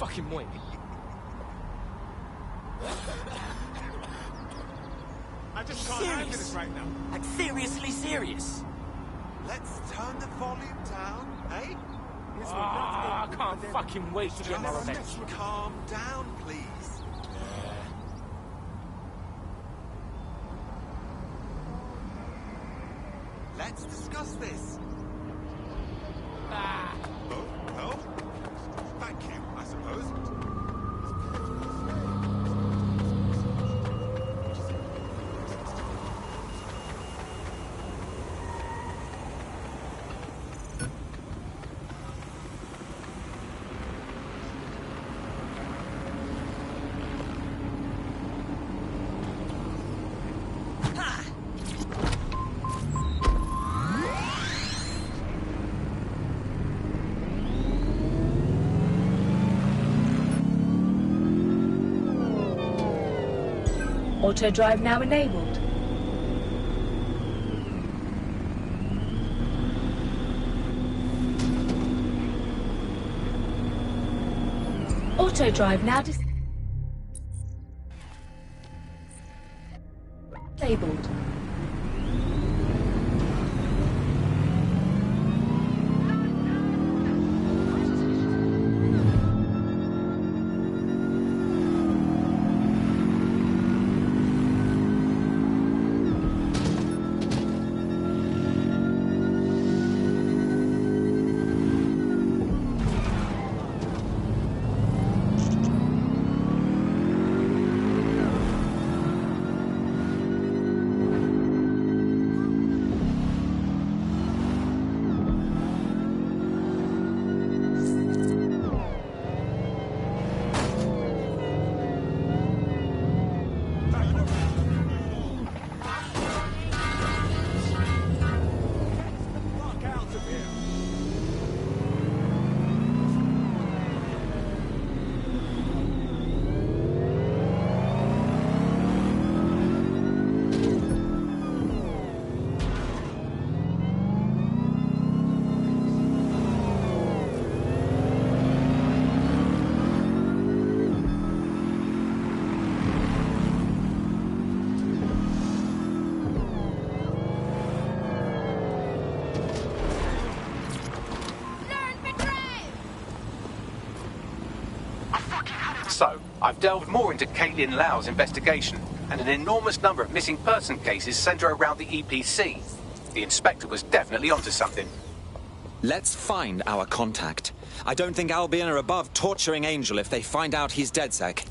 fucking way. I just can't handle this right now. Like seriously serious. Let's turn the volume down, eh? I can't fucking wait to get my revenge. Calm down, please. Let's discuss this. Oh, oh. Thank you, I suppose. Auto drive now enabled. Auto drive now disabled. So, I've delved more into Caitlin Lau's investigation, and an enormous number of missing person cases centre around the EPC. The inspector was definitely onto something. Let's find our contact. I don't think Albion are above torturing Angel if they find out he's DedSec.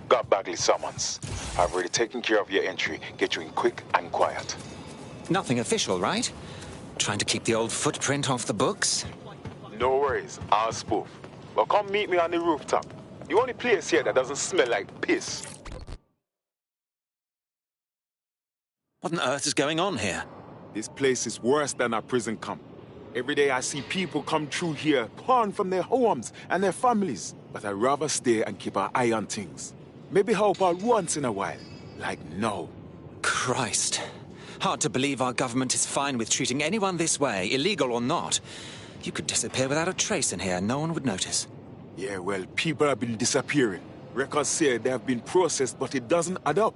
Got Bagley summons. I've already taken care of your entry. Get you in quick and quiet. Nothing official, right? Trying to keep the old footprint off the books? No worries, I'll spoof. But come meet me on the rooftop. The only place here that doesn't smell like piss. What on earth is going on here? This place is worse than a prison camp. Every day I see people come through here, torn from their homes and their families. But I'd rather stay and keep an eye on things. Maybe help out once in a while. Like now. Christ. Hard to believe our government is fine with treating anyone this way, illegal or not. You could disappear without a trace in here, no one would notice. Yeah, well, people have been disappearing. Records say they have been processed, but it doesn't add up.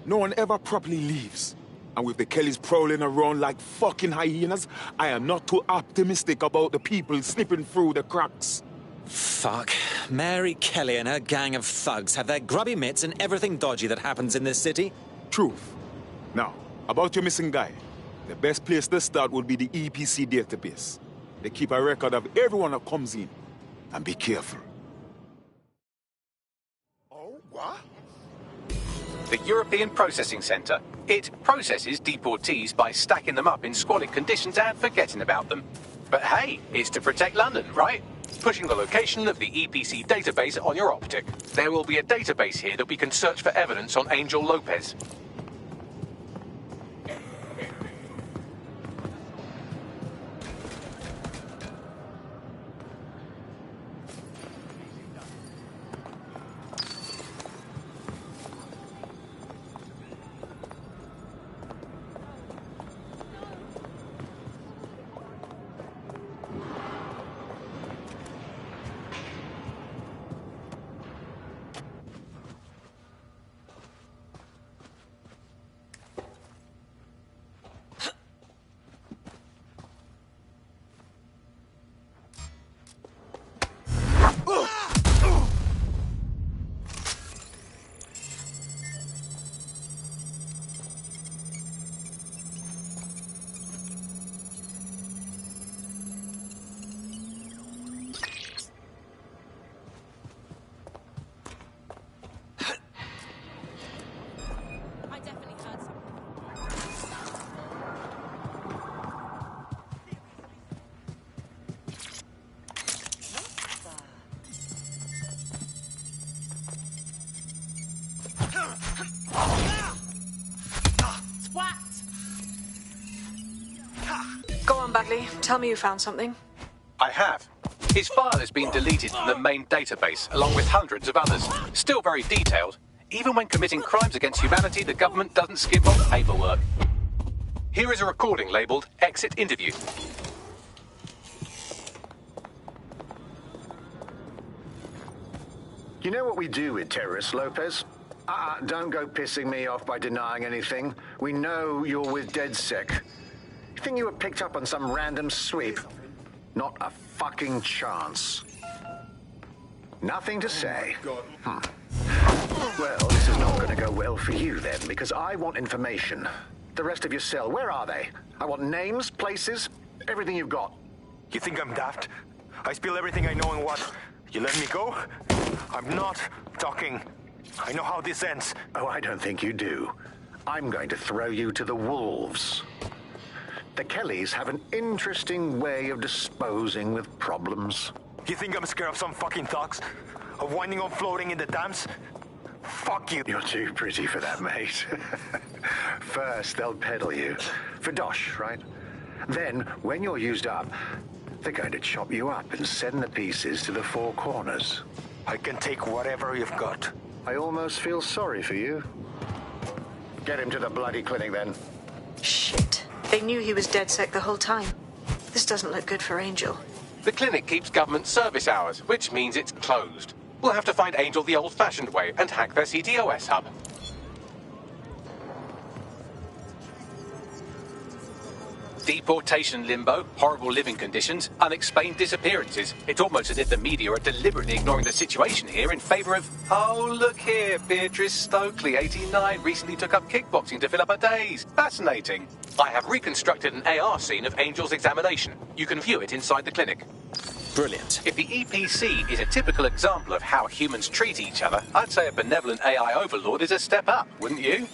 No one ever properly leaves. And with the Kellys prowling around like fucking hyenas, I am not too optimistic about the people slipping through the cracks. Fuck. Mary Kelly and her gang of thugs have their grubby mitts in everything dodgy that happens in this city. Truth. Now, about your missing guy. The best place to start would be the EPC database. They keep a record of everyone that comes in. And be careful. Oh, what? the European Processing Centre. It processes deportees by stacking them up in squalid conditions and forgetting about them. But hey, it's to protect London, right? Pushing the location of the EPC database on your optic. There will be a database here that we can search for evidence on Angel Lopez. Go on, Bagley. Tell me you found something. I have. His file has been deleted from the main database, along with hundreds of others. Still very detailed. Even when committing crimes against humanity, the government doesn't skip on the paperwork. Here is a recording labelled Exit Interview. You know what we do with terrorists, Lopez? Don't go pissing me off by denying anything. We know you're with DedSec. You think you were picked up on some random sweep? Not a fucking chance. Nothing to say. Well, this is not going to go well for you then, because I want information. The rest of your cell, where are they? I want names, places, everything you've got. You think I'm daft? I spill everything I know and what? You let me go? I'm not talking. I know how this ends. Oh, I don't think you do. I'm going to throw you to the wolves. The Kellys have an interesting way of disposing with problems. You think I'm scared of some fucking thugs? Of winding up floating in the dams? Fuck you. You're too pretty for that, mate. First, they'll peddle you. For dosh, right? Then, when you're used up, they're going to chop you up and send the pieces to the four corners. I can take whatever you've got. I almost feel sorry for you. Get him to the bloody clinic, then. Shit. They knew he was DedSec the whole time. This doesn't look good for Angel. The clinic keeps government service hours, which means it's closed. We'll have to find Angel the old-fashioned way and hack their CTOS hub. Deportation limbo, horrible living conditions, unexplained disappearances. It's almost as if the media are deliberately ignoring the situation here in favour of... Oh, look here, Beatrice Stokely, 89, recently took up kickboxing to fill up her days. Fascinating. I have reconstructed an AR scene of Angel's examination. You can view it inside the clinic. Brilliant. If the EPC is a typical example of how humans treat each other, I'd say a benevolent AI overlord is a step up, wouldn't you?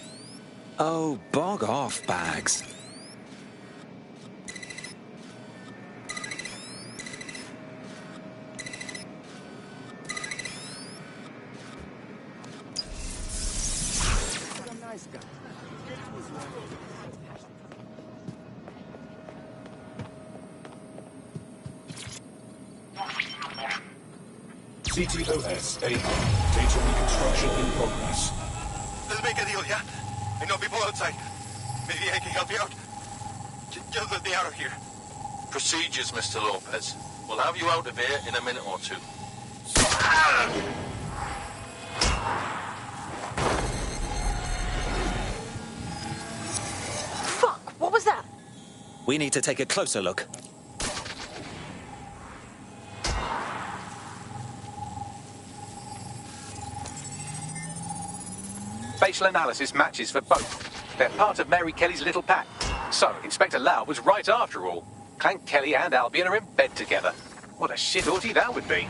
Oh, bog off, Bags. CTOS AI. Data reconstruction in progress. Let's make a deal, yeah? I know people outside. Maybe I can help you out. Just let me out of here. Procedures, Mr. Lopez. We'll have you out of here in a minute or two. Fuck! What was that? We need to take a closer look. Facial analysis matches for both. They're part of Mary Kelly's little pack. So, Inspector Lau was right after all. Clank Kelly and Albion are in bed together. What a shit orgy that would be.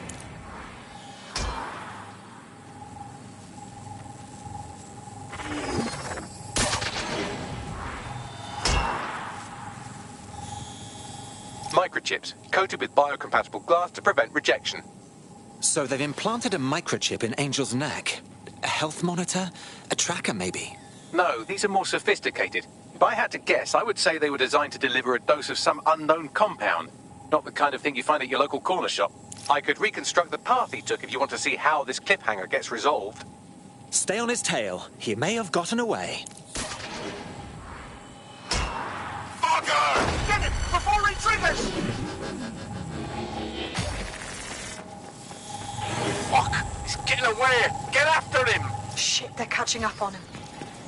Microchips, coated with biocompatible glass to prevent rejection. So they've implanted a microchip in Angel's neck. A health monitor? A tracker, maybe? No, these are more sophisticated. If I had to guess, I would say they were designed to deliver a dose of some unknown compound. Not the kind of thing you find at your local corner shop. I could reconstruct the path he took if you want to see how this cliffhanger gets resolved. Stay on his tail. He may have gotten away. Fucker! Get it! Before he triggers! Fuck! He's getting away! Get after him! Shit, they're catching up on him.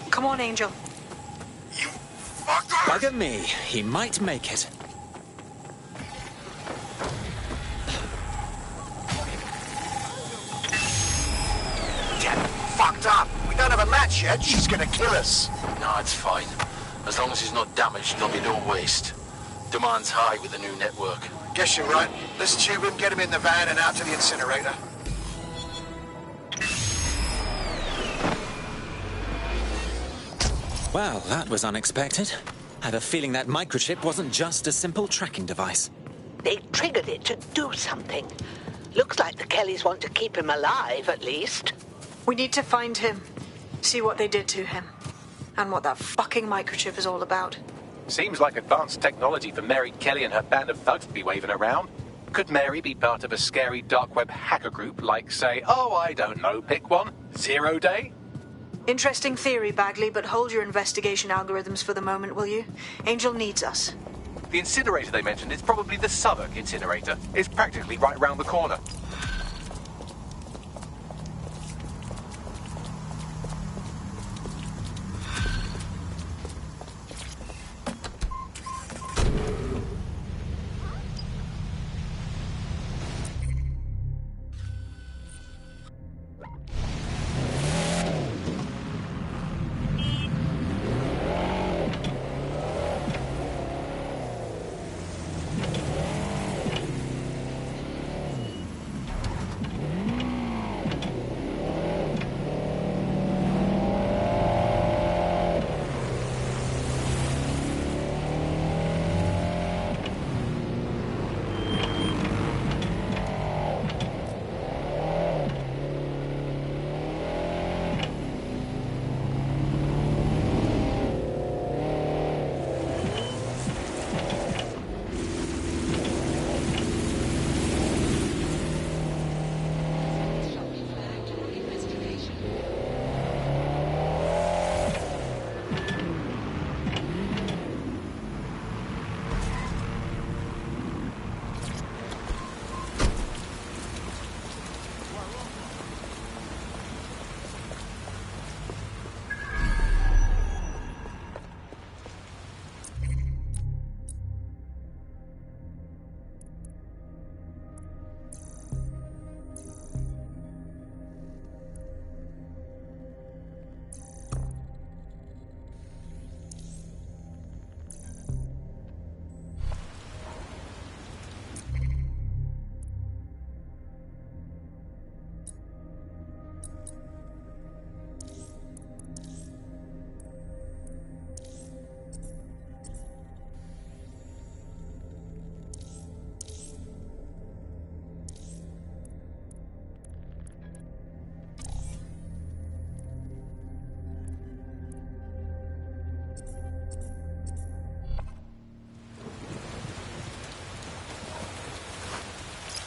Come on, Angel. You fucker! Bugger me. He might make it. Get fucked up! We don't have a match yet. She's gonna kill us. No, it's fine. As long as he's not damaged, there'll be no waste. Demand's high with the new network. Guess you're right. Let's tube him, get him in the van and out to the incinerator. Well, that was unexpected. I have a feeling that microchip wasn't just a simple tracking device. They triggered it to do something. Looks like the Kellys want to keep him alive, at least. We need to find him. See what they did to him. And what that fucking microchip is all about. Seems like advanced technology for Mary Kelly and her band of thugs to be waving around. Could Mary be part of a scary dark web hacker group like, say, oh, I don't know, pick one, Zero Day? Interesting theory, Bagley, but hold your investigation algorithms for the moment, will you? Angel needs us. The incinerator they mentioned is probably the Southwark incinerator. It's practically right round the corner.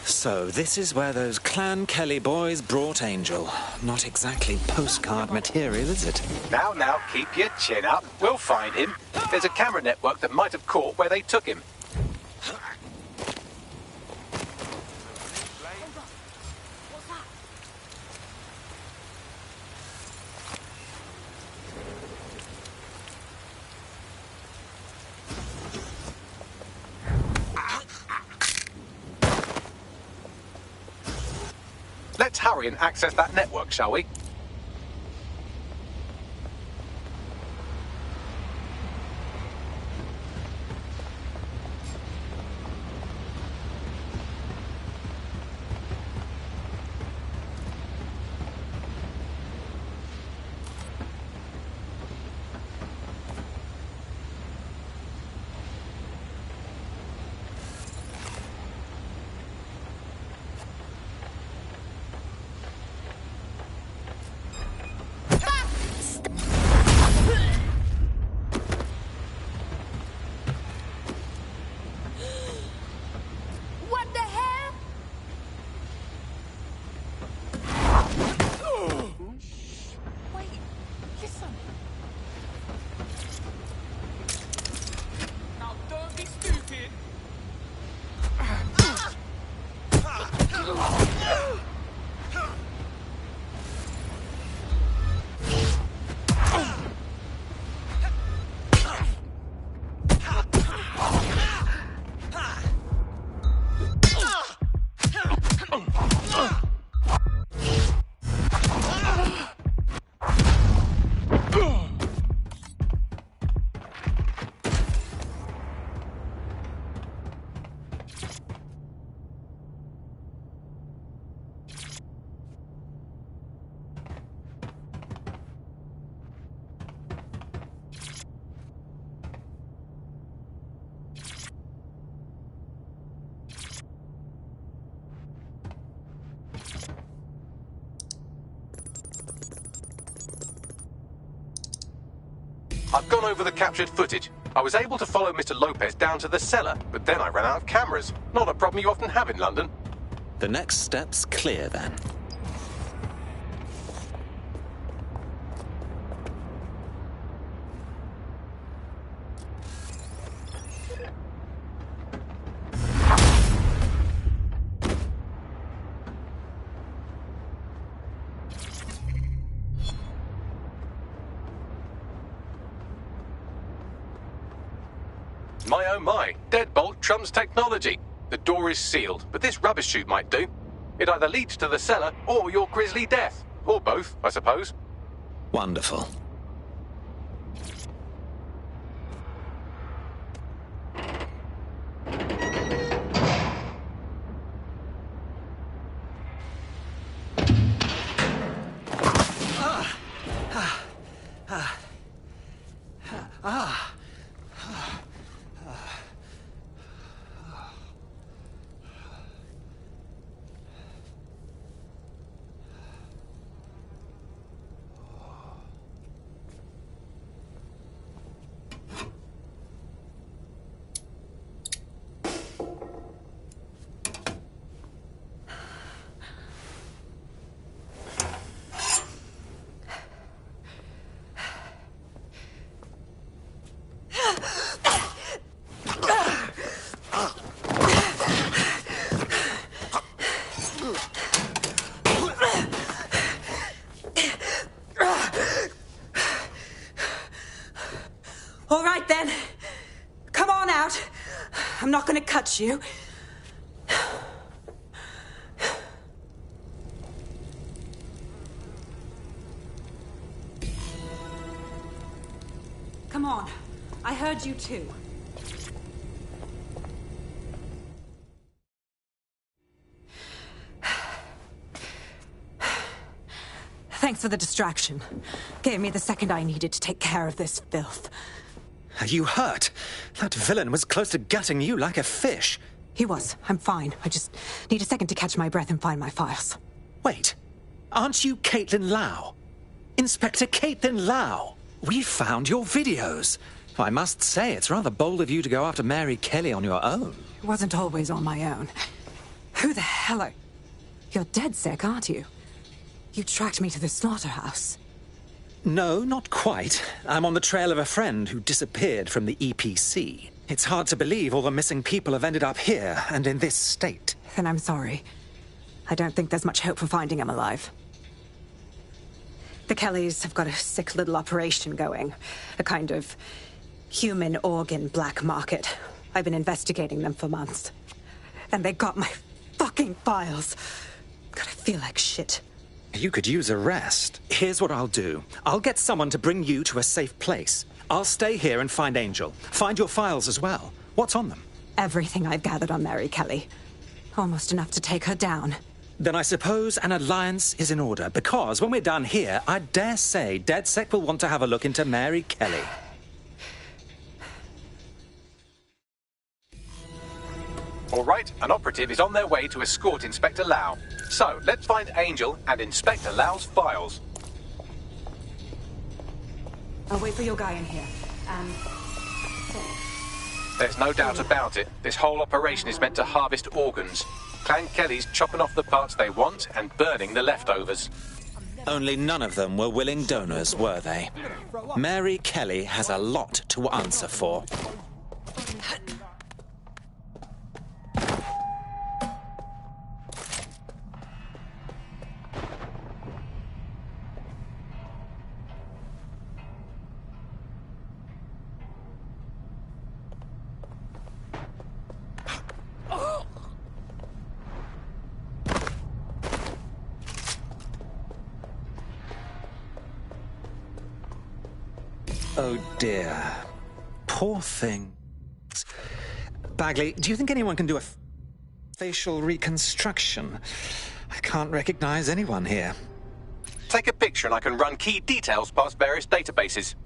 So, this is where those Clan Kelly boys brought Angel. Not exactly postcard material, is it? Now, keep your chin up. We'll find him. There's a camera network that might have caught where they took him. Let's hurry and access that network, shall we? I've gone over the captured footage. I was able to follow Mr. Lopez down to the cellar, but then I ran out of cameras. Not a problem you often have in London. The next step's clear, then. My oh my, deadbolt trumps technology. The door is sealed, but this rubbish chute might do. It either leads to the cellar or your grisly death. Or both, I suppose. Wonderful. All right, then. Come on out. I'm not gonna cut you. Come on. I heard you too. Thanks for the distraction. Gave me the second I needed to take care of this filth. Are you hurt? That villain was close to gutting you like a fish. He was. I'm fine. I just need a second to catch my breath and find my files. Wait. Aren't you Caitlin Lau? Inspector Caitlin Lau? We found your videos. I must say, it's rather bold of you to go after Mary Kelly on your own. It wasn't always on my own. Who the hell are... You're DedSec, aren't you? You tracked me to the slaughterhouse. No, not quite. I'm on the trail of a friend who disappeared from the EPC. It's hard to believe all the missing people have ended up here and in this state. Then I'm sorry. I don't think there's much hope for finding him alive. The Kellys have got a sick little operation going. A kind of human organ black market. I've been investigating them for months. And they got my fucking files. God, I feel like shit. You could use a rest. Here's what I'll do. I'll get someone to bring you to a safe place. I'll stay here and find Angel. Find your files as well. What's on them? Everything I've gathered on Mary Kelly. Almost enough to take her down. Then I suppose an alliance is in order, because when we're done here, I dare say DedSec will want to have a look into Mary Kelly. All right, an operative is on their way to escort Inspector Lau. So, let's find Angel and Inspector Lau's files. I'll wait for your guy in here. There's no doubt about it. This whole operation is meant to harvest organs. Clan Kelly's chopping off the parts they want and burning the leftovers. Only none of them were willing donors, were they? Mary Kelly has a lot to answer for. Oh dear. Poor thing. Bagley, do you think anyone can do a facial reconstruction? I can't recognize anyone here. Take a picture and I can run key details past various databases.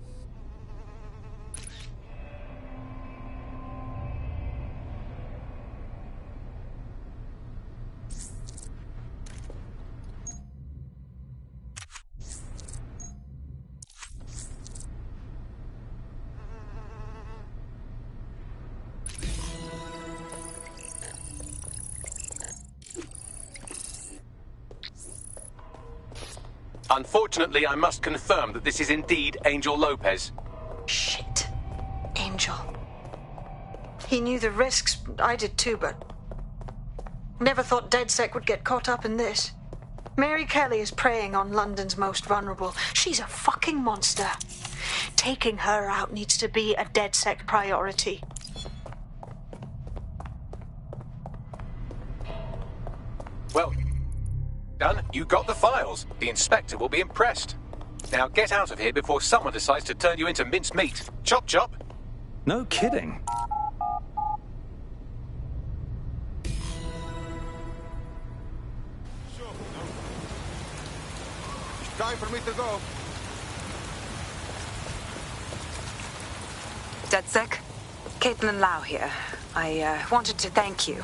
Unfortunately, I must confirm that this is indeed Angel Lopez. Shit. Angel. He knew the risks. I did too, but... never thought DedSec would get caught up in this. Mary Kelly is preying on London's most vulnerable. She's a fucking monster. Taking her out needs to be a DedSec priority. Well, done. You got the files. The inspector will be impressed. Now get out of here before someone decides to turn you into minced meat. Chop chop. No kidding. Time for me to go. DedSec? Caitlin Lau here. I wanted to thank you.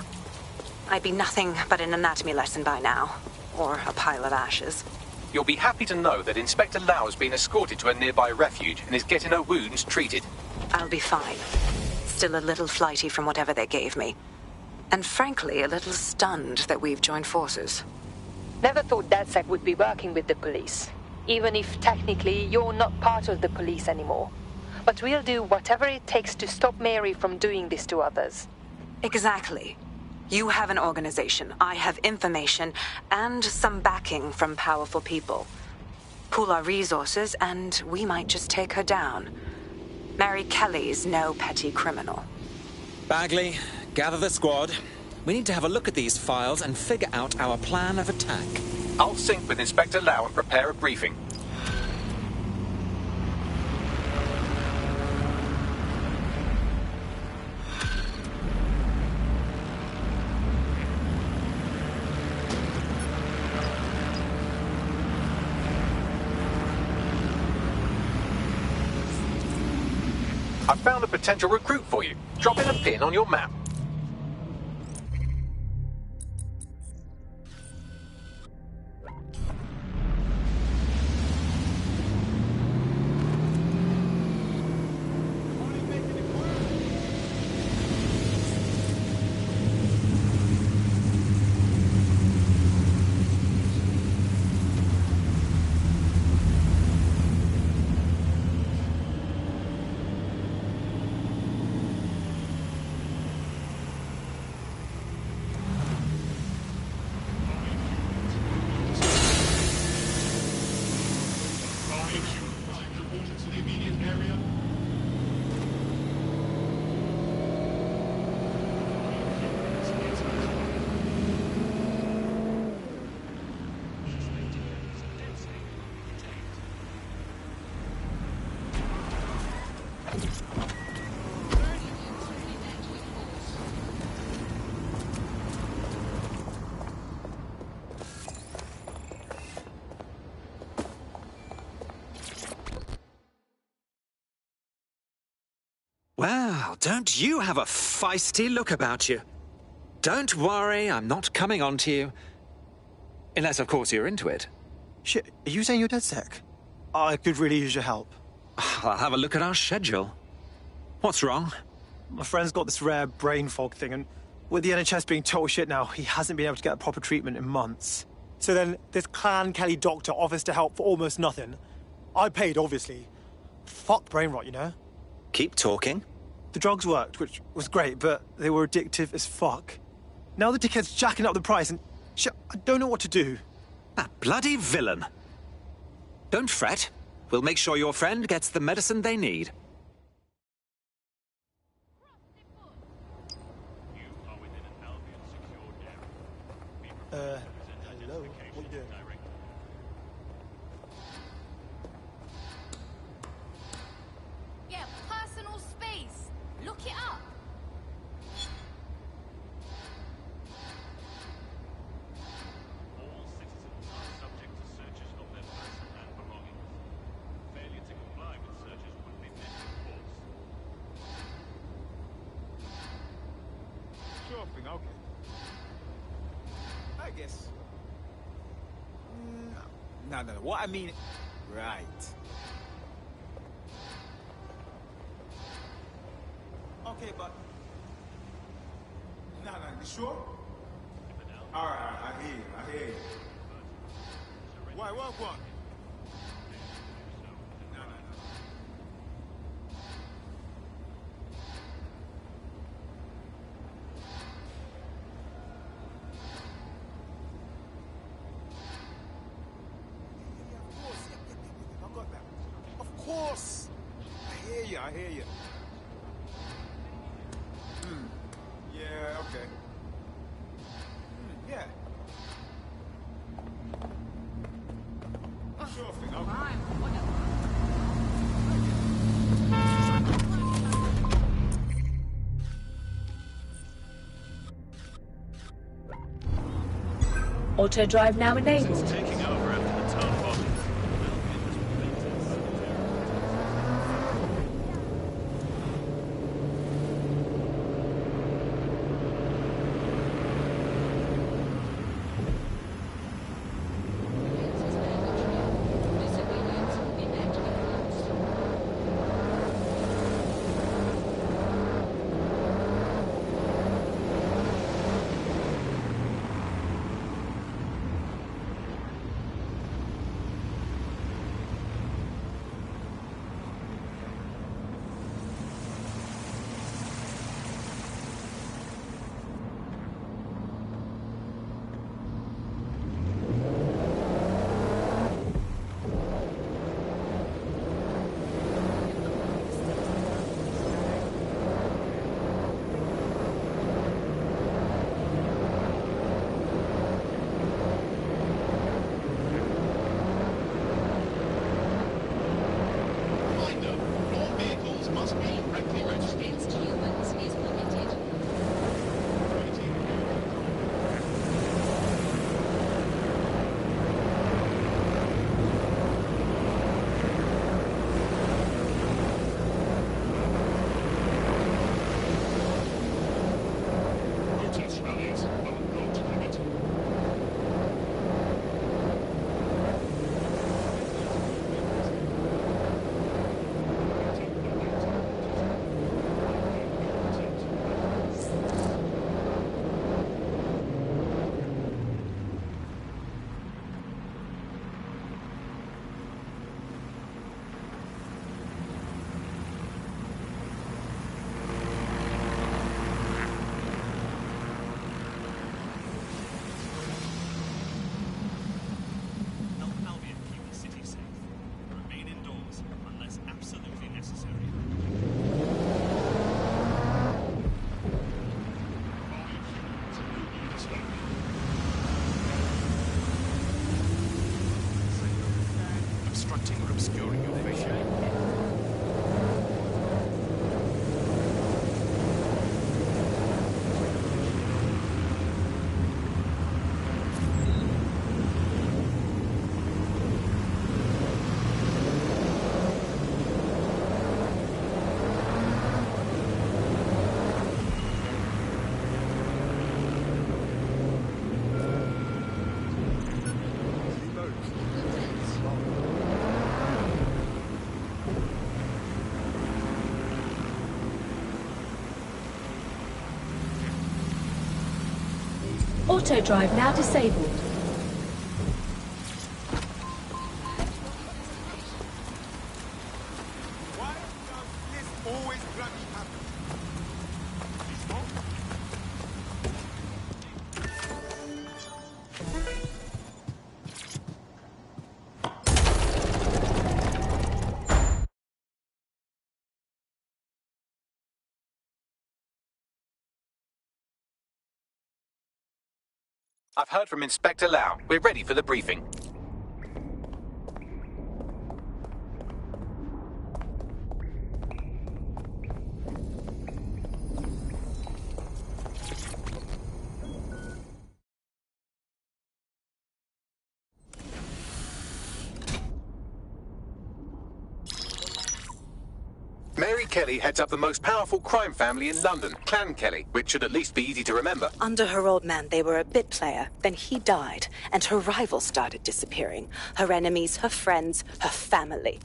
I'd be nothing but an anatomy lesson by now. Or a pile of ashes. You'll be happy to know that Inspector Lau has been escorted to a nearby refuge and is getting her wounds treated. I'll be fine. Still a little flighty from whatever they gave me. And frankly, a little stunned that we've joined forces. Never thought DedSec would be working with the police. Even if technically you're not part of the police anymore. But we'll do whatever it takes to stop Mary from doing this to others. Exactly. You have an organization, I have information, and some backing from powerful people. Pool our resources, and we might just take her down. Mary Kelly's no petty criminal. Bagley, gather the squad. We need to have a look at these files and figure out our plan of attack. I'll sync with Inspector Lau and prepare a briefing. I found a potential recruit for you. Drop in a pin on your map. Well, don't you have a feisty look about you? Don't worry, I'm not coming on to you. Unless, of course, you're into it. Shit, are you saying you're DedSec? I could really use your help. I'll have a look at our schedule. What's wrong? My friend's got this rare brain fog thing, and with the NHS being total shit now, he hasn't been able to get proper treatment in months. So then, this Clan Kelly doctor offers to help for almost nothing. I paid, obviously. Fuck brain rot, you know? Keep talking. The drugs worked, which was great, but they were addictive as fuck. Now the dickhead's jacking up the price, and shit, I don't know what to do. That bloody villain. Don't fret. We'll make sure your friend gets the medicine they need. Hello? What are you doing? Yeah, personal space. Look it up. All citizens are subject to searches of their person and belongings. Failure to comply with searches would be met with force. Sure thing, okay. I guess. No. What I mean... Right. Okay, but... No, you sure? Alright, I hear you. Why, what? Auto drive now enabled. Taking over after the town bombings. Obstructing or obscuring your vision. Auto drive now disabled. Why does this always bloody happen? I've heard from Inspector Lau. We're ready for the briefing. Mary Kelly heads up the most powerful crime family in London, Clan Kelly, which should at least be easy to remember. Under her old man, they were a bit player. Then he died, and her rivals started disappearing. Her enemies, her friends, her family.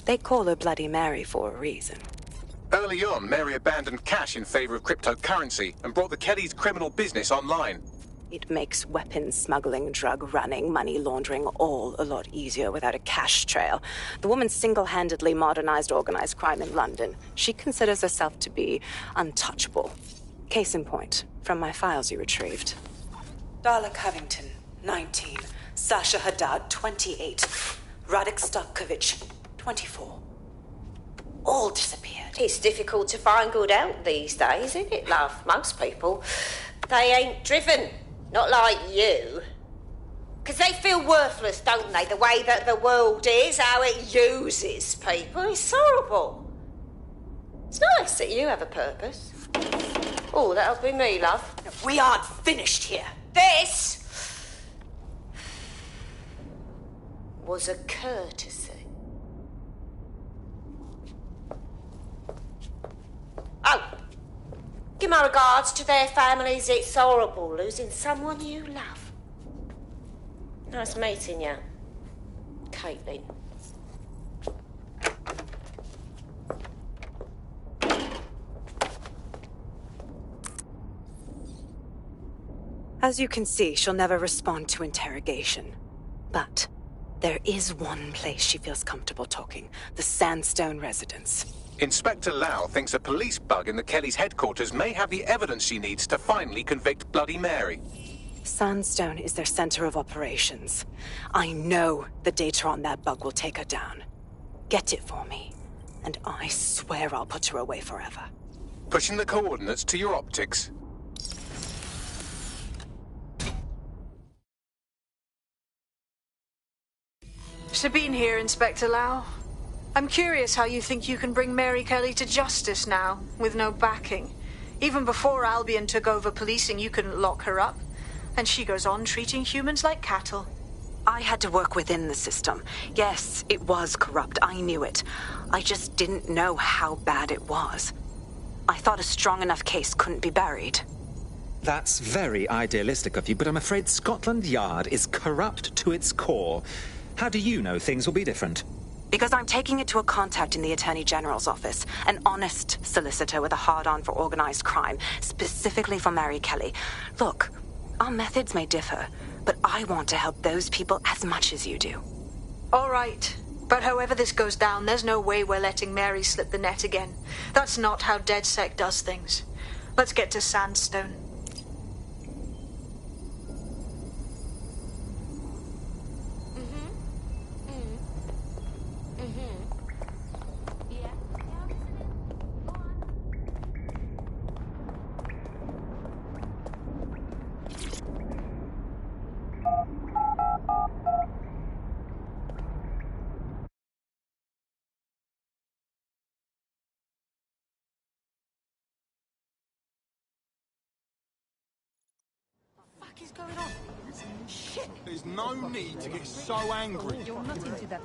They call her Bloody Mary for a reason. Early on, Mary abandoned cash in favor of cryptocurrency and brought the Kellys' criminal business online. It makes weapons smuggling, drug running, money laundering all a lot easier without a cash trail. The woman single-handedly modernized organized crime in London. She considers herself to be untouchable. Case in point, from my files you retrieved. Darla Covington, 19. Sasha Haddad, 28. Radek Starkovich, 24. All disappeared. It's difficult to find good help these days, isn't it, love? Most people, they ain't driven. Not like you. Because they feel worthless, don't they? The way that the world is, how it uses people. It's horrible. It's nice that you have a purpose. Oh, that'll be me, love. We aren't finished here. This was a courtesy. Oh, give my regards to their families. It's horrible losing someone you love. Nice meeting you, Caitlin. As you can see, she'll never respond to interrogation. But there is one place she feels comfortable talking, the Sandstone residence. Inspector Lau thinks a police bug in the Kellys' headquarters may have the evidence she needs to finally convict Bloody Mary. Sandstone is their center of operations. I know the data on that bug will take her down. Get it for me, and I swear I'll put her away forever. Pushing the coordinates to your optics. Sabine here, Inspector Lau. I'm curious how you think you can bring Mary Kelly to justice now, with no backing. Even before Albion took over policing, you couldn't lock her up. And she goes on treating humans like cattle. I had to work within the system. Yes, it was corrupt. I knew it. I just didn't know how bad it was. I thought a strong enough case couldn't be buried. That's very idealistic of you, but I'm afraid Scotland Yard is corrupt to its core. How do you know things will be different? Because I'm taking it to a contact in the Attorney General's office, an honest solicitor with a hard-on for organized crime, specifically for Mary Kelly. Look, our methods may differ, but I want to help those people as much as you do. All right. But however this goes down, there's no way we're letting Mary slip the net again. That's not how DedSec does things. Let's get to Sandstone. What is going on? Shit! There's no need to get so angry. You're not into that.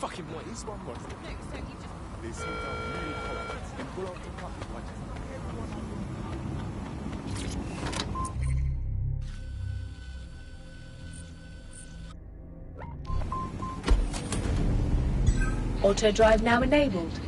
Fucking way. This one was. Listen, Auto drive now enabled.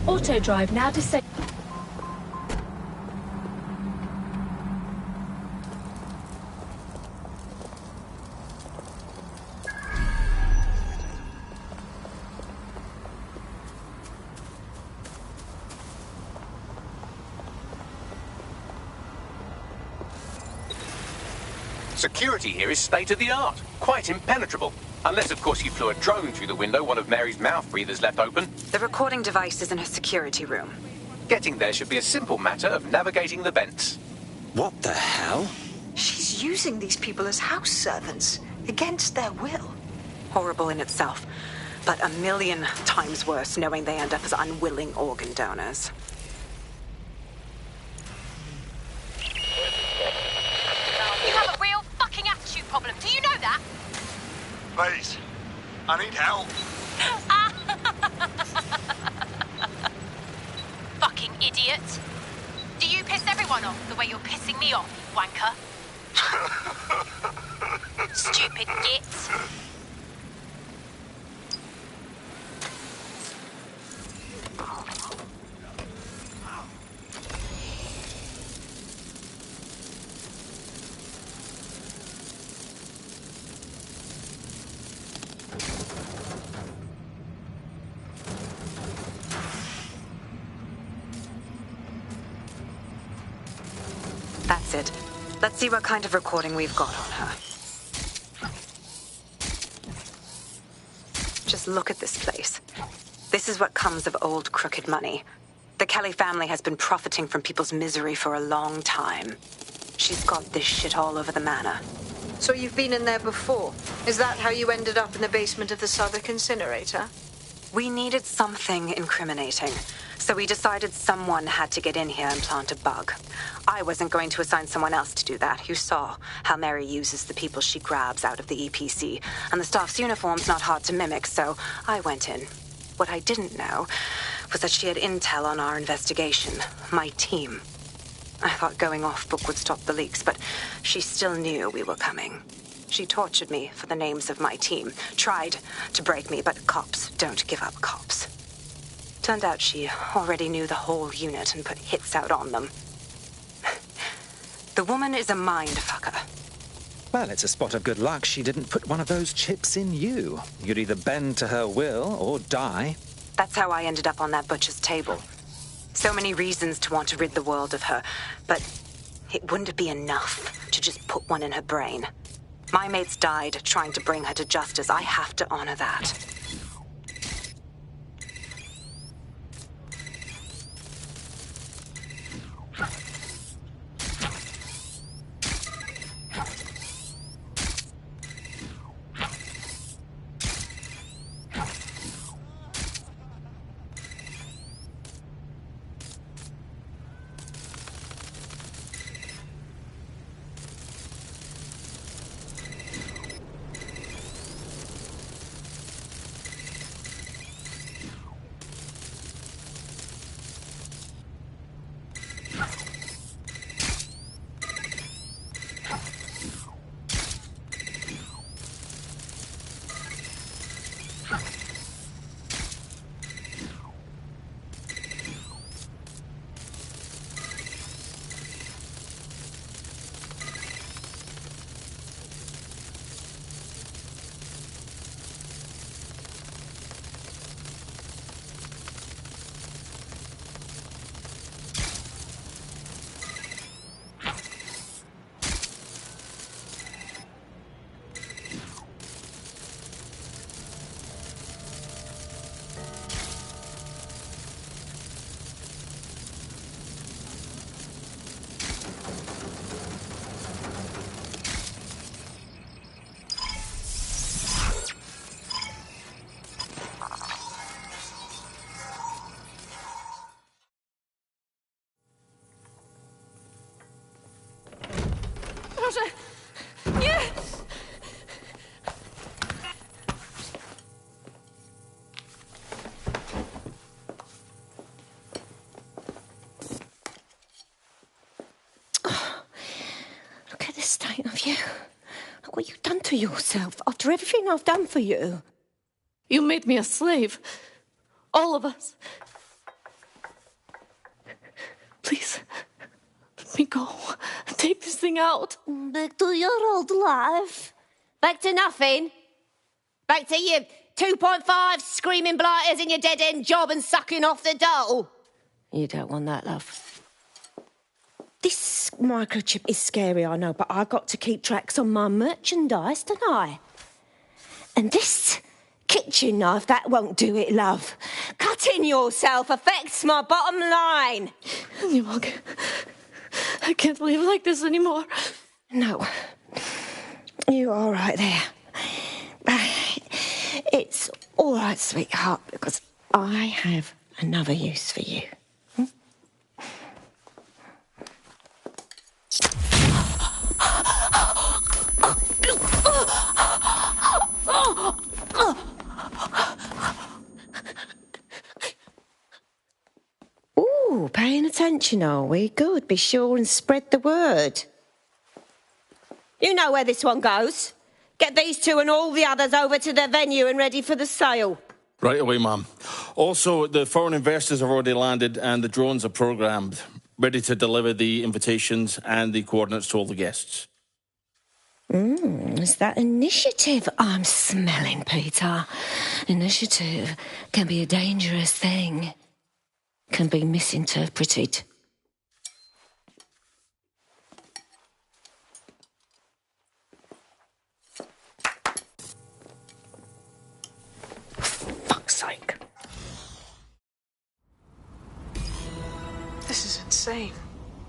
Auto drive now disabled. Security here is state-of-the-art, quite impenetrable. Unless, of course, you flew a drone through the window one of Mary's mouth breathers left open. The recording device is in her security room. Getting there should be a simple matter of navigating the vents. What the hell? She's using these people as house servants, against their will. Horrible in itself, but a million times worse knowing they end up as unwilling organ donors. You have a real fucking attitude problem. Do you know that? Please, I need help. Fucking idiot. Do you piss everyone off the way you're pissing me off, you wanker? Stupid git. That's it. Let's see what kind of recording we've got on her. Just look at this place. This is what comes of old crooked money. The Kelly family has been profiting from people's misery for a long time. She's got this shit all over the manor. So you've been in there before? Is that how you ended up in the basement of the Southwark incinerator? We needed something incriminating, so we decided someone had to get in here and plant a bug. I wasn't going to assign someone else to do that. You saw how Mary uses the people she grabs out of the EPC, and the staff's uniform's not hard to mimic, so I went in. What I didn't know was that she had intel on our investigation, my team. I thought going off book would stop the leaks, but she still knew we were coming. She tortured me for the names of my team, tried to break me, but cops don't give up cops. Turned out she already knew the whole unit and put hits out on them. The woman is a mind-fucker. Well, it's a spot of good luck she didn't put one of those chips in you. You'd either bend to her will or die. That's how I ended up on that butcher's table. So many reasons to want to rid the world of her, but it wouldn't be enough to just put one in her brain. My mates died trying to bring her to justice. I have to honor that. What you've done to yourself after everything I've done for you. You made me a slave. All of us. Please, let me go. Take this thing out. Back to your old life. Back to nothing. Back to your 2.5 screaming blighters in your dead-end job and sucking off the dole. You don't want that, love. This microchip is scary, I know, but I got to keep tracks on my merchandise, don't I? And this kitchen knife, that won't do it, love. Cutting yourself affects my bottom line. I can't live like this anymore. No. You're all right there. It's all right, sweetheart, because I have another use for you. Ooh, paying attention, are we? Good. Be sure and spread the word. You know where this one goes. Get these two and all the others over to their venue and ready for the sale. Right away, ma'am. Also, the foreign investors have already landed and the drones are programmed, ready to deliver the invitations and the coordinates to all the guests. Is that initiative I'm smelling, Peter? Initiative can be a dangerous thing. Can be misinterpreted. Fuck's sake. This is insane.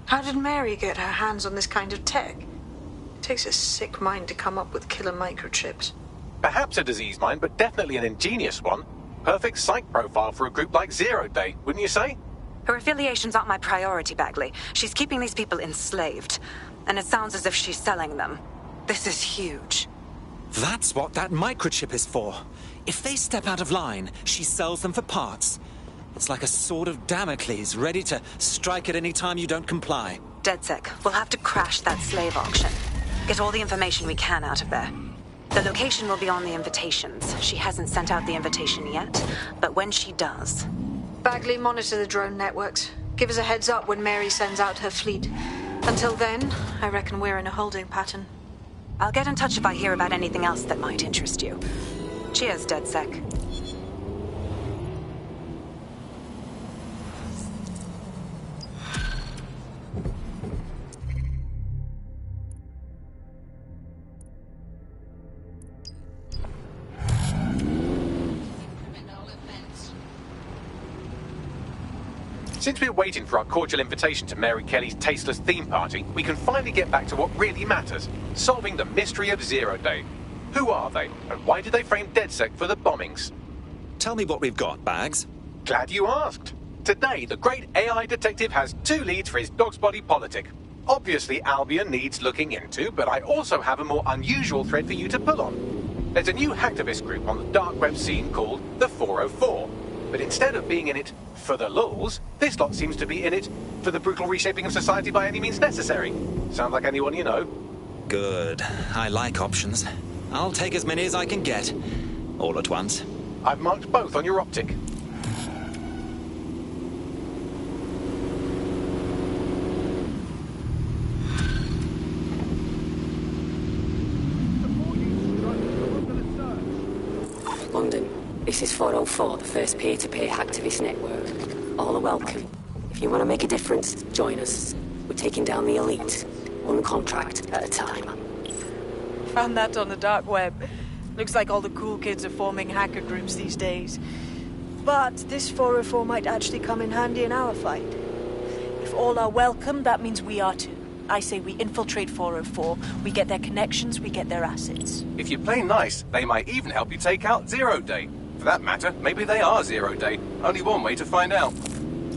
How did Mary get her hands on this kind of tech? It takes a sick mind to come up with killer microchips. Perhaps a disease mind, but definitely an ingenious one. Perfect psych profile for a group like Zero Day, wouldn't you say? Her affiliations aren't my priority, Bagley. She's keeping these people enslaved. And it sounds as if she's selling them. This is huge. That's what that microchip is for. If they step out of line, she sells them for parts. It's like a sword of Damocles, ready to strike at any time you don't comply. DedSec, we'll have to crash that slave auction. Get all the information we can out of there. The location will be on the invitations. She hasn't sent out the invitation yet, but when she does... Bagley, monitor the drone networks. Give us a heads up when Mary sends out her fleet. Until then, I reckon we're in a holding pattern. I'll get in touch if I hear about anything else that might interest you. Cheers, DedSec. Since we're waiting for our cordial invitation to Mary Kelly's tasteless theme party, we can finally get back to what really matters, solving the mystery of Zero Day. Who are they, and why did they frame DedSec for the bombings? Tell me what we've got, Bags. Glad you asked. Today, the great AI detective has 2 leads for his dog's body politic. Obviously, Albion needs looking into, but I also have a more unusual thread for you to pull on. There's a new hacktivist group on the dark web scene called the 404. But instead of being in it for the lulz, this lot seems to be in it for the brutal reshaping of society by any means necessary. Sound like anyone you know? Good. I like options. I'll take as many as I can get. All at once. I've marked both on your optic. London, this is 404, the first peer-to-peer hacktivist network. All are welcome. If you want to make a difference, join us. We're taking down the elite, one contract at a time. Found that on the dark web. Looks like all the cool kids are forming hacker groups these days. But this 404 might actually come in handy in our fight. If all are welcome, that means we are too. I say we infiltrate 404, we get their connections, we get their assets. If you play nice, they might even help you take out Zero Day. For that matter, maybe they are Zero Day. Only one way to find out.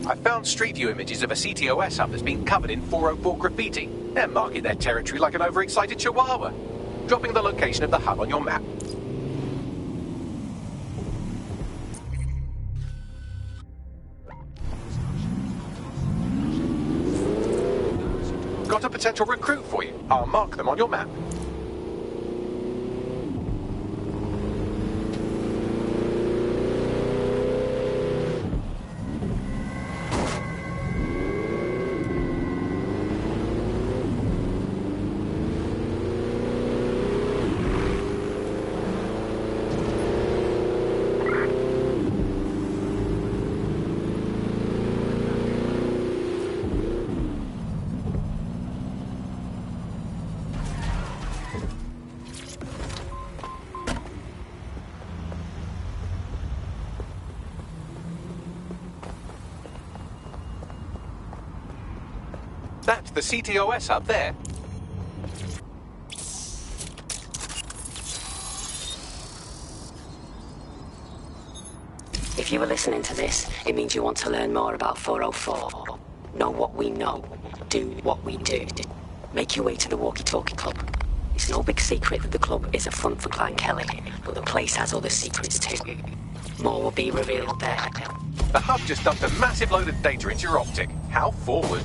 I found Street View images of a CTOS hub that's been covered in 404 graffiti. They're marking their territory like an overexcited chihuahua. Dropping the location of the hub on your map. Got a potential recruit for you. I'll mark them on your map. That's the CTOS up there. If you were listening to this, it means you want to learn more about 404. Know what we know. Do what we do. Make your way to the Walkie Talkie Club. It's no big secret that the club is a front for Clan Kelly, but the place has other secrets too. More will be revealed there. The hub just dumped a massive load of data into your optic. How forward?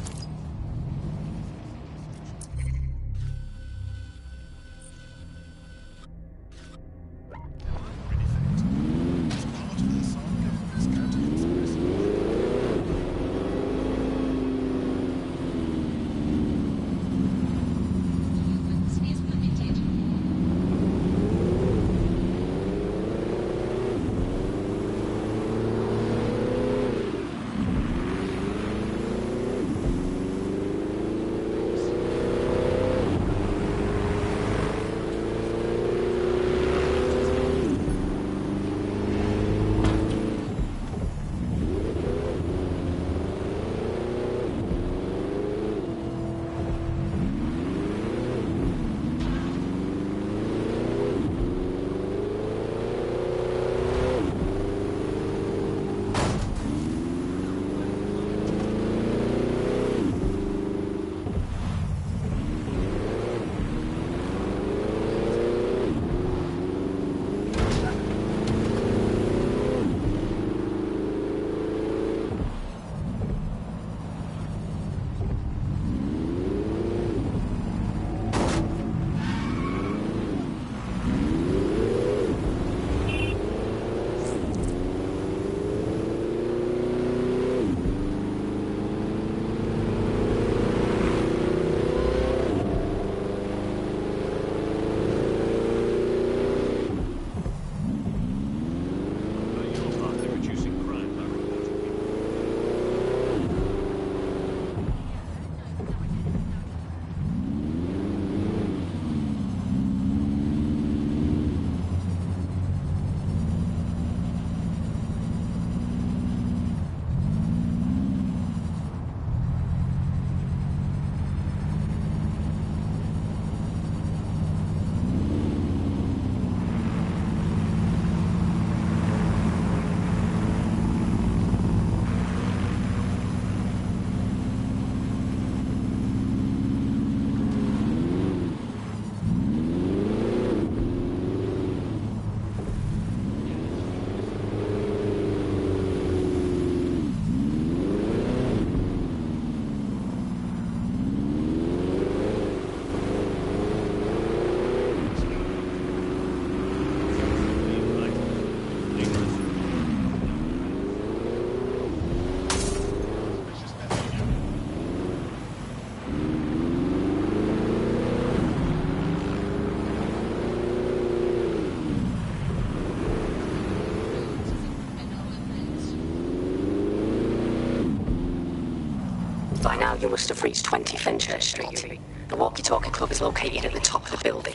By now, you must have reached 20 Fenchurch Street. The Walkie Talkie Club is located at the top of the building.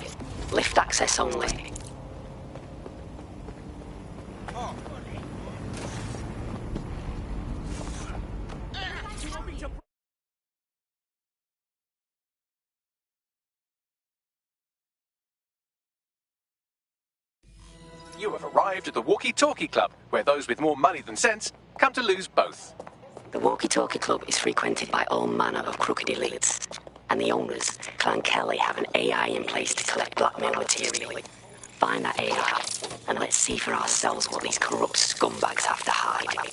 Lift access only. You have arrived at the Walkie Talkie Club, where those with more money than sense come to lose both. The Walkie Talkie Club is frequented by all manner of crooked elites, and the owners, Clan Kelly, have an AI in place to collect blackmail material. Find that AI, and let's see for ourselves what these corrupt scumbags have to hide.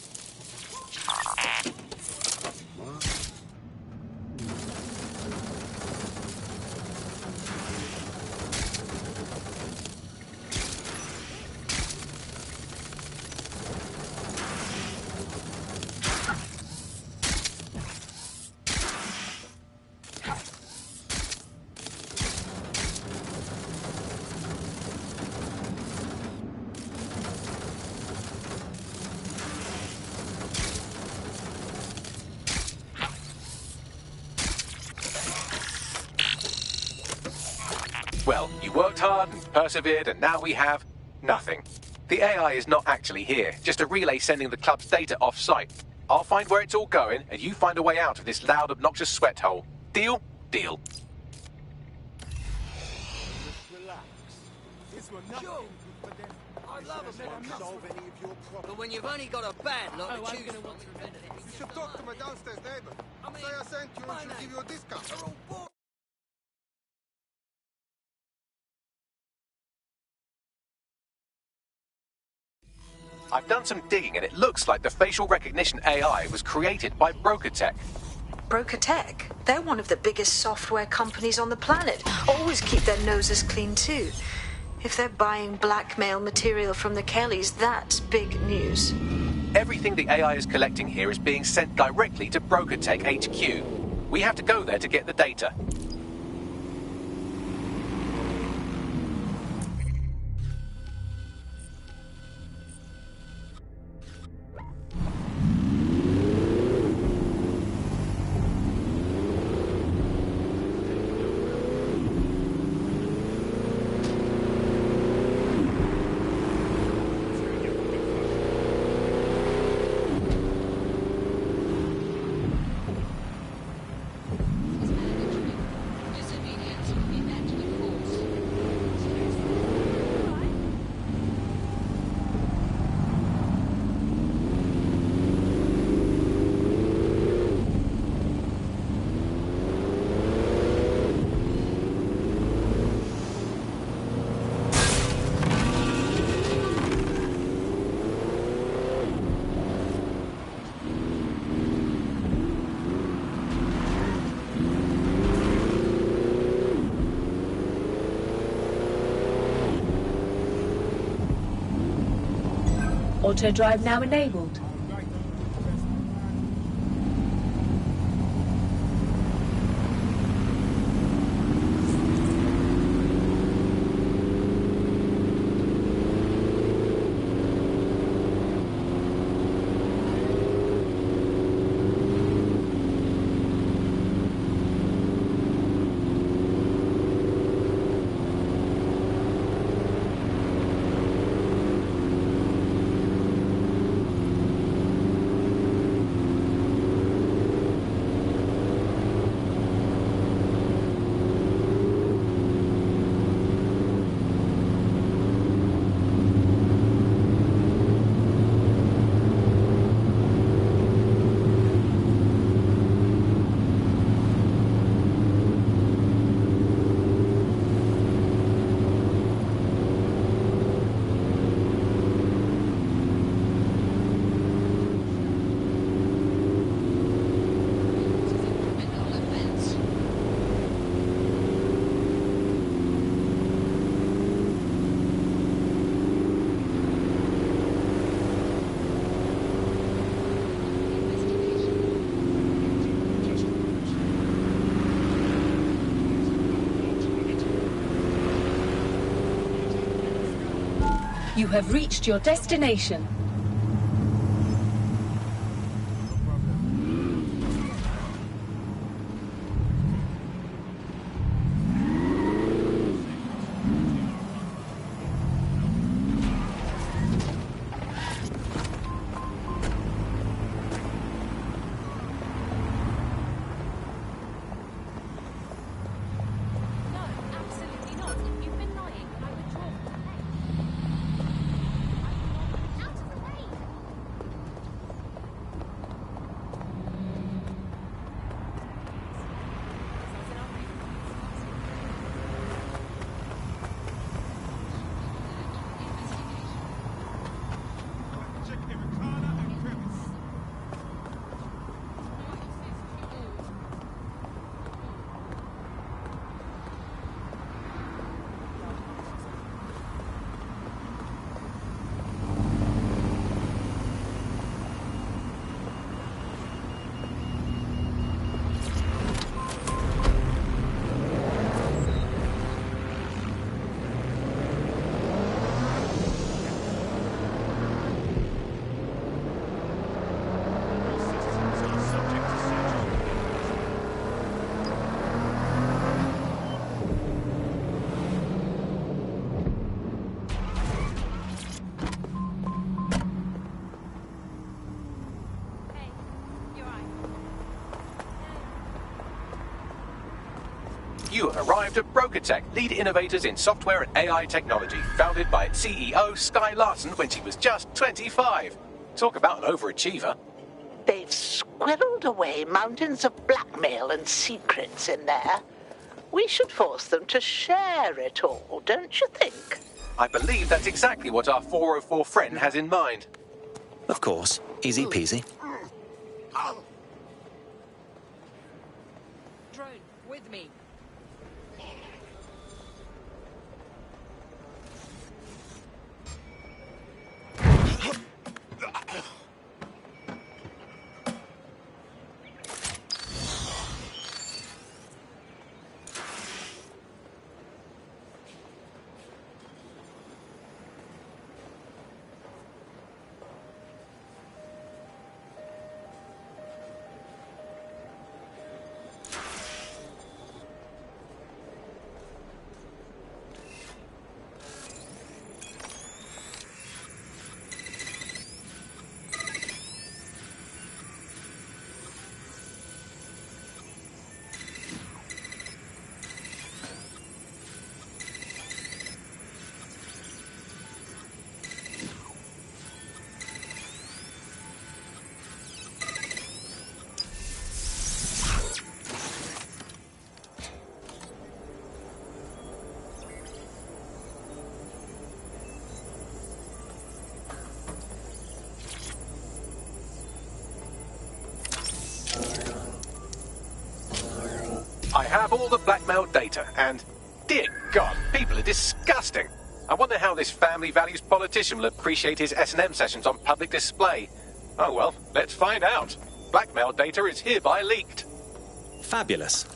Well, you worked hard and persevered, and now we have nothing. The AI is not actually here, just a relay sending the club's data off-site. I'll find where it's all going, and you find a way out of this loud, obnoxious sweat hole. Deal? Deal. I love a bit of solve any of your problems. But when you've only got a bad lot to choose from. You should talk to my downstairs neighbor. Say I sent you and she'll give you a discount. I've done some digging and it looks like the facial recognition AI was created by Broker Tech. Broker Tech? They're one of the biggest software companies on the planet. Always keep their noses clean too. If they're buying blackmail material from the Kellys, that's big news. Everything the AI is collecting here is being sent directly to Broker Tech HQ. We have to go there to get the data. Auto drive now enabled. You have reached your destination. Out of You have arrived at BrokerTech, lead innovators in software and AI technology, founded by its CEO, Sky Larson, when she was just 25. Talk about an overachiever. They've squirreled away mountains of blackmail and secrets in there. We should force them to share it all, don't you think? I believe that's exactly what our 404 friend has in mind. Of course. Easy peasy. Drone, with me. I have all the blackmail data, and dear God, people are disgusting. I wonder how this family values politician will appreciate his S&M sessions on public display. Oh well, let's find out. Blackmail data is hereby leaked. Fabulous.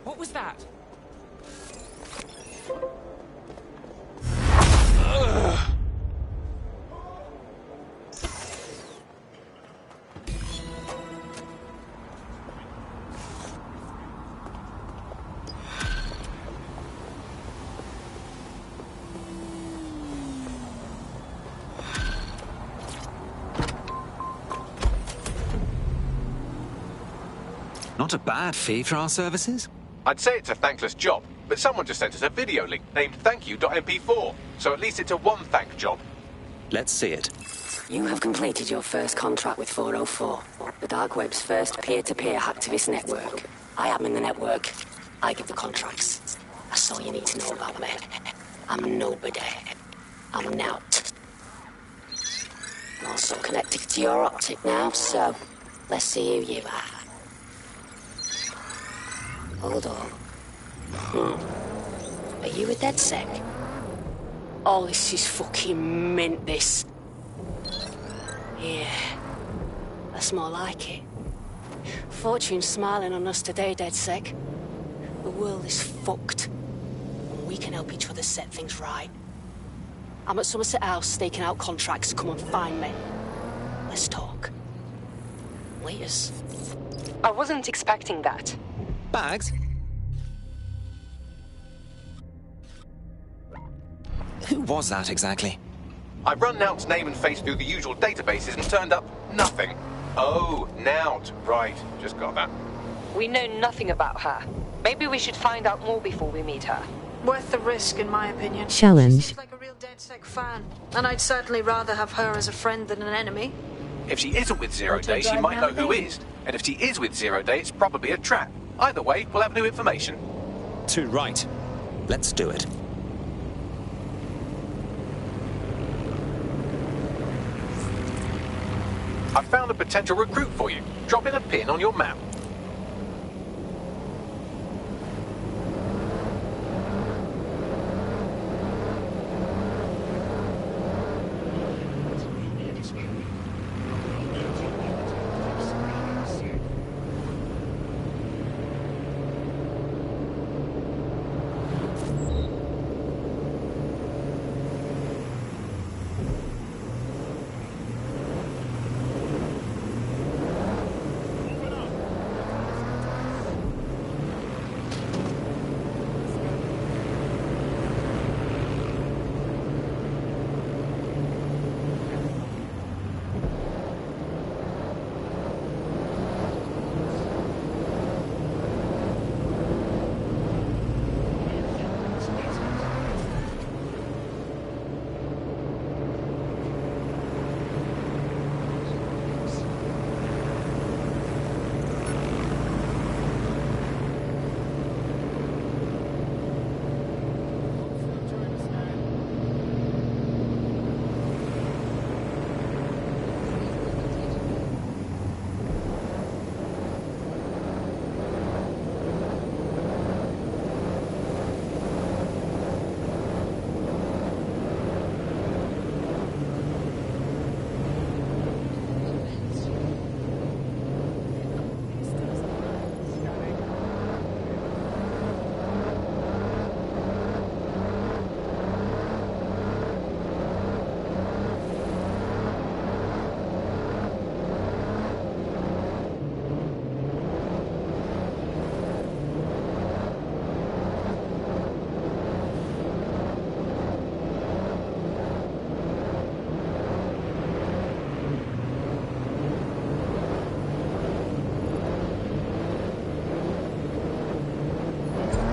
What was that? Not a bad fee for our services. I'd say it's a thankless job, but someone just sent us a video link named thankyou.mp4, so at least it's a one-thank job. Let's see it. You have completed your first contract with 404, the dark web's first peer-to-peer hacktivist network. I am in the network. I give the contracts. That's all you need to know about me. I'm nobody. I'm an out. I'm also connected to your optic now, so let's see who you are. Hold on. Are you a DedSec? Oh, this is fucking mint, this. Yeah. That's more like it. Fortune's smiling on us today, DedSec. The world is fucked. And we can help each other set things right. I'm at Somerset House staking out contracts. Come and find me. Let's talk. Laters. I wasn't expecting that. Bags? Who was that exactly? I run Nout's name and face through the usual databases and turned up nothing. Oh, Nout. Right, just got that. We know nothing about her. Maybe we should find out more before we meet her. Worth the risk, in my opinion. Challenge. She seems like a real DedSec fan, and I'd certainly rather have her as a friend than an enemy. If she isn't with Zero Day, she might know who is. And if she is with Zero Day, it's probably a trap. Either way, we'll have new information. Too right. Let's do it. I found a potential recruit for you. Drop in a pin on your map.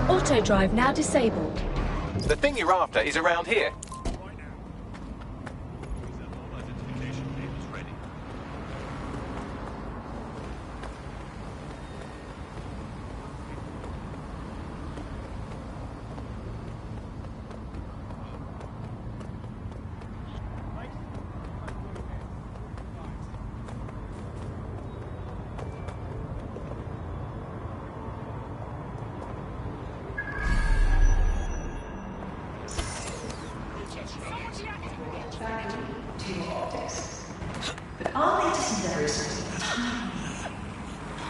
Auto drive now disabled. The thing you're after is around here. But our latest endeavours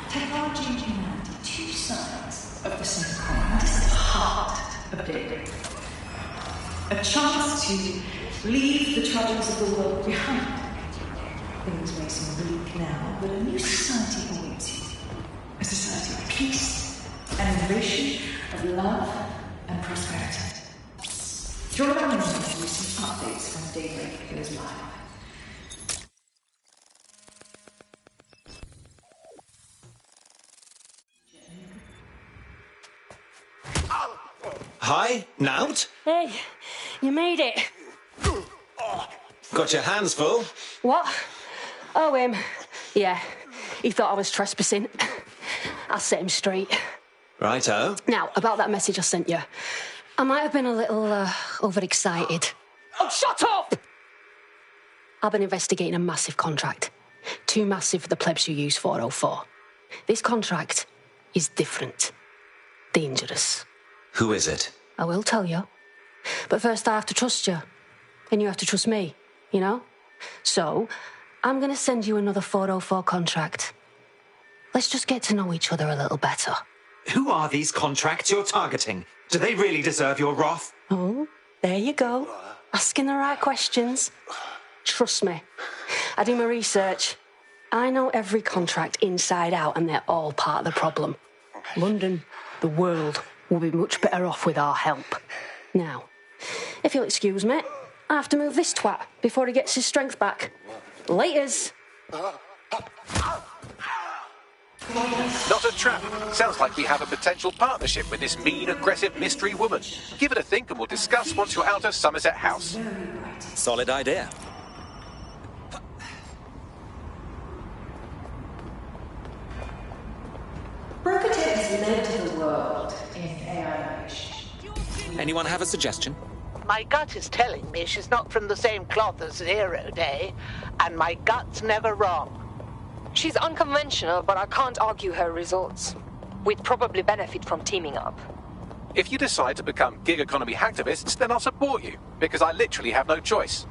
technology and humanity, two sides of the same coin. That is the heart of dating. A chance to leave the troubles of the world behind. Things may seem bleak now, but a new society awaits you. A society of peace and innovation, of love and prosperity. Join our members to receive updates when Daybreak goes live. Hi, Nout? Hey, you made it. Got your hands full? What? Oh, yeah, he thought I was trespassing. I'll set him straight. Righto. Now, about that message I sent you. I might have been a little overexcited. Oh, shut up! I've been investigating a massive contract. Too massive for the plebs who use 404. This contract is different. Dangerous. Who is it? I will tell you. But first I have to trust you. And you have to trust me, you know? So, I'm going to send you another 404 contract. Let's just get to know each other a little better. Who are these contracts you're targeting? Do they really deserve your wrath? Oh, there you go. Asking the right questions. Trust me. I do my research. I know every contract inside out, and they're all part of the problem. London, the world, will be much better off with our help. Now, if you'll excuse me, I have to move this twat before he gets his strength back. Laters. Not a trap. Sounds like we have a potential partnership with this mean, aggressive mystery woman. Give it a think and we'll discuss once you're out of Somerset House. Solid idea. Broker Tech has led the world in AI innovation. Anyone have a suggestion? My gut is telling me she's not from the same cloth as Zero Day, and my gut's never wrong. She's unconventional, but I can't argue her results. We'd probably benefit from teaming up. If you decide to become gig economy hacktivists, then I'll support you, because I literally have no choice.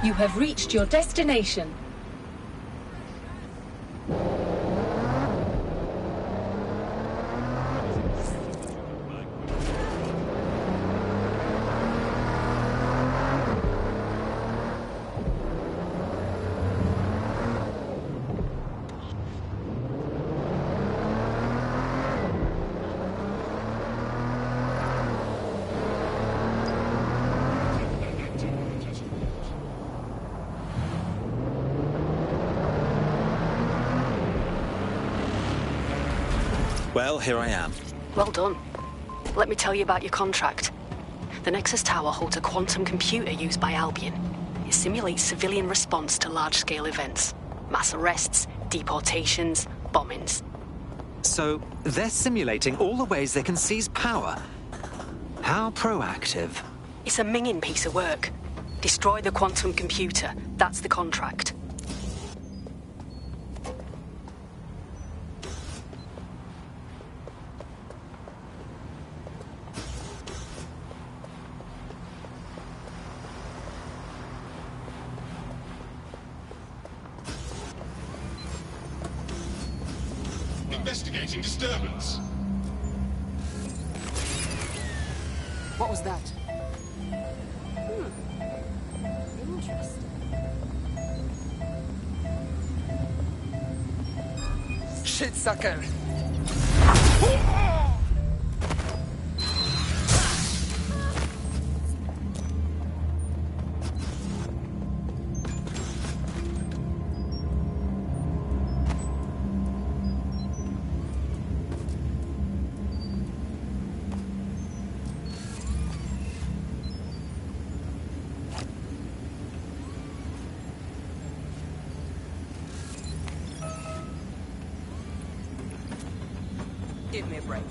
You have reached your destination. Well, here I am. Well done. Let me tell you about your contract. The Nexus Tower holds a quantum computer used by Albion. It simulates civilian response to large-scale events. Mass arrests, deportations, bombings. So, they're simulating all the ways they can seize power. How proactive. It's a minging piece of work. Destroy the quantum computer. That's the contract. Investigating disturbance. What was that? Interesting. Shit, sucker! Give me a break.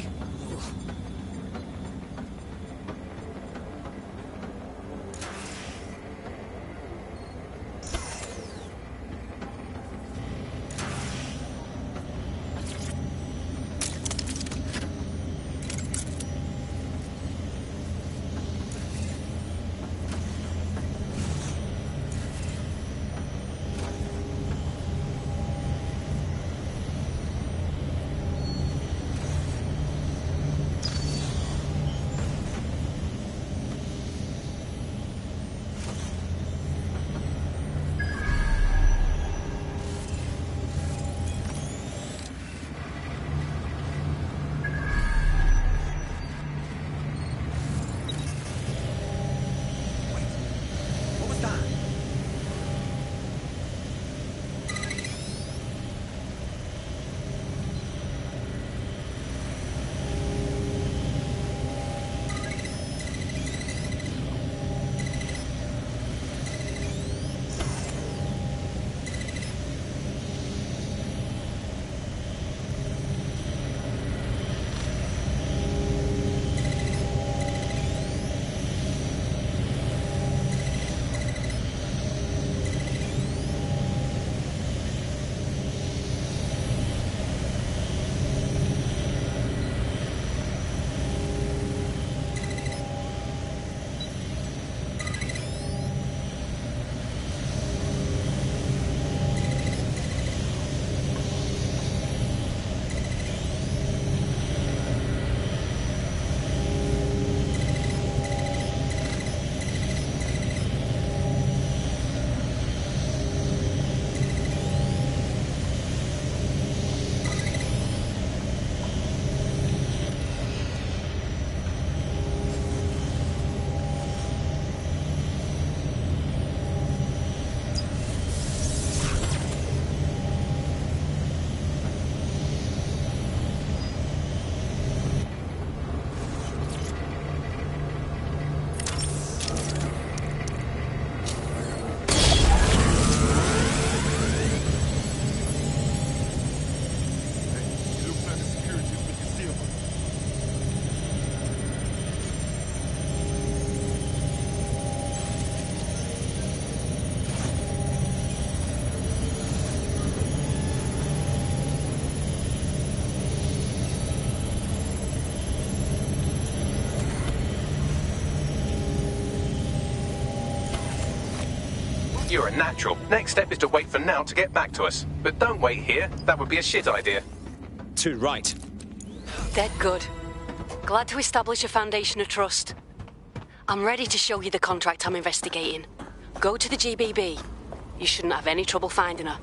You're a natural. Next step is to wait for Now to get back to us. But don't wait here. That would be a shit idea. Too right. Dead good. Glad to establish a foundation of trust. I'm ready to show you the contract I'm investigating. Go to the GBB. You shouldn't have any trouble finding her.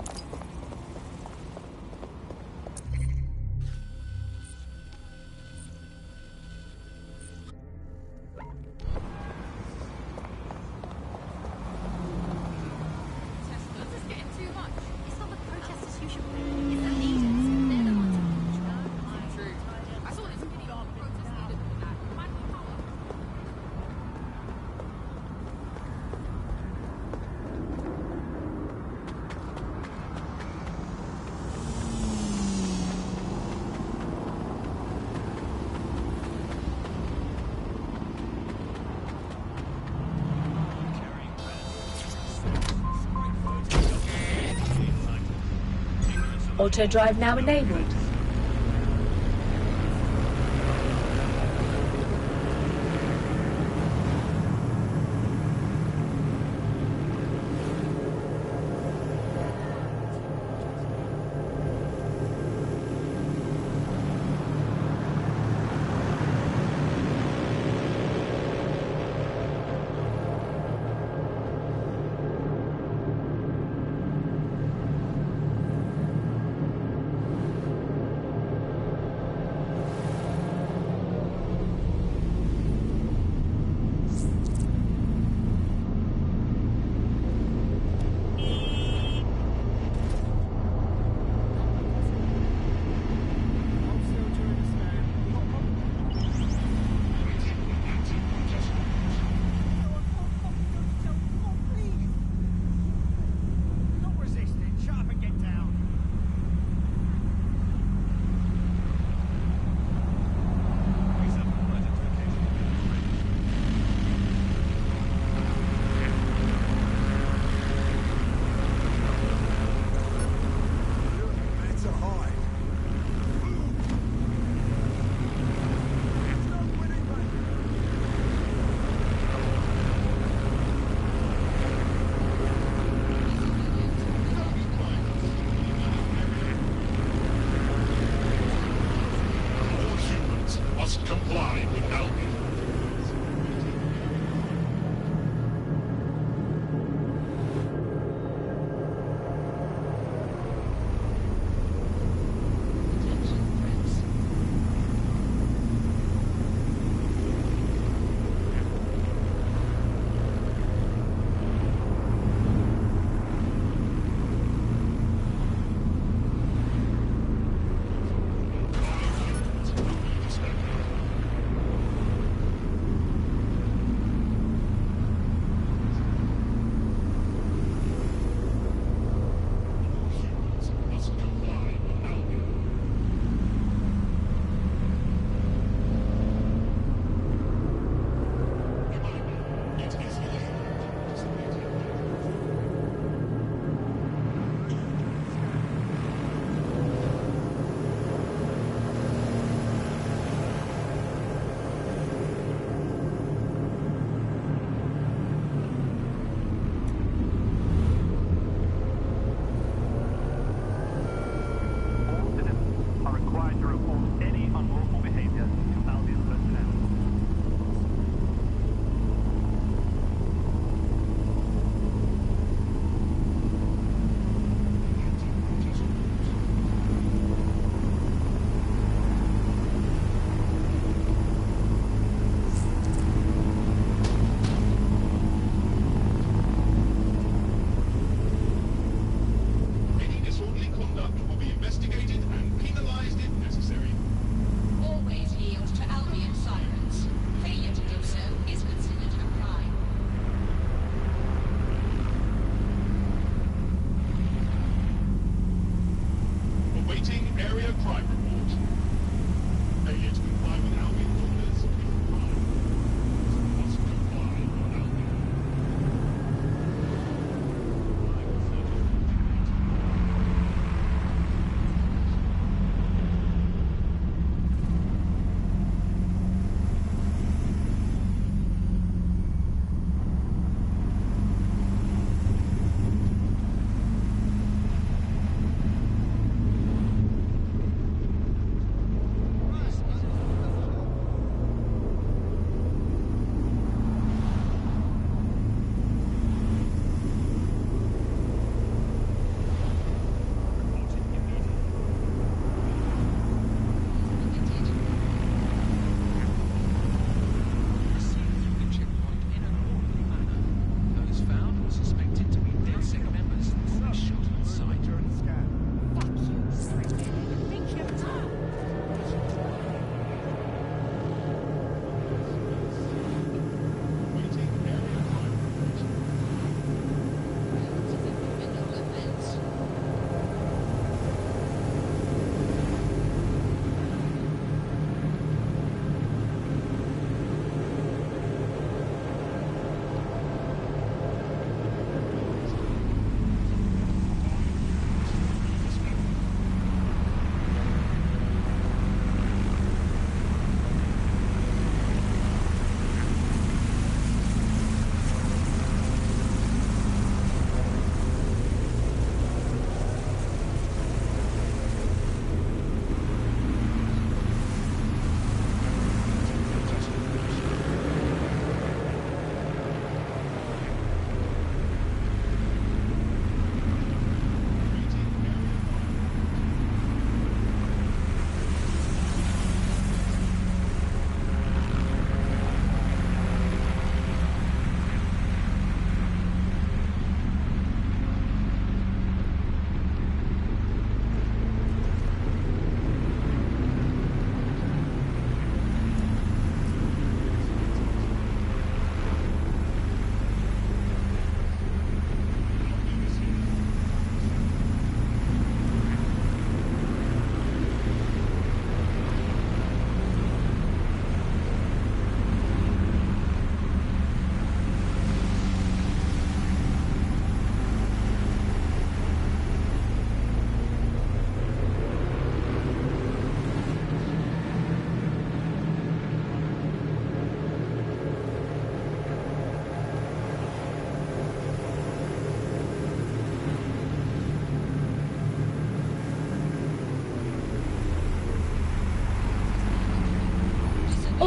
Auto drive now enabled.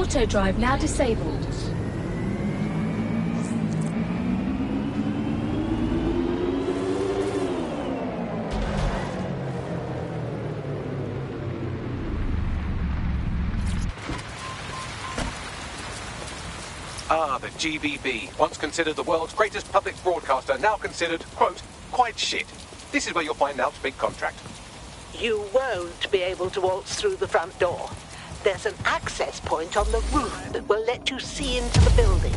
Auto drive now disabled. Ah, the GBB, once considered the world's greatest public broadcaster, now considered, quote, quite shit. This is where you'll find Nalt's big contract. You won't be able to waltz through the front door. There's an access point on the roof that will let you see into the building.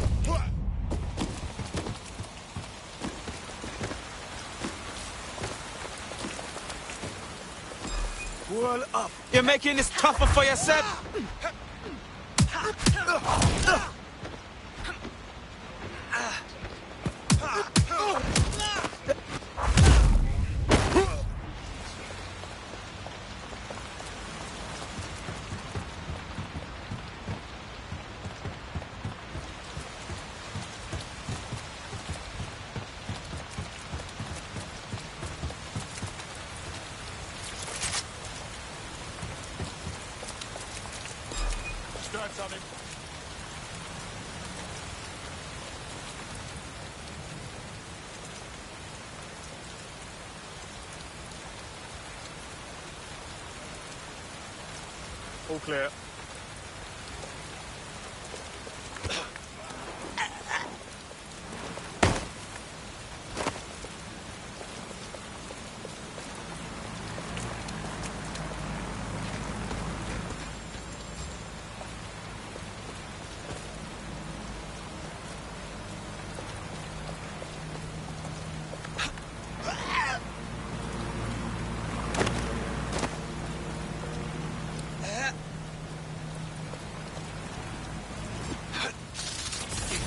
Well up. You're making this tougher for yourself? Straps on him. All clear.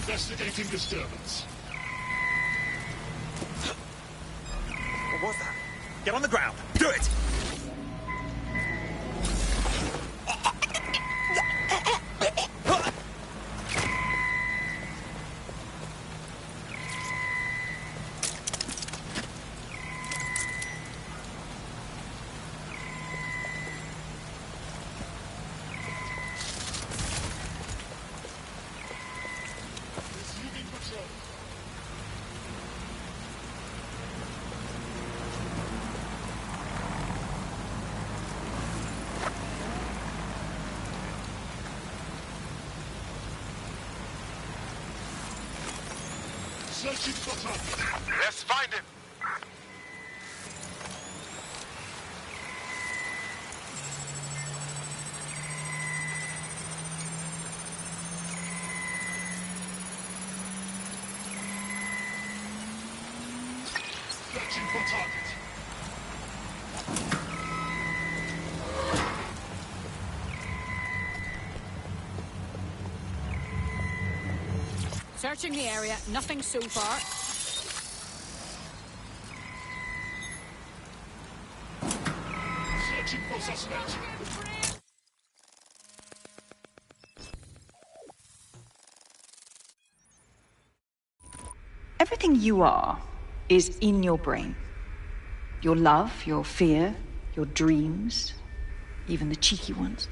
Investigating disturbance. What was that? Get on the ground. Do it! Searching for target. Let's find him. Searching for target. Searching the area, nothing so far. Searching for suspect. Everything you are is in your brain. Your love, your fear, your dreams, even the cheeky ones,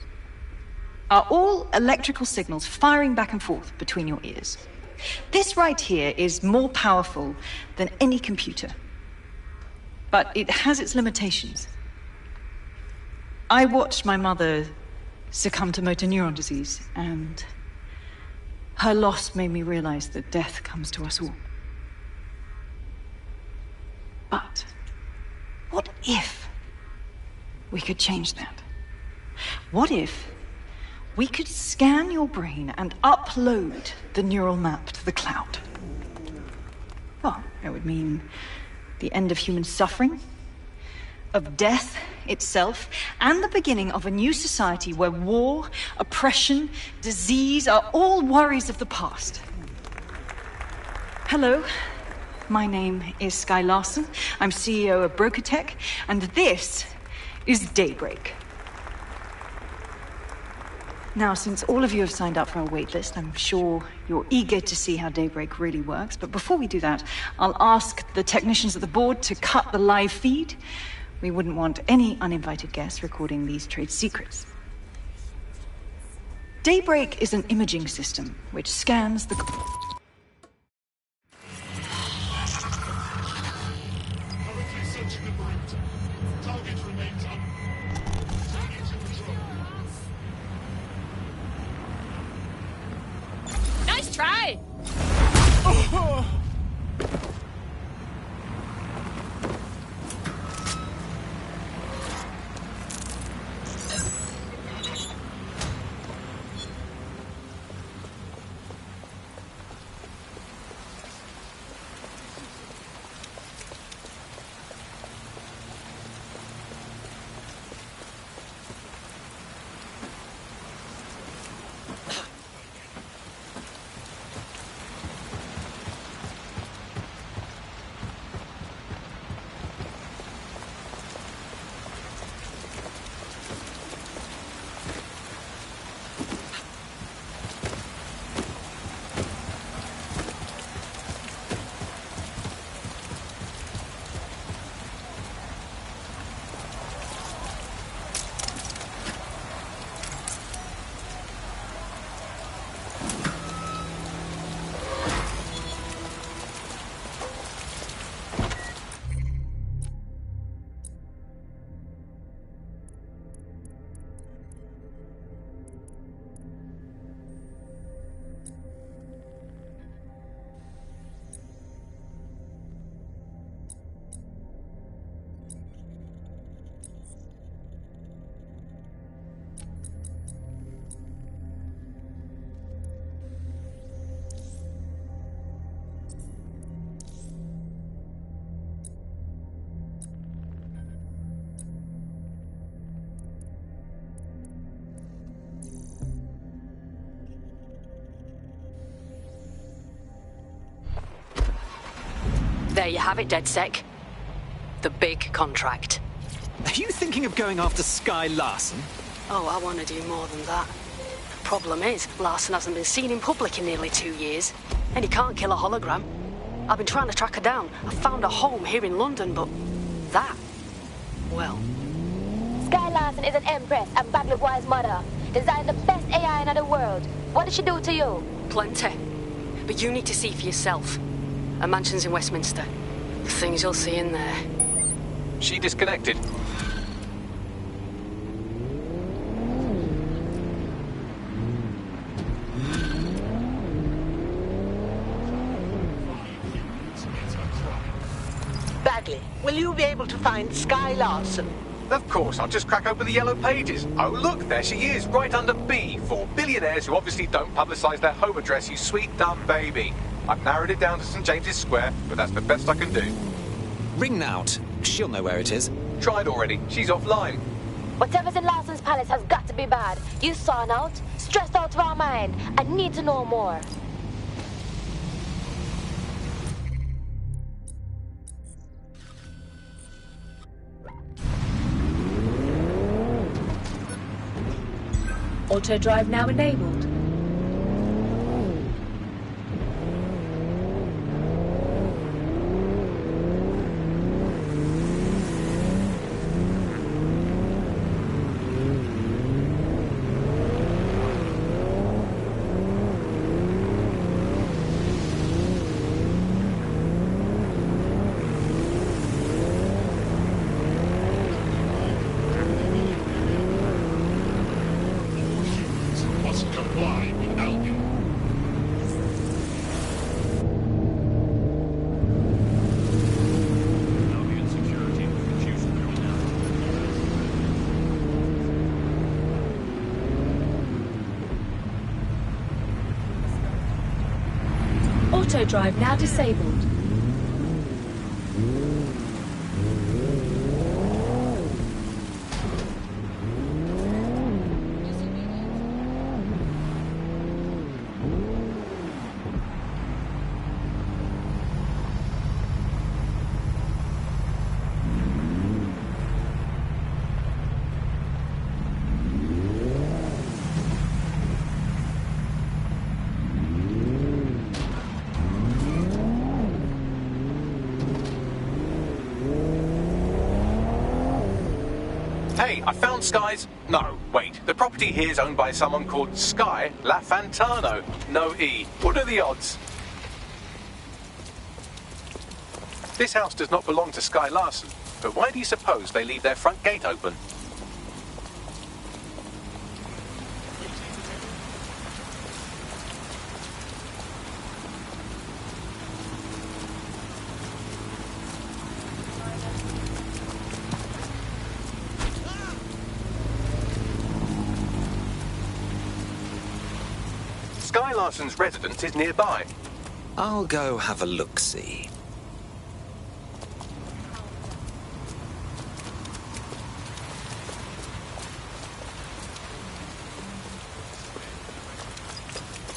are all electrical signals firing back and forth between your ears. This right here is more powerful than any computer. But it has its limitations. I watched my mother succumb to motor neuron disease, and her loss made me realize that death comes to us all. But what if we could change that? What if we could scan your brain and upload the neural map to the cloud? Well, it would mean the end of human suffering, of death itself, and the beginning of a new society where war, oppression, disease are all worries of the past. Hello, my name is Skye Larson. I'm CEO of Brokertech, and this is Daybreak. Now, since all of you have signed up for our waitlist, I'm sure you're eager to see how Daybreak really works. But before we do that, I'll ask the technicians at the board to cut the live feed. We wouldn't want any uninvited guests recording these trade secrets. Daybreak is an imaging system which scans the... Currently searching the perimeter. Target remains Target in control. Nice try! There you have it, DedSec. The big contract. Are you thinking of going after Sky Larson? Oh, I want to do more than that. Problem is, Larson hasn't been seen in public in nearly 2 years, and he can't kill a hologram. I've been trying to track her down. I found a home here in London, but that... well... Sky Larson is an empress and Bagley Boy's mother. Designed the best AI in the world. What did she do to you? Plenty. But you need to see for yourself. Her mansion's in Westminster. The things you'll see in there. She disconnected. Bagley, will you be able to find Sky Larson? Of course, I'll just crack open the yellow pages. Oh, look, there she is, right under B, for billionaires who obviously don't publicise their home address, you sweet dumb baby. I've narrowed it down to St. James's Square, but that's the best I can do. Ring Nout. She'll know where it is. Tried already. She's offline. Whatever's in Larson's palace has got to be bad. You saw out, stressed out of our mind. I need to know more. Auto drive now enabled. Auto drive now disabled. Hey, I found Sky's... No, wait. The property here is owned by someone called Sky LaFantano. No E. What are the odds? This house does not belong to Sky Larson, but why do you suppose they leave their front gate open? Sky Larson's residence is nearby. I'll go have a look-see.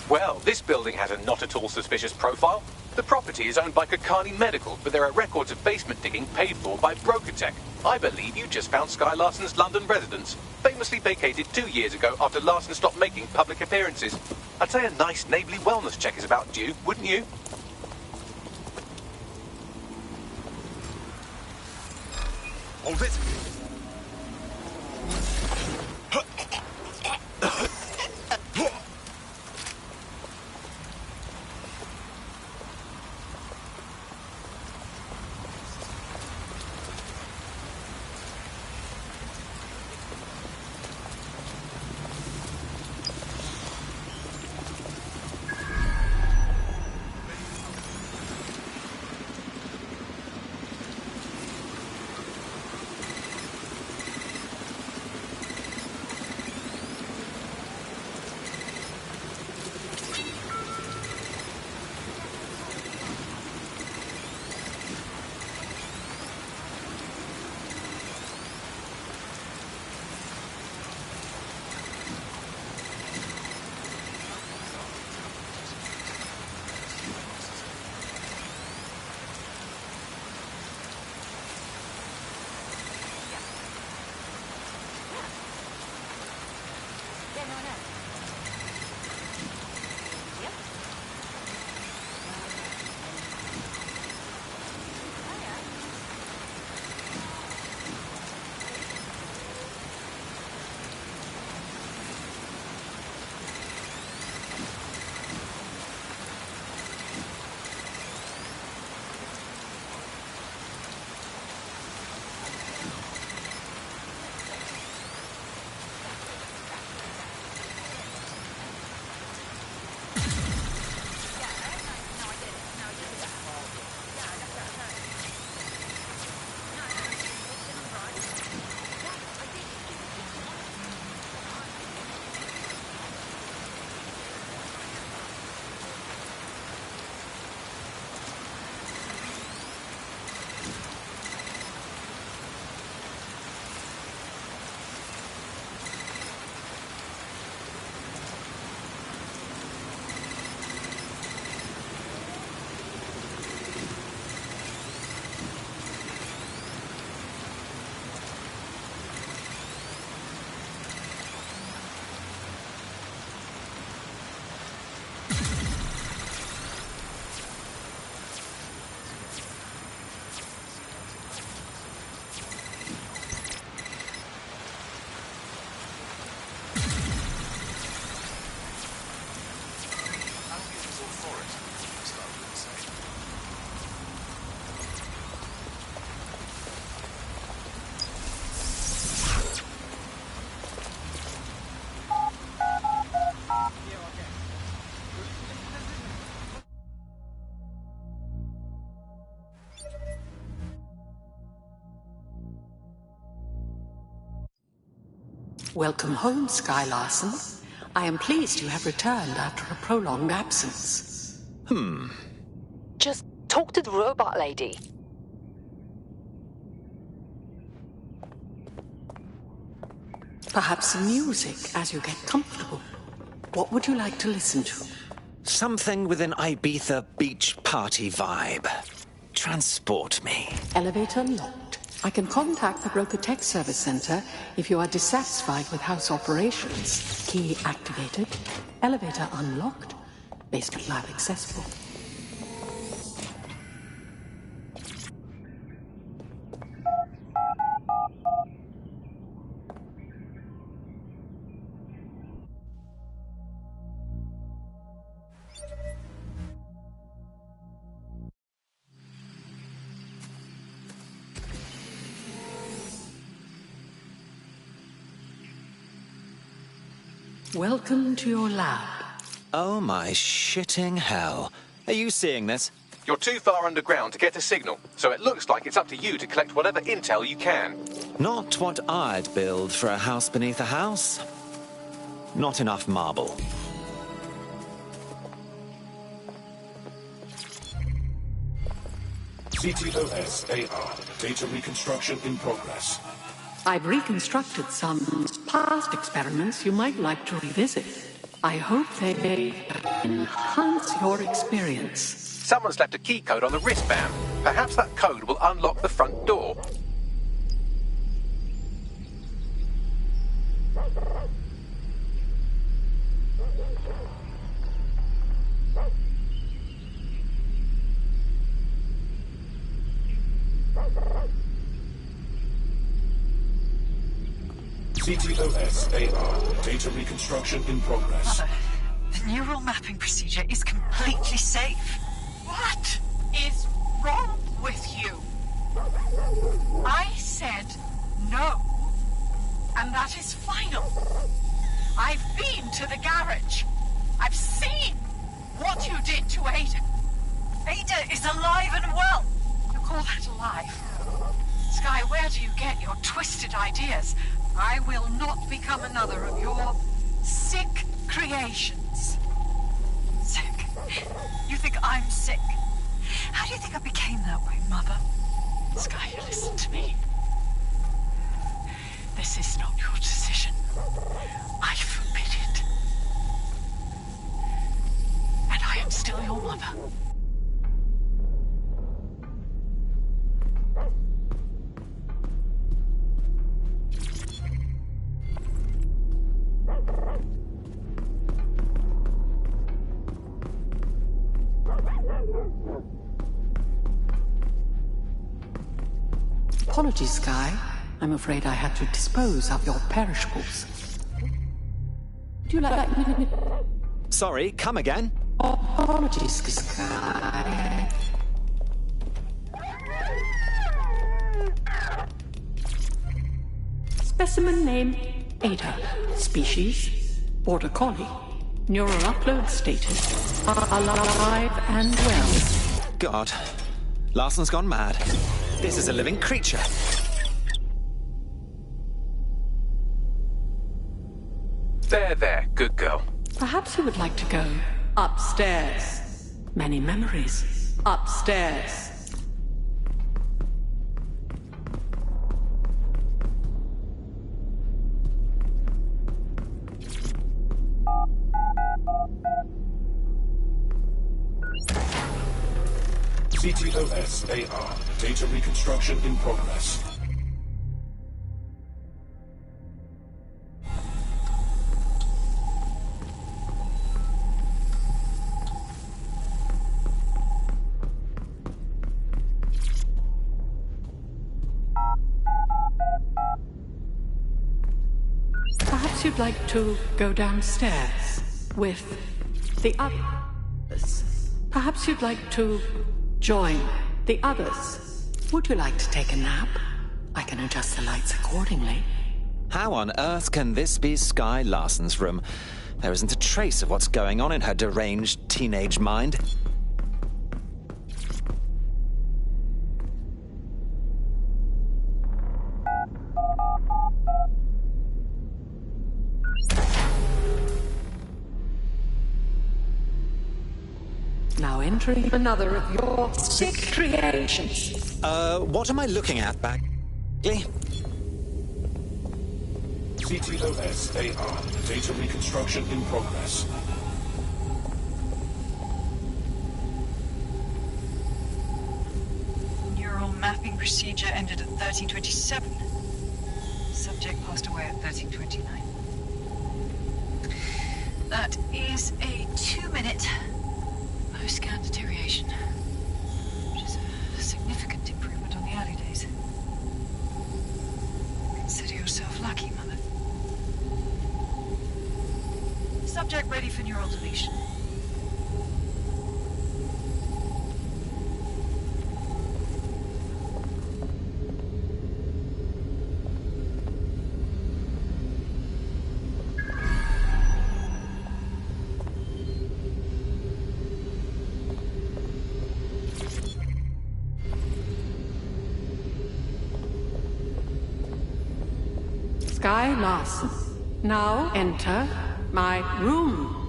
Well, this building has a not at all suspicious profile. The property is owned by Kakani Medical, but there are records of basement digging paid for by Brokotech. I believe you just found Sky Larson's London residence, famously vacated 2 years ago after Larson stopped making public appearances. I'd say a nice neighbourly wellness check is about due, wouldn't you? Hold it. Welcome home, Sky Larson. I am pleased you have returned after a prolonged absence. Just talk to the robot lady. Perhaps some music as you get comfortable. What would you like to listen to? Something with an Ibiza beach party vibe. Transport me. Elevator locked. I can contact the Brokotech Service Center if you are dissatisfied with house operations. Key activated. Elevator unlocked. Basement lab accessible. Welcome to your lab. Oh my shitting hell. Are you seeing this? You're too far underground to get a signal, so it looks like it's up to you to collect whatever intel you can. Not what I'd build for a house beneath a house. Not enough marble. CTOS-AR. Data reconstruction in progress. I've reconstructed some past experiments you might like to revisit. I hope they enhance your experience. Someone's left a key code on the wristband. Perhaps that code will unlock the front door. CTOS-AR. Data reconstruction in progress. Mother, the neural mapping procedure is completely safe. What is wrong with you? I said no, and that is final. I've been to the garage. I've seen what you did to Ada. Ada is alive and well. You call that alive? Sky, where do you get your twisted ideas? I will not become another of your sick creations. Sick? You think I'm sick? How do you think I became that way, Mother? Sky, listen to me. This is not your decision. I forbid it. And I am still your mother. Apologies, Sky. I'm afraid I had to dispose of your perishables. Would you like me? Sorry, come again? Apologies, Sky. Specimen name Ada. Species Border Collie. Neural upload status alive and well. God, Larson's gone mad. This is a living creature. There, good girl. Perhaps you would like to go upstairs. Many memories. Upstairs. CTOS-AR. Data reconstruction in progress. Perhaps you'd like to go downstairs with the others. Perhaps you'd like to join the others. Would you like to take a nap? I can adjust the lights accordingly. How on earth can this be Sky Larson's room? There isn't a trace of what's going on in her deranged teenage mind. Now entering another of your sick creations. What am I looking at, Bagley? CTOS-AR. Data reconstruction in progress. Neural mapping procedure ended at 1327. Subject passed away at 1329. That is a 2-minute post-scan deterioration, which is a significant improvement on the early days. Consider yourself lucky, Mother. Subject ready for neural deletion. Sky Larson. Now enter my room.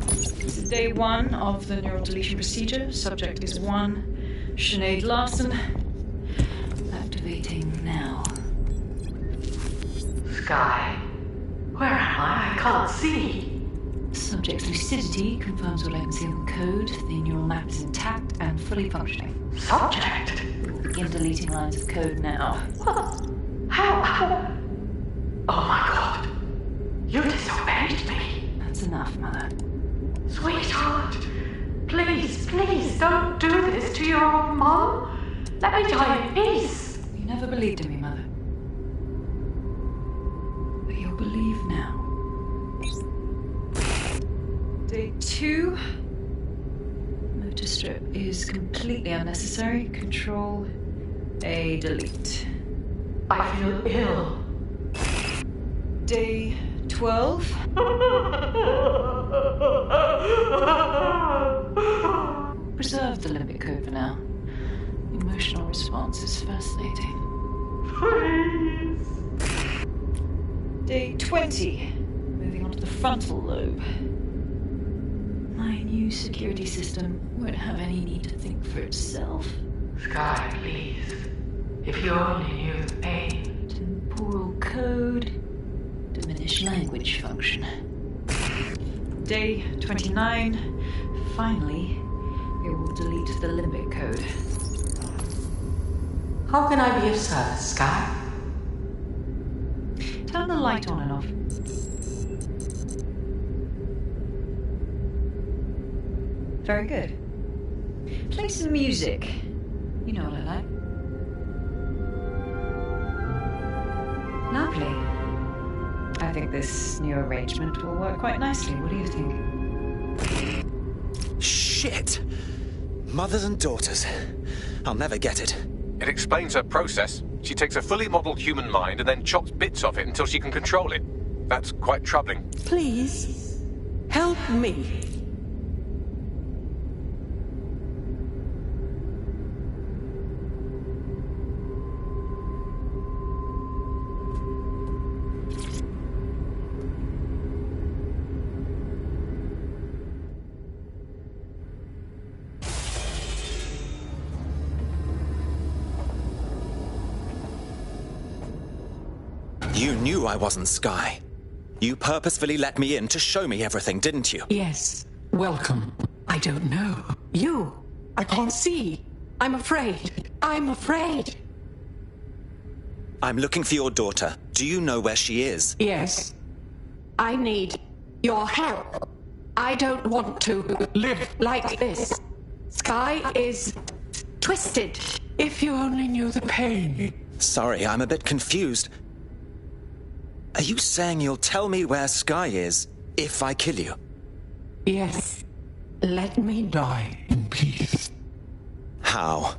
This is day 1 of the neural deletion procedure. Subject is 1, Sinead Larson. Activating now. Sky, where am I? I can't see. Subject's lucidity confirms what I can see on the code. The neural map is intact and fully functioning. Subject? We'll begin deleting lines of code now. What? How? Oh my God. You disobeyed me. That's enough, Mother. Sweetheart, please, please don't do this to your own mom. Let me die in peace. You never believed in me, Mother. But you'll believe now. Day 2. Motor strip is completely unnecessary. Control A, delete. I feel ill. Day 12. Preserve the limbic code for now. Emotional response is fascinating. Please. Day 20. Moving on to the frontal lobe. My new security system won't have any need to think for itself. Sky, please. If you only knew the pain. Temporal code. Diminish language function. Day 29. Finally, it will delete the limbic code. How can I be of service, Sky? Turn the light on and off. Very good. Play some music. You know what I like. Lovely. I think this new arrangement will work quite nicely. What do you think? Shit! Mothers and daughters. I'll never get it. It explains her process. She takes a fully modeled human mind and then chops bits of it until she can control it. That's quite troubling. Please, help me. You knew I wasn't Sky. You purposefully let me in to show me everything, didn't you? Yes. Welcome. I don't know. You. I can't see. I'm afraid. I'm afraid. I'm looking for your daughter. Do you know where she is? Yes. I need your help. I don't want to live like this. Sky is twisted. If you only knew the pain. Sorry, I'm a bit confused. Are you saying you'll tell me where Sky is if I kill you? Yes. Let me die in peace. How?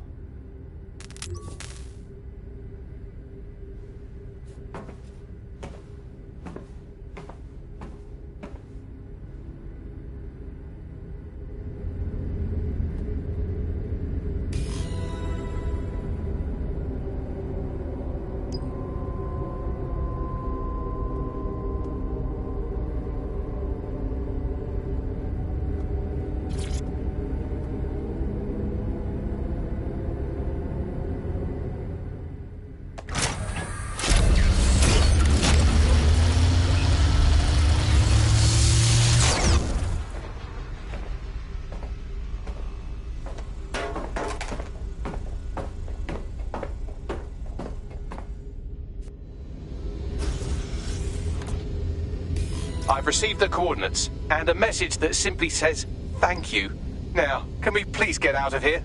I've received the coordinates and a message that simply says, thank you. Now, can we please get out of here?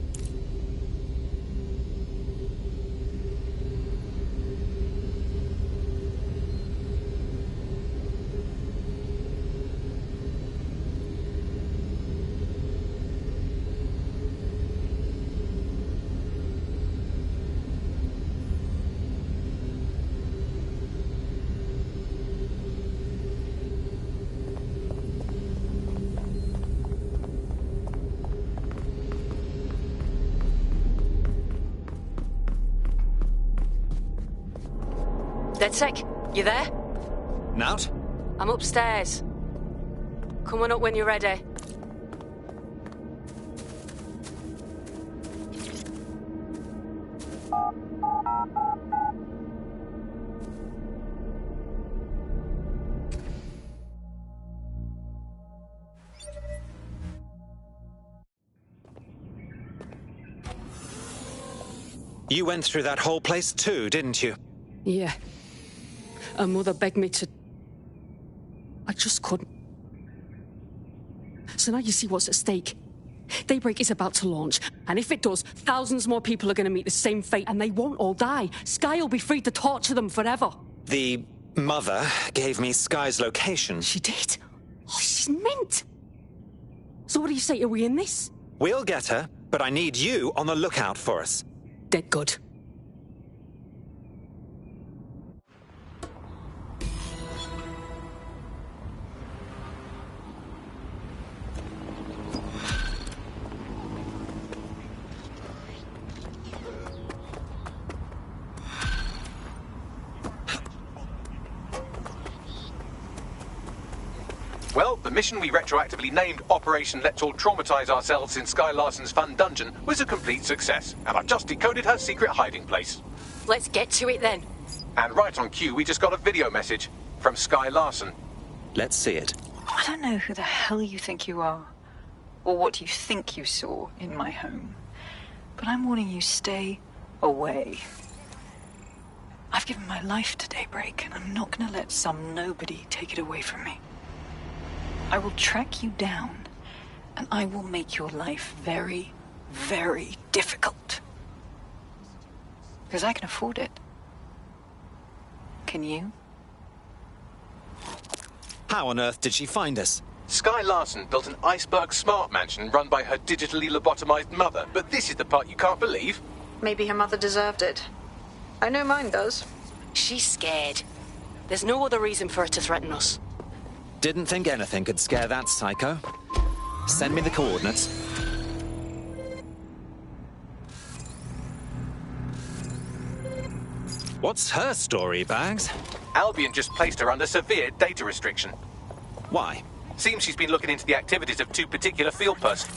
DedSec, you there? Nout? I'm upstairs. Come on up when you're ready. You went through that whole place too, didn't you? Yeah. Her mother begged me to... I just couldn't. So now you see what's at stake. Daybreak is about to launch, and if it does, thousands more people are going to meet the same fate, and they won't all die. Sky will be free to torture them forever. The mother gave me Sky's location. She did? Oh, she's mint. So what do you say, are we in this? We'll get her, but I need you on the lookout for us. Dead good. Well, the mission we retroactively named Operation Let's All Traumatize Ourselves in Sky Larson's Fun Dungeon was a complete success, and I've just decoded her secret hiding place. Let's get to it then. And right on cue, we just got a video message from Sky Larson. Let's see it. I don't know who the hell you think you are, or what you think you saw in my home, but I'm warning you, stay away. I've given my life to Daybreak, and I'm not going to let some nobody take it away from me. I will track you down, and I will make your life very, very difficult. Because I can afford it. Can you? How on earth did she find us? Sky Larson built an iceberg smart mansion run by her digitally lobotomized mother, but this is the part you can't believe. Maybe her mother deserved it. I know mine does. She's scared. There's no other reason for her to threaten us. Didn't think anything could scare that psycho. Send me the coordinates. What's her story, Bags? Albion just placed her under severe data restriction. Why? Seems she's been looking into the activities of two particular field persons.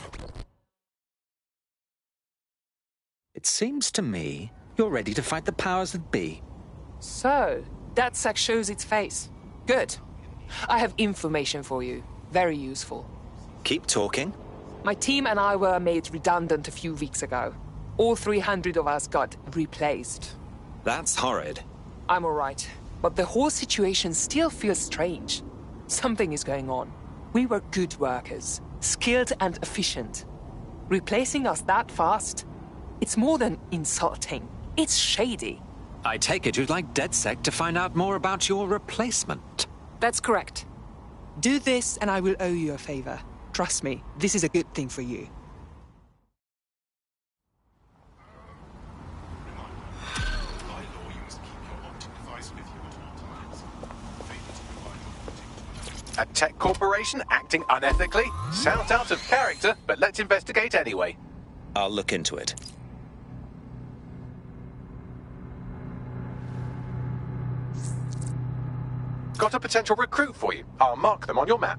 It seems to me you're ready to fight the powers that be. So, DedSec shows its face. Good. I have information for you. Very useful. Keep talking. My team and I were made redundant a few weeks ago. All 300 of us got replaced. That's horrid. I'm alright, but the whole situation still feels strange. Something is going on. We were good workers, skilled and efficient. Replacing us that fast? It's more than insulting. It's shady. I take it you'd like DedSec to find out more about your replacement. That's correct. Do this and I will owe you a favor. Trust me, this is a good thing for you. A tech corporation acting unethically? Sounds out of character, but let's investigate anyway. I'll look into it. Got a potential recruit for you. I'll mark them on your map.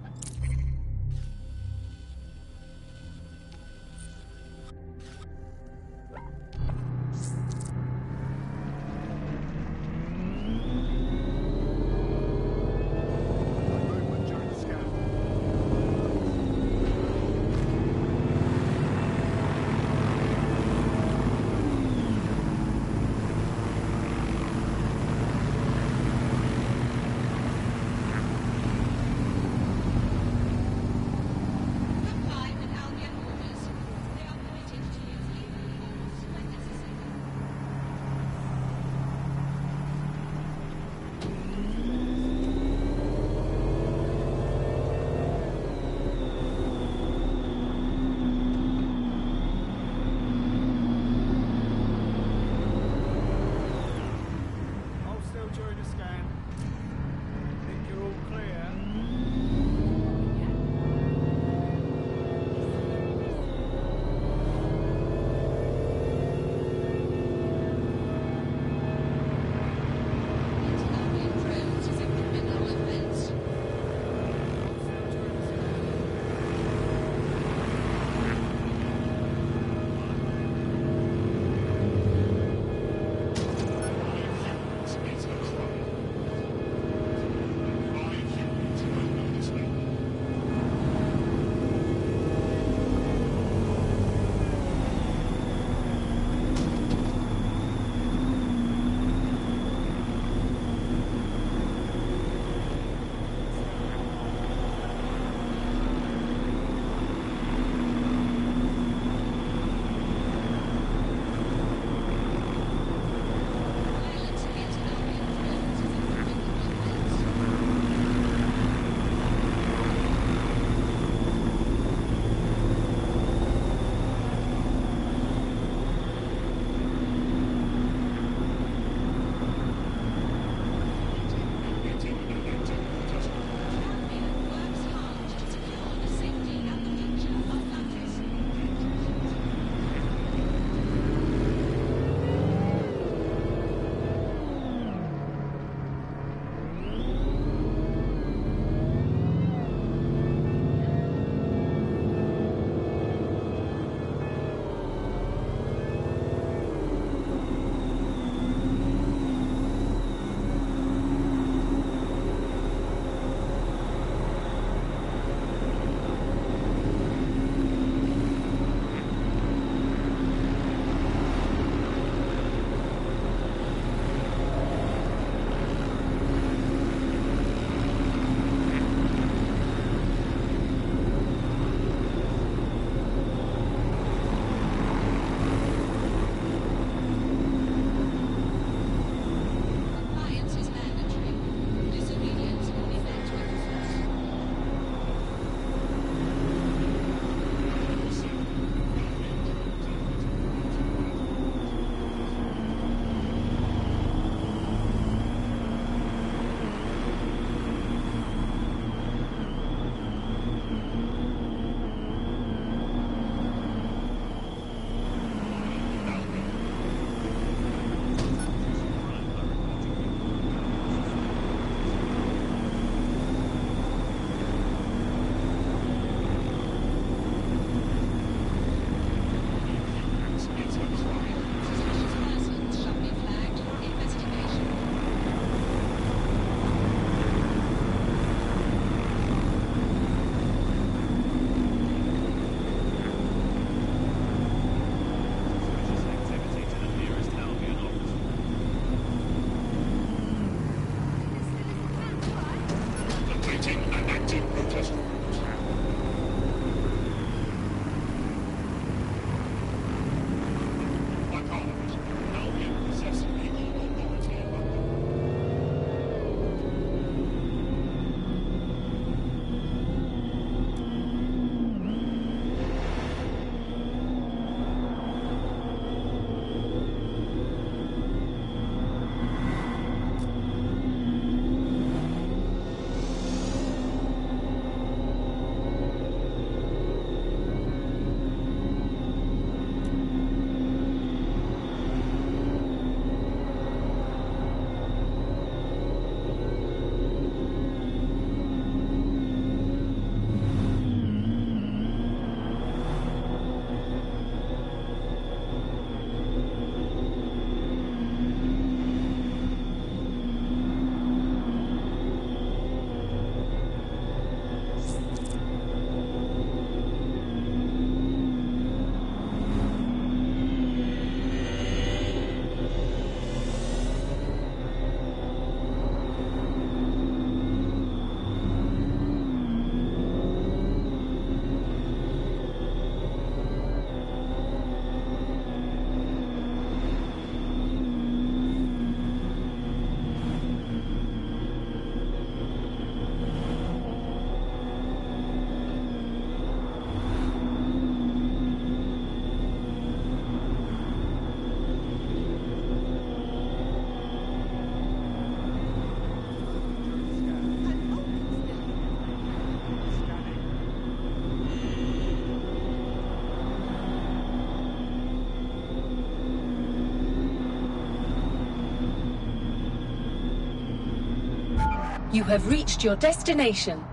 You have reached your destination.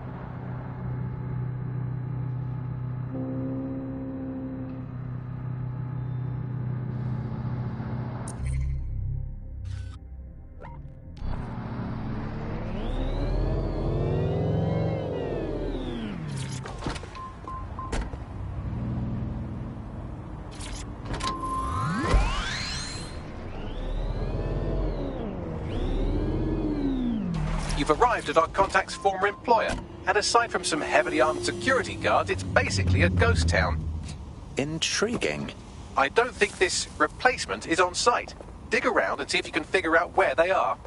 You've arrived at our contact's former employer, and aside from some heavily armed security guards, it's basically a ghost town. Intriguing. I don't think this replacement is on site. Dig around and see if you can figure out where they are.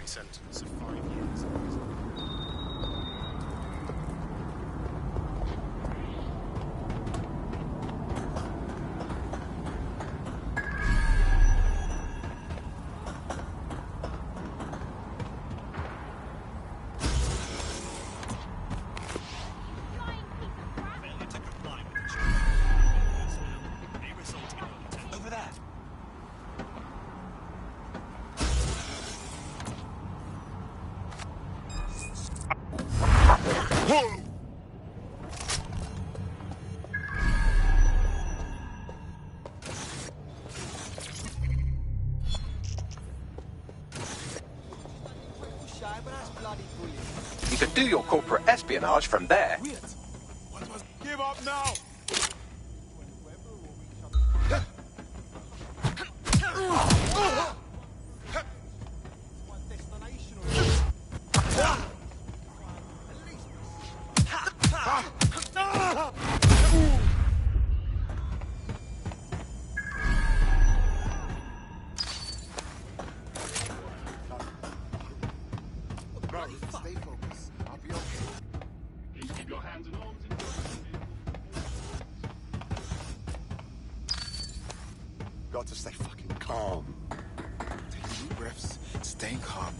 Sentence of 5 years. Over there. You can do your corporate espionage from there. Give up now! Stay focused. I'll be okay. Keep your hands and arms in. Got to stay fucking calm. Taking deep breaths, staying calm.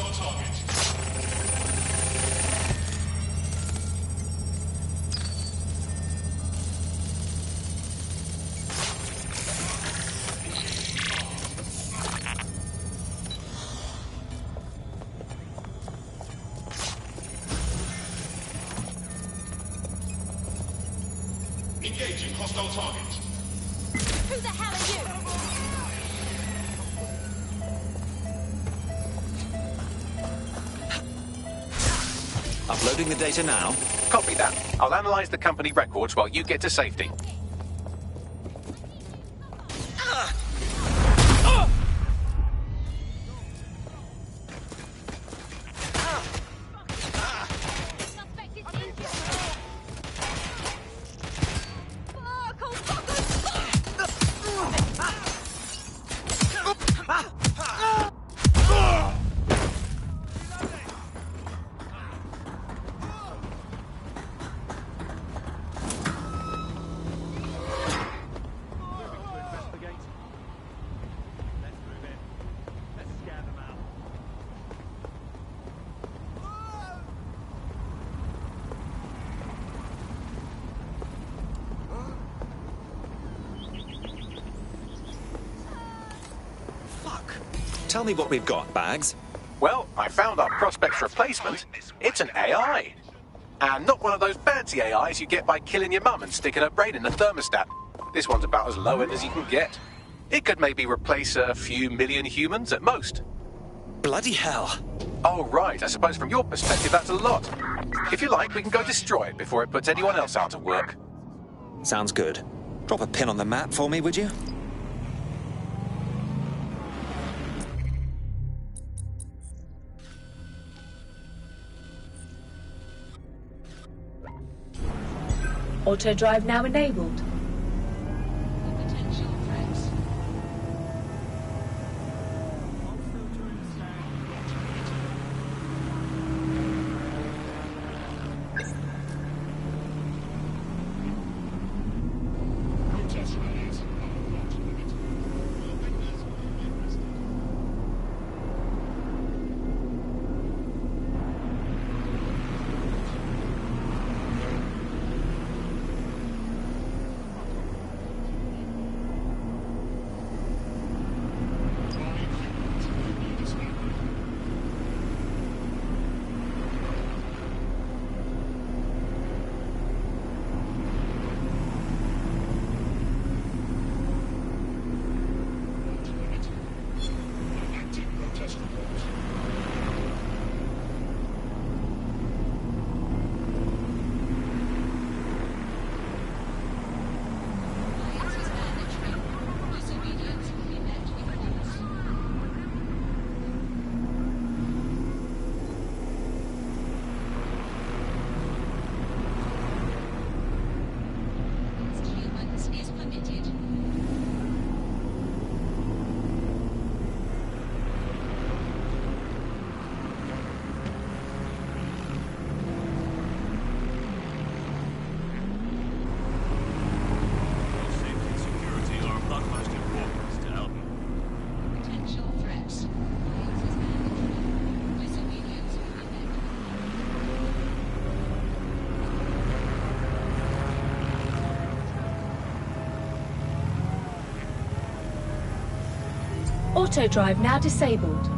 hostile target. Engaging hostile target. Who the hell are you? Uploading the data now. Copy that. I'll analyze the company records while you get to safety. Tell me what we've got, Bags. Well, I found our prospect's replacement. It's an AI. And not one of those fancy AIs you get by killing your mum and sticking her brain in the thermostat. This one's about as low-end as you can get. It could maybe replace a few million humans at most. Bloody hell. Oh, right. I suppose from your perspective that's a lot. If you like, we can go destroy it before it puts anyone else out of work. Sounds good. Drop a pin on the map for me, would you? Auto drive now enabled. Auto drive now disabled.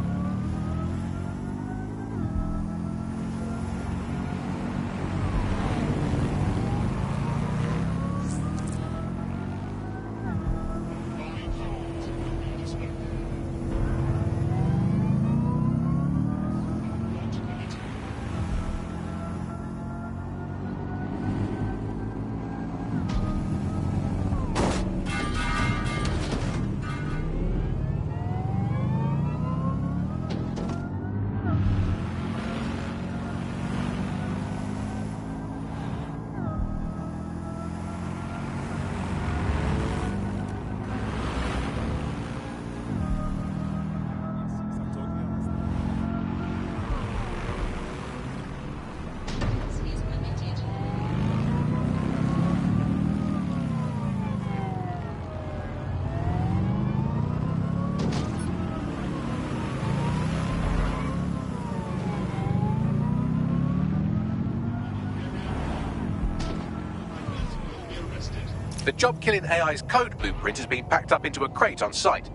The job-killing AI's code blueprint has been packed up into a crate on site.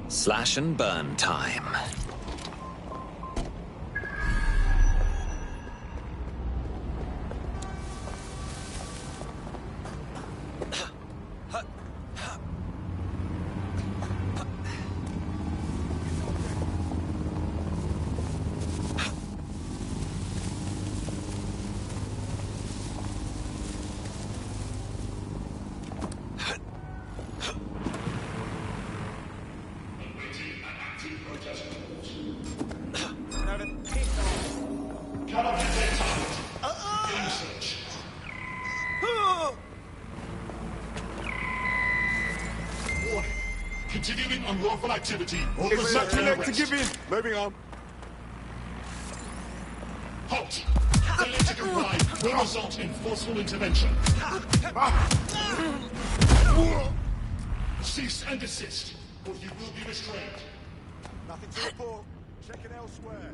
Slash and burn time. Continuing unlawful activity. It's not too late to give in. Moving on. Halt! Failure to comply will result in forceful intervention. Cease and desist, or you will be restrained. Nothing to report. Checking elsewhere.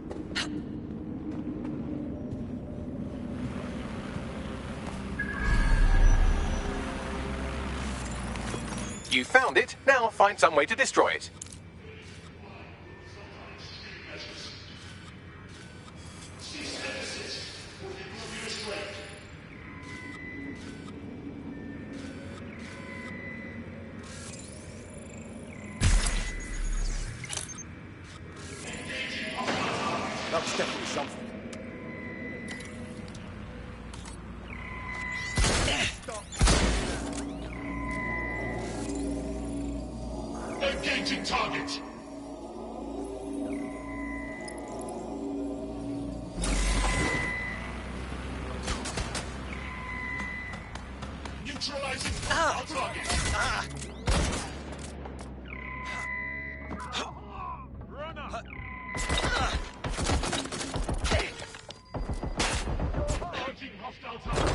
You found it, now find some way to destroy it. Cease and desist, or you will be restrained. That was definitely something. Engaging target. Neutralizing our target. Engaging hostile target.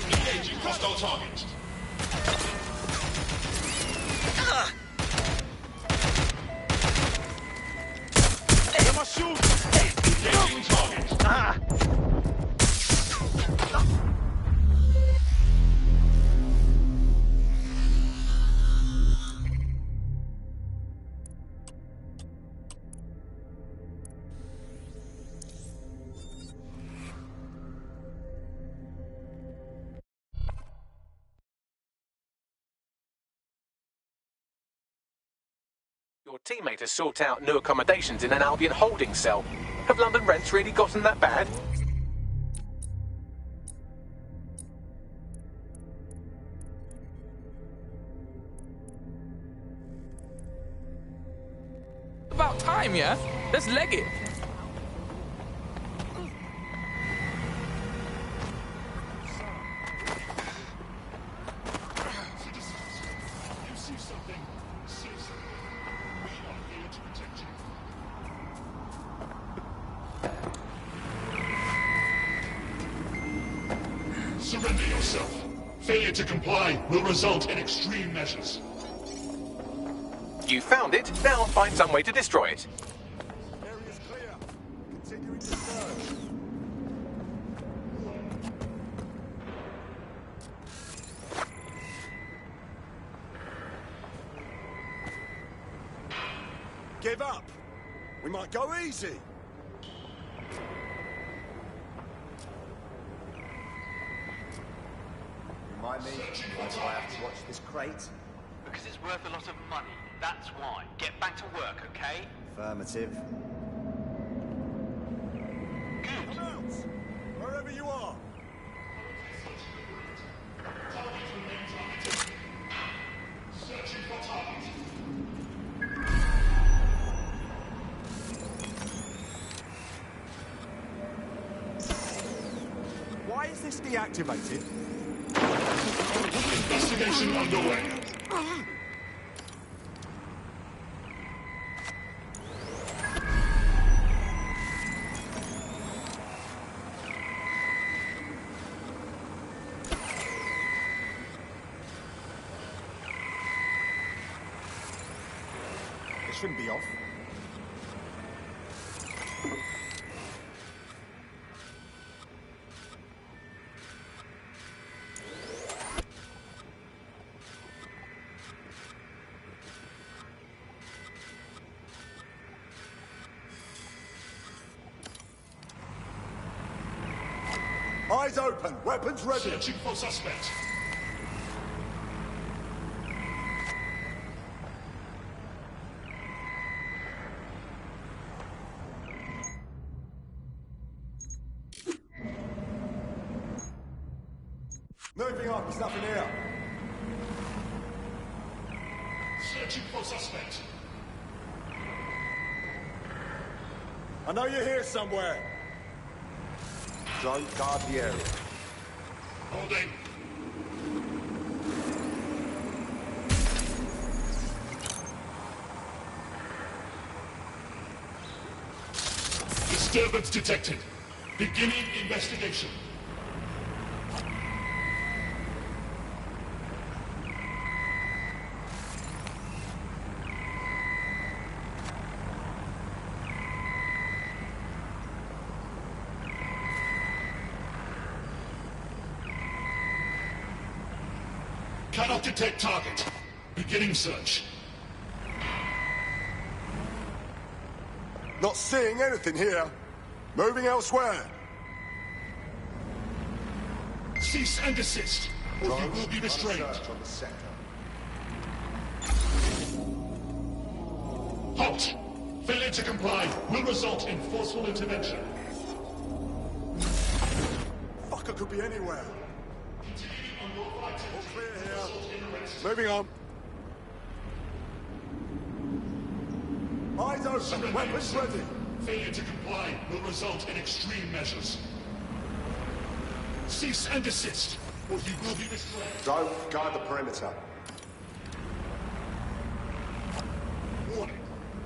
Engaging hostile target. Get my shoes! Engaging target. Your teammate has sought out new accommodations in an Albion holding cell. Have London rents really gotten that bad? About time, yeah? Let's leg it. You see something? See something. We are here to protect you. Surrender yourself. Failure to comply will result in extreme measures. You found it, now find some way to destroy it. Area's clear. Continuing to search. Give up. We might go easy. Remind me, why do I have to watch this crate? Because it's worth a lot of money. That's why. Get back to work, okay? Affirmative. Good. Wherever you are. Searching for target. Why is this deactivated? Investigation underway. shouldn't be off. Eyes open, weapons ready. Searching for suspect. Moving on, there's nothing here. Searching for suspect. I know you're here somewhere. Don't guard the area. Holding. Disturbance detected. Beginning investigation. Cannot detect target. Beginning search. Not seeing anything here. Moving elsewhere. Cease and desist, or you will be restrained. Halt! Failure to comply will result in forceful intervention. Fucker could be anywhere. All clear here. Moving on. Eyes open, weapons ready. Failure to comply will result in extreme measures. Cease and desist, or you will be restrained. Don't guard the perimeter. Warning.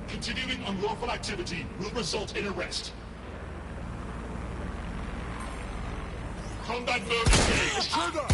Continuing unlawful activity will result in arrest. Combat mode engaged. Trigger!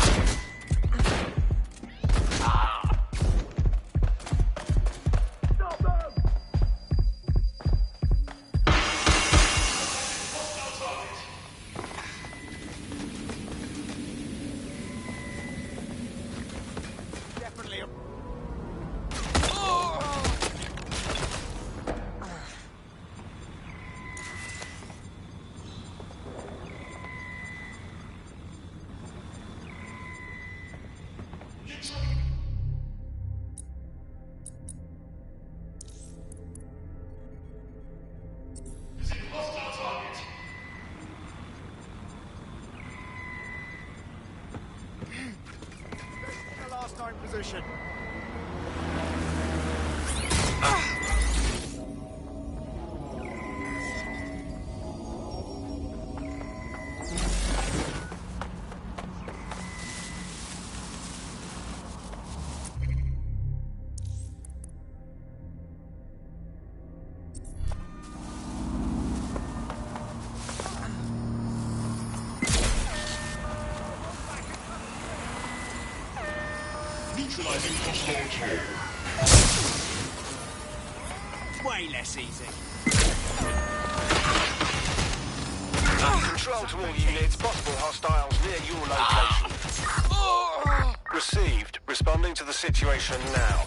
Position. Neutralizing hostile toll. Way less easy. Control to all units, possible hostiles near your location. Received. Responding to the situation now.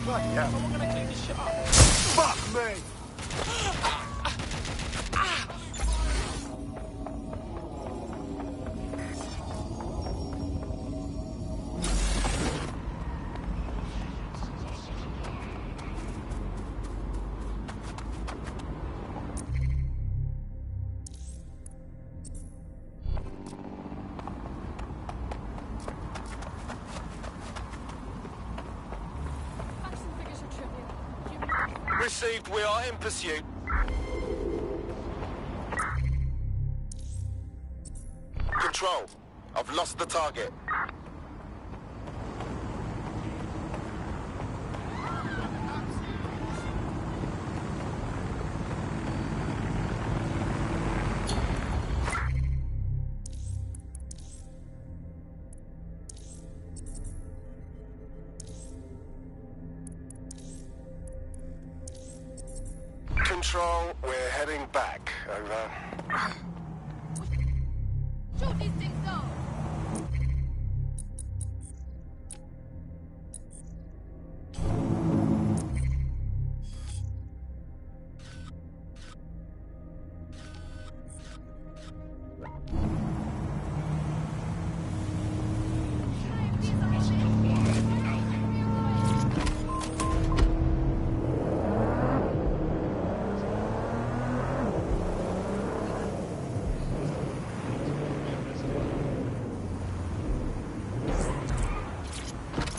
Bloody hell. I'm gonna clean this shit up. Fuck me! Received, we are in pursuit. Control, I've lost the target. Control, we're heading back. Over. Shoot these things down!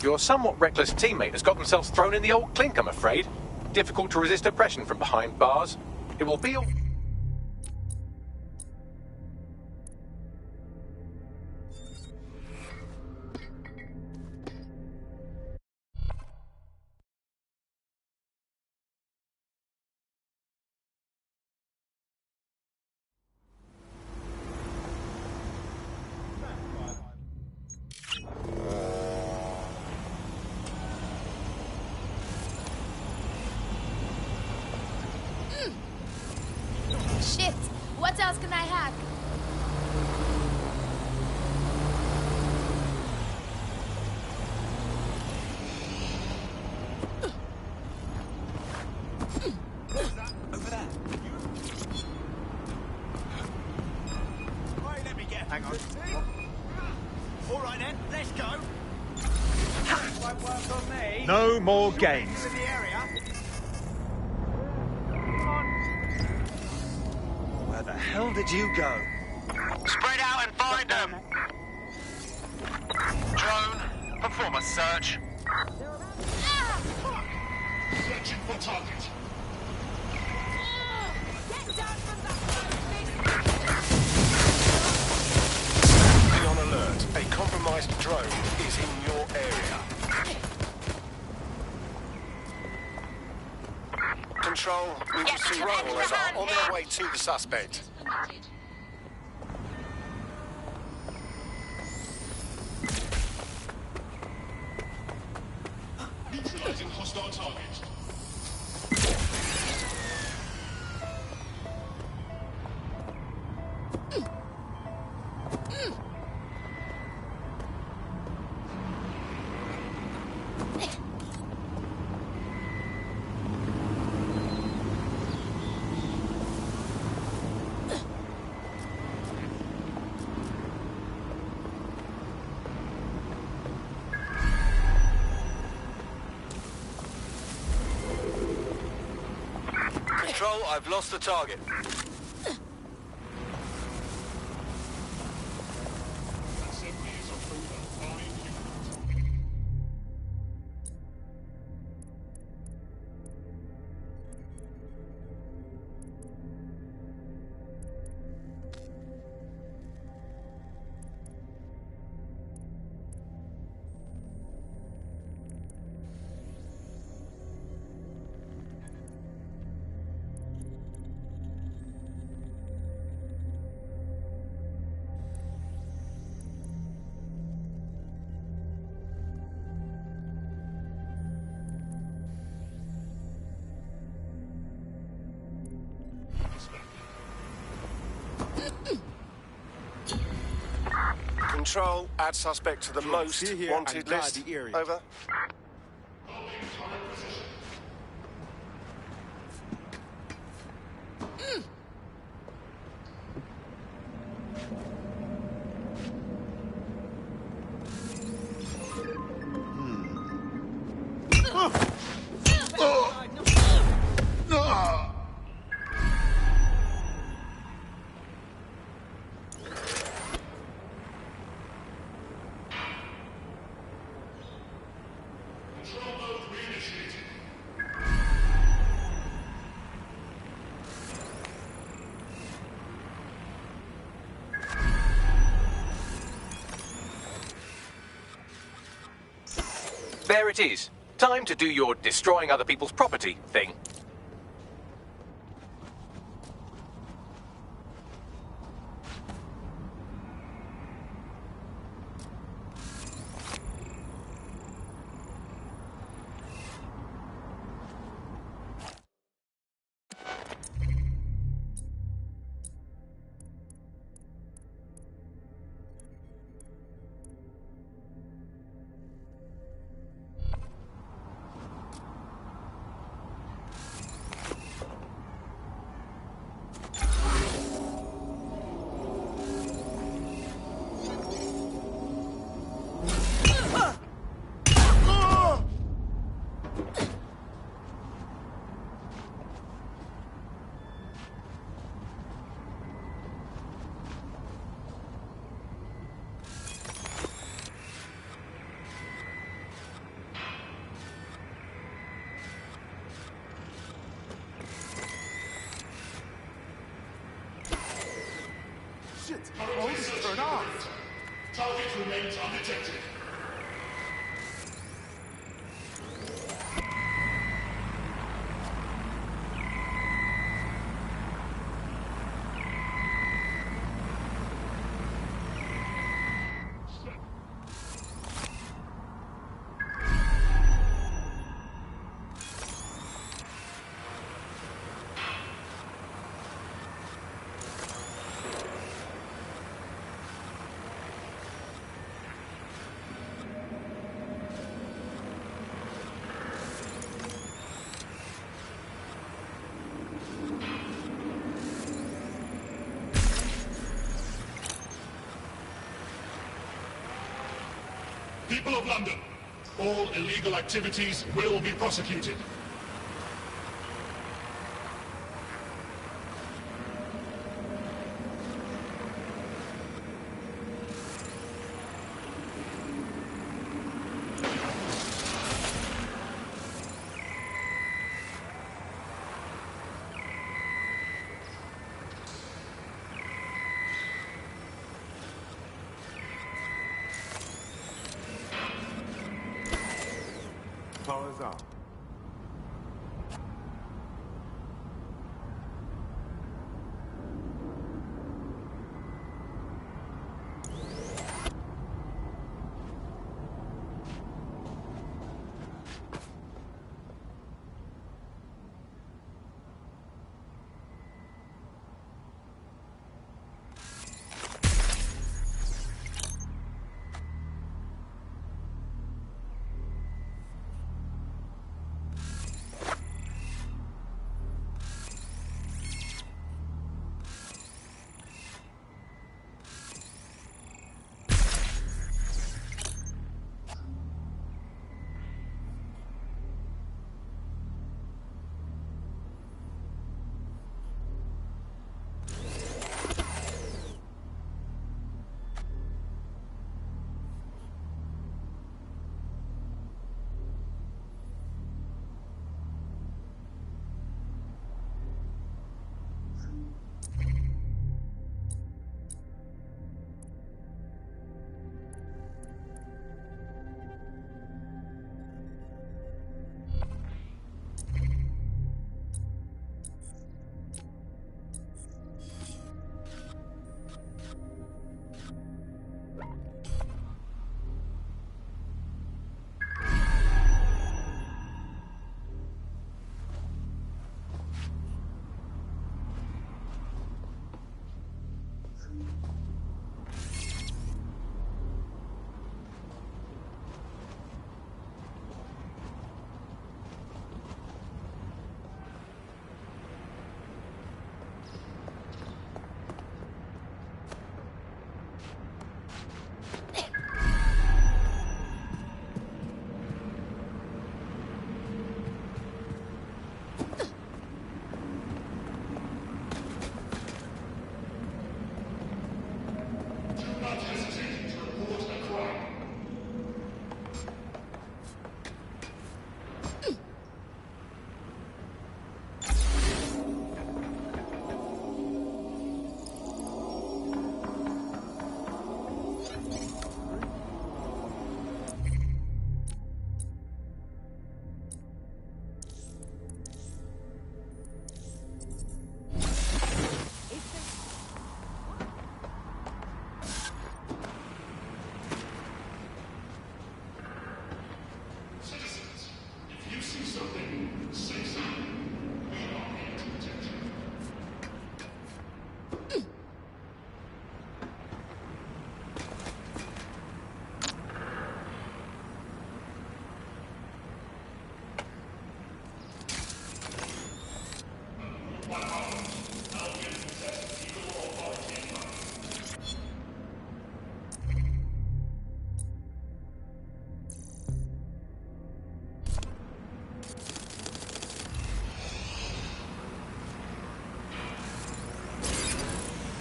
Your somewhat reckless teammate has got themselves thrown in the old clink, I'm afraid. Difficult to resist oppression from behind bars. It will be... Shit! What else can I hack? Over there. Right, let me get. Hang on. All right then, let's go. Won't work on me. No more games. In the area. Where the hell did you go? Spread out and find them! Drone, perform a search. Searching for target. Be on alert. A compromised drone is in your area. Control, we will see rivalers are on their way to the suspect. Neutralizing hostile target. Control, I've lost the target. Control, add suspect to the most wanted list. Over. There it is. Time to do your destroying other people's property thing. an art. Target remains undetected. People of London, all illegal activities will be prosecuted. Powers up.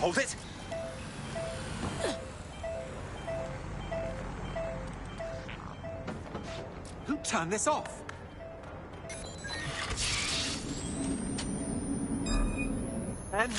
Hold it! Who turned this off? And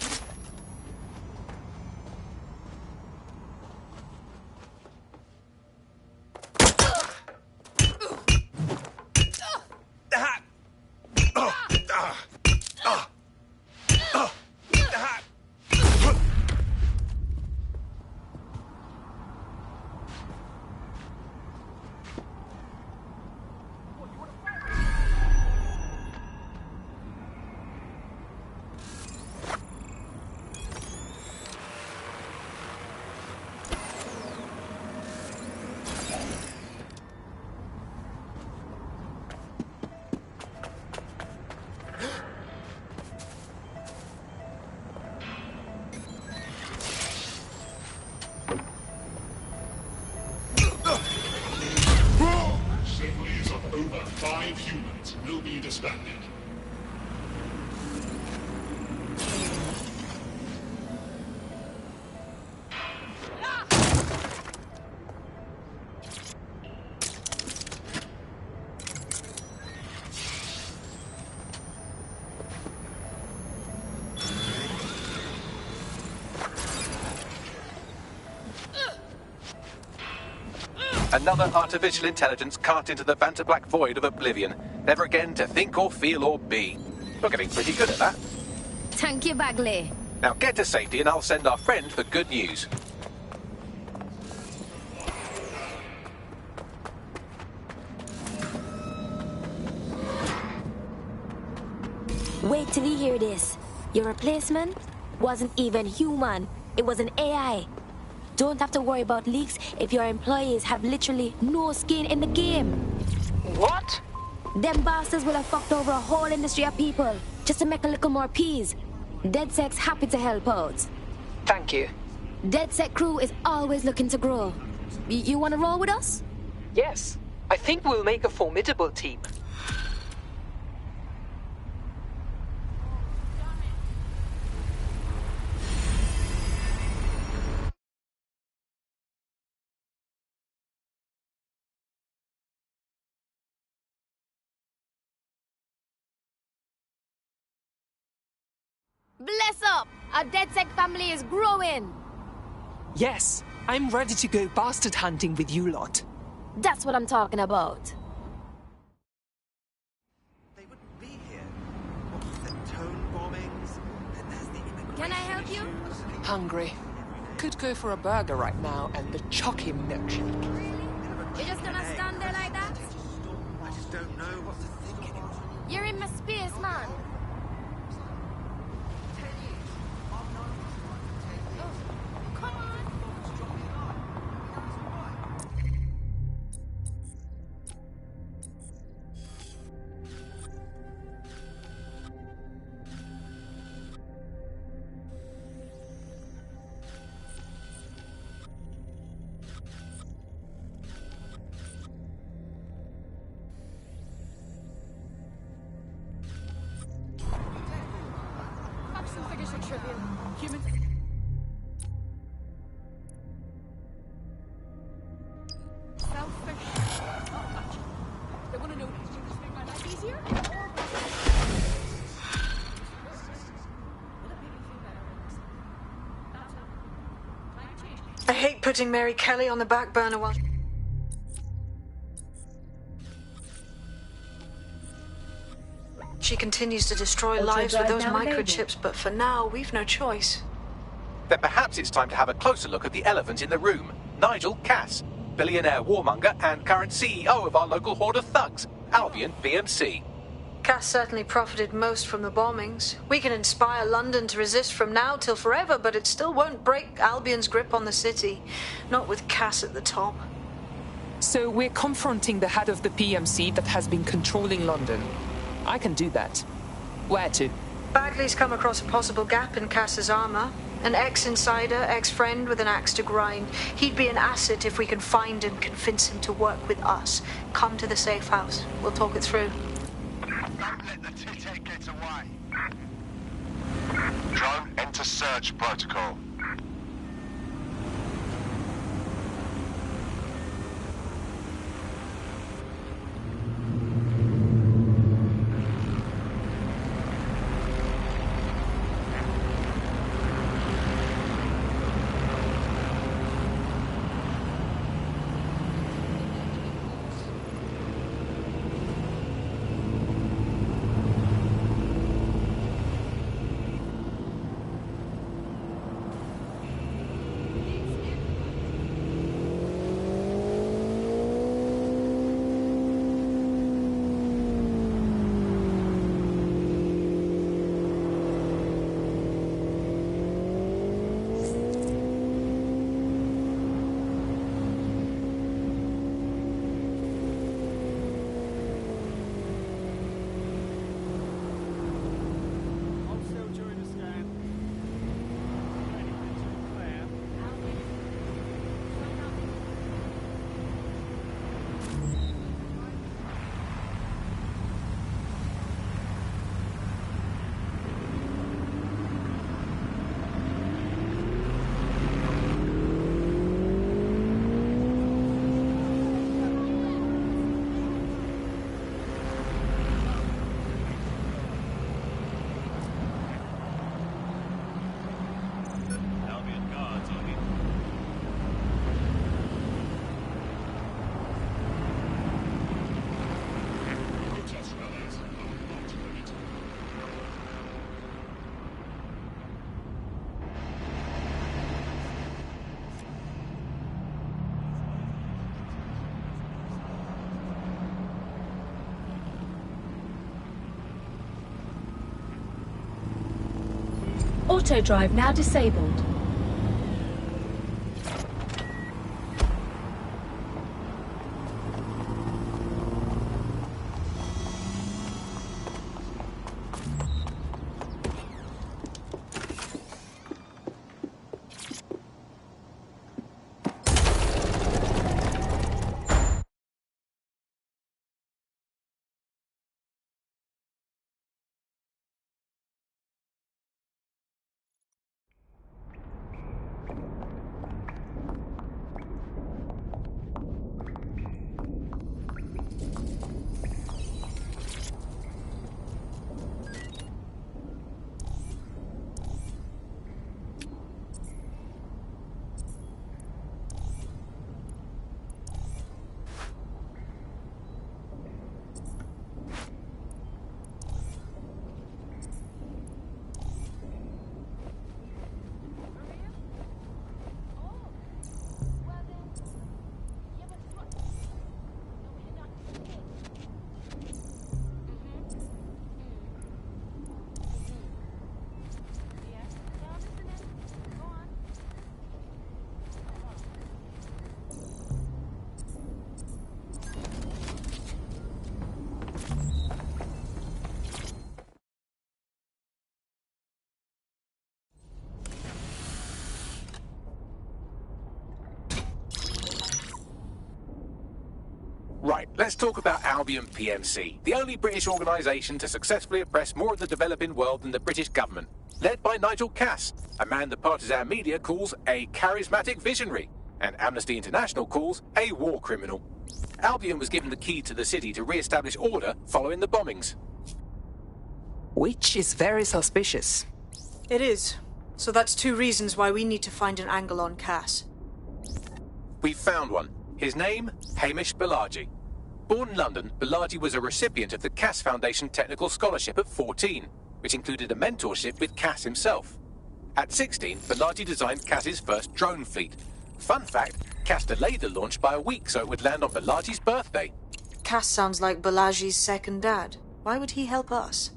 5 humans will be disbanded. Another artificial intelligence cast into the Vantablack void of oblivion, never again to think or feel or be. We're getting pretty good at that. Thank you, Bagley. Now get to safety and I'll send our friend the good news. Wait till you hear this. Your replacement wasn't even human. It was an AI. Don't have to worry about leaks if your employees have literally no skin in the game. What? Them bastards will have fucked over a whole industry of people just to make a little more peas. DedSec's happy to help out. Thank you. DedSec crew is always looking to grow. You want to roll with us? Yes, I think we'll make a formidable team. Bless up! Our DedSec family is growing! Yes, I'm ready to go bastard hunting with you lot. That's what I'm talking about. They wouldn't be here. The tone bombings, then there's the immigration. Can I help you? Hungry. Could go for a burger right now and the chocky milkshake. You're just gonna stand there like that? I just don't know what to think anymore. You're in my space, man. I hate putting Mary Kelly on the back burner while... She continues to destroy lives with those microchips, but for now, we've no choice. Then perhaps it's time to have a closer look at the elephant in the room. Nigel Cass, billionaire warmonger and current CEO of our local horde of thugs, Albion BMC. Cass certainly profited most from the bombings. We can inspire London to resist from now till forever, but it still won't break Albion's grip on the city. Not with Cass at the top. So we're confronting the head of the PMC that has been controlling London. I can do that. Where to? Bagley's come across a possible gap in Cass's armor. An ex-insider, ex-friend with an axe to grind. He'd be an asset if we can find and convince him to work with us. Come to the safe house. We'll talk it through. Don't let the tit get away. Drone, enter search protocol. Auto drive now disabled. Right, let's talk about Albion PMC, the only British organisation to successfully oppress more of the developing world than the British government. Led by Nigel Cass, a man the partisan media calls a charismatic visionary, and Amnesty International calls a war criminal. Albion was given the key to the city to re-establish order following the bombings. Which is very suspicious. It is. So that's two reasons why we need to find an angle on Cass. We've found one. His name, Hamish Balaji. Born in London, Balaji was a recipient of the Cass Foundation Technical Scholarship at 14, which included a mentorship with Cass himself. At 16, Balaji designed Cass's first drone fleet. Fun fact, Cass delayed the launch by a week so it would land on Balaji's birthday. Cass sounds like Balaji's second dad. Why would he help us?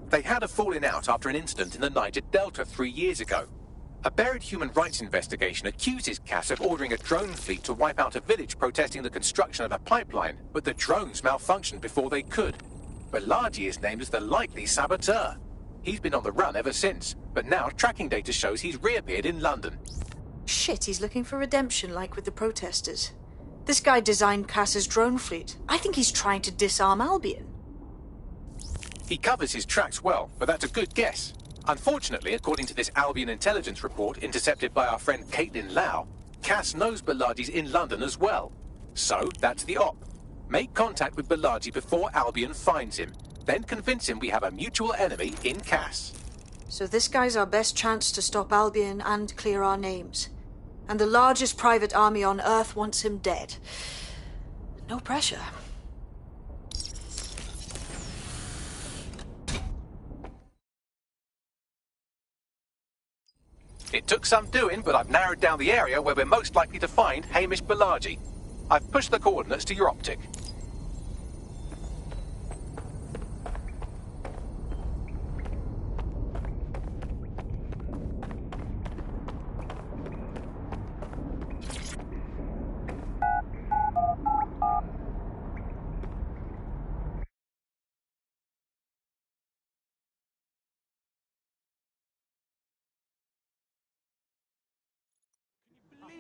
They had a falling out after an incident in the Niger Delta 3 years ago. A buried human rights investigation accuses Cass of ordering a drone fleet to wipe out a village protesting the construction of a pipeline, but the drones malfunctioned before they could. Balaji is named as the likely saboteur. He's been on the run ever since, but now tracking data shows he's reappeared in London. Shit, he's looking for redemption like with the protesters. This guy designed Cass's drone fleet. I think he's trying to disarm Albion. He covers his tracks well, but that's a good guess. Unfortunately, according to this Albion intelligence report intercepted by our friend Caitlin Lau, Cass knows Balaji's in London as well. So, that's the op. Make contact with Balaji before Albion finds him. Then convince him we have a mutual enemy in Cass. So this guy's our best chance to stop Albion and clear our names. And the largest private army on Earth wants him dead. No pressure. It took some doing, but I've narrowed down the area where we're most likely to find Hamish Balaji. I've pushed the coordinates to your optic.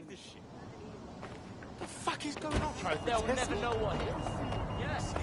This shit. What the fuck is going on? They'll never know what it is. Yes.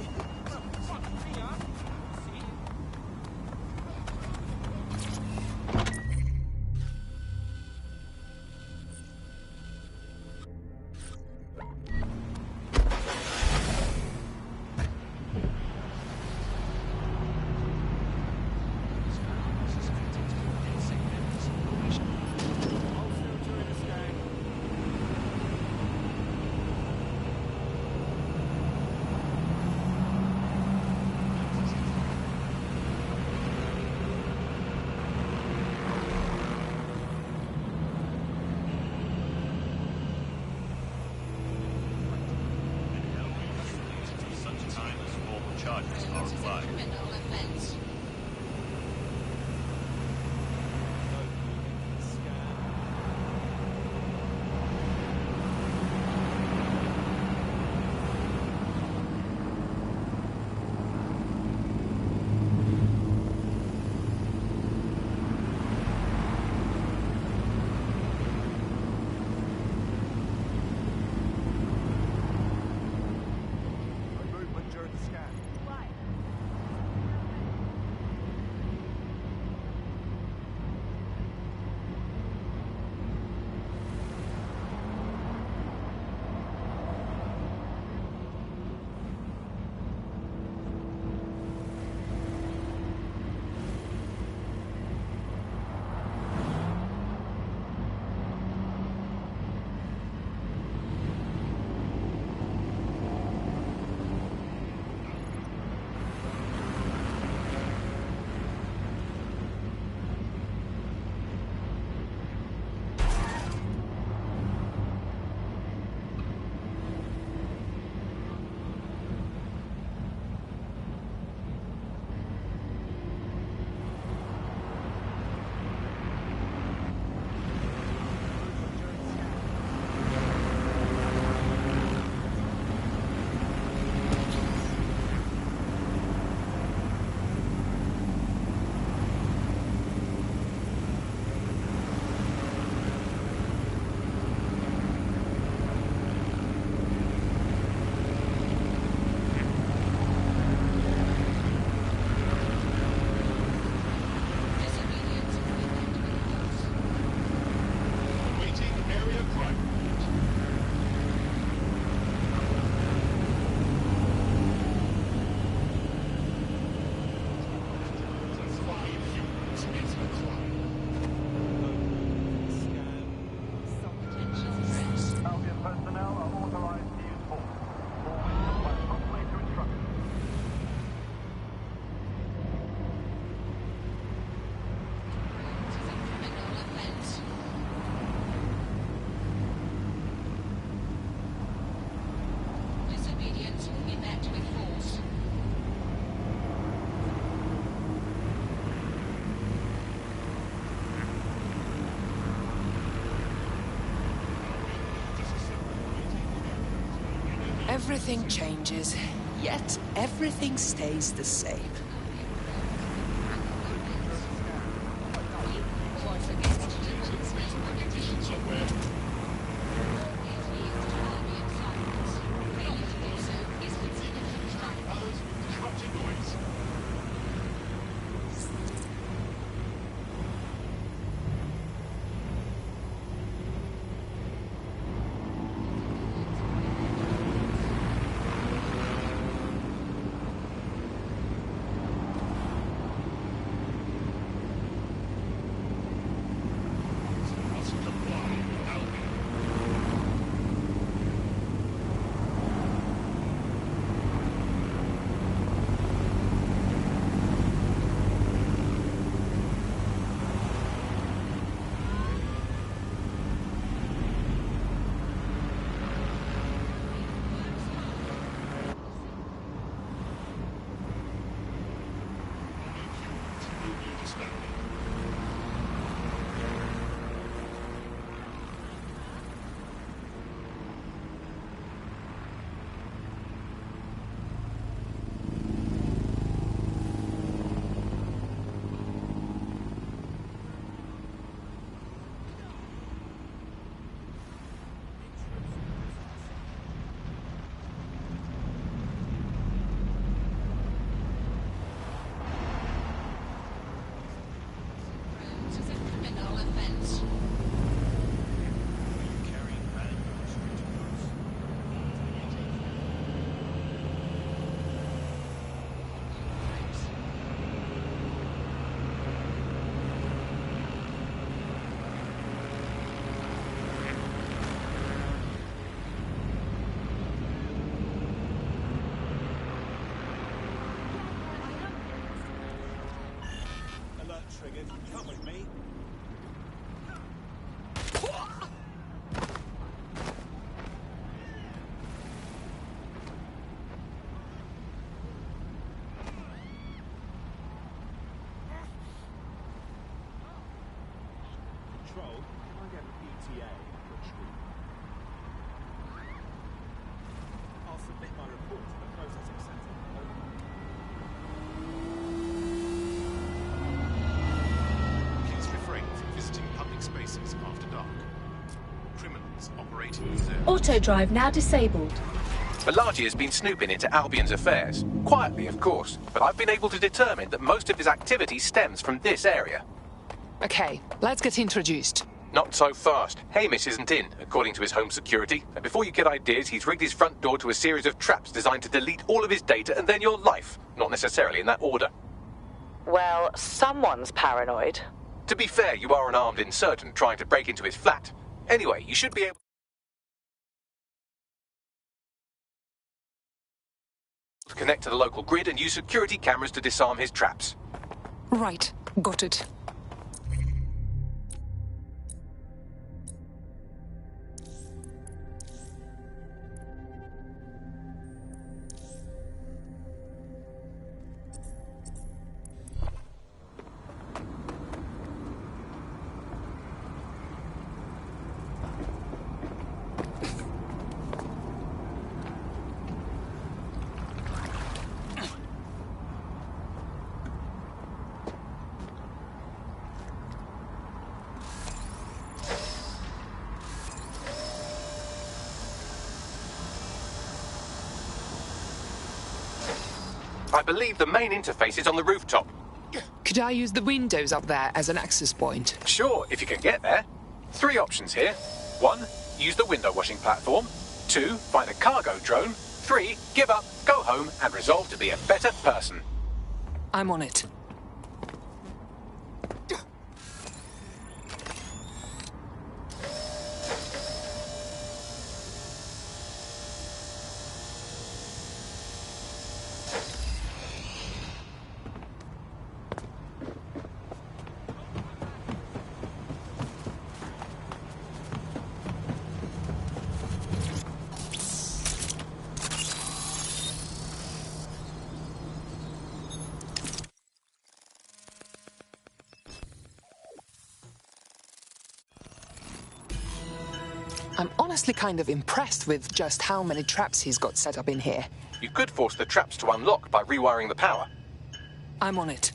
Everything changes, yet everything stays the same. Triggered. Come with me. Control, can I get an ETA on your street? I'll submit my report to the processing center. Please refrain from visiting public spaces after dark. Criminals operating in zones. Auto drive now disabled. Balaji has been snooping into Albion's affairs. Quietly, of course, but I've been able to determine that most of his activity stems from this area. Okay, let's get introduced. Not so fast. Hamish isn't in, according to his home security. And before you get ideas, he's rigged his front door to a series of traps designed to delete all of his data and then your life. Not necessarily in that order. Well, someone's paranoid. To be fair, you are an armed insurgent trying to break into his flat. Anyway, you should be able to connect to the local grid and use security cameras to disarm his traps. Right, got it. I believe the main interface is on the rooftop. Could I use the windows up there as an access point? Sure, if you can get there. 3 options here. 1, use the window washing platform. 2, find a cargo drone. 3, give up, go home, and resolve to be a better person. I'm on it. honestly kind of impressed with just how many traps he's got set up in here. You could force the traps to unlock by rewiring the power. I'm on it.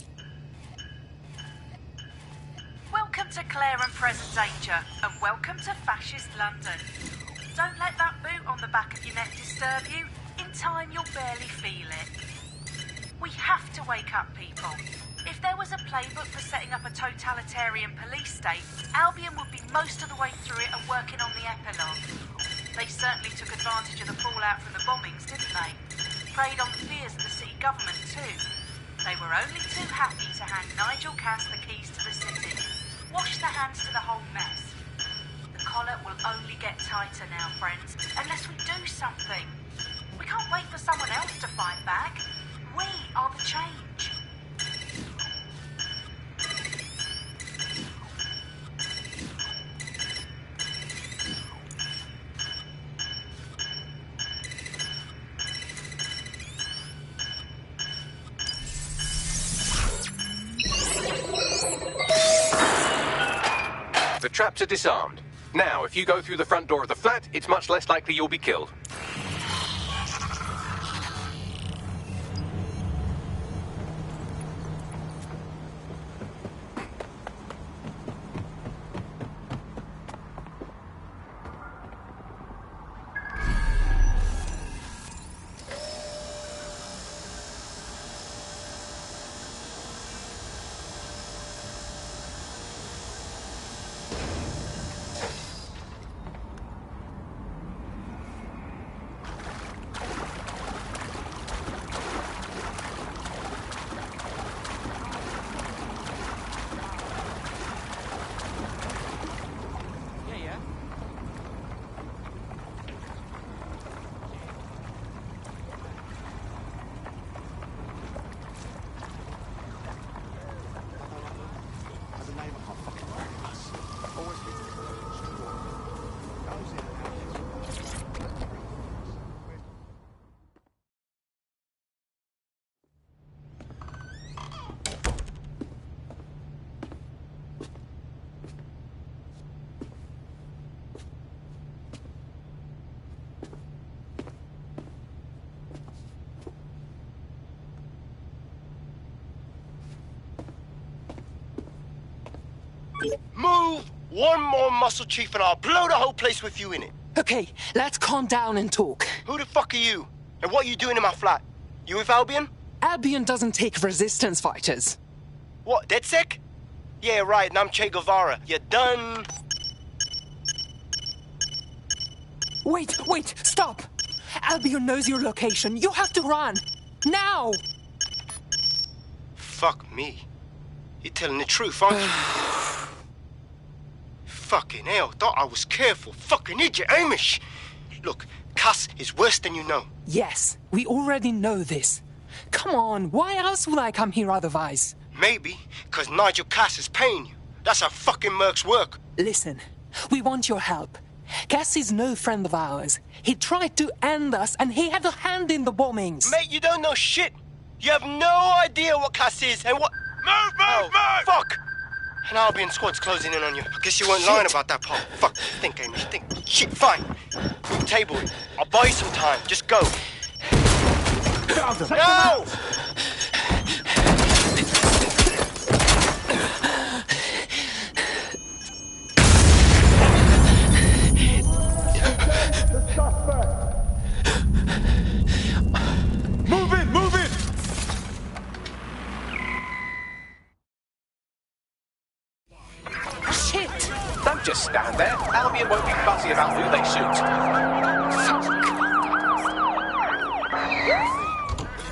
Welcome to Claire and Present Danger, and welcome to Fascist London. Don't let that boot on the back of your neck disturb you. In time, you'll barely feel it. We have to wake up people. If there was a playbook for setting up a totalitarian police state, Albion would be most of the way through it and working on the epilogue. They certainly took advantage of the fallout from the bombings, didn't they? Preyed on the fears of the city government too. They were only too happy to hand Nigel Cass the keys to the city. Wash their hands to the whole mess. The collar will only get tighter now, friends, unless we do something. We can't wait for someone else to fight back. We are the change. The traps are disarmed. Now, if you go through the front door of the flat, it's much less likely you'll be killed. Move one more muscle, Chief, and I'll blow the whole place with you in it. Okay, let's calm down and talk. Who the fuck are you? And what are you doing in my flat? You with Albion? Albion doesn't take resistance fighters. What, DedSec? Yeah, right, and I'm Che Guevara. You done? Wait, stop! Albion knows your location. You have to run. Now! Fuck me. You're telling the truth, aren't you? Fucking hell, thought I was careful. Fucking idiot, Amish. Look, Cass is worse than you know. Yes, we already know this. Come on, why else would I come here otherwise? Maybe, because Nigel Cass is paying you. That's how fucking mercs work. Listen, we want your help. Cass is no friend of ours. He tried to end us, and he had a hand in the bombings. Mate, you don't know shit. You have no idea what Cass is and what... Move! Fuck! An Albion squad's closing in on you. I guess you weren't lying about that part. Fuck, think, Amish, think. Shit, fine. Move table. I'll buy you some time. Just go. No! Move it! Shit! Don't just stand there. Albion won't be fussy about who they shoot.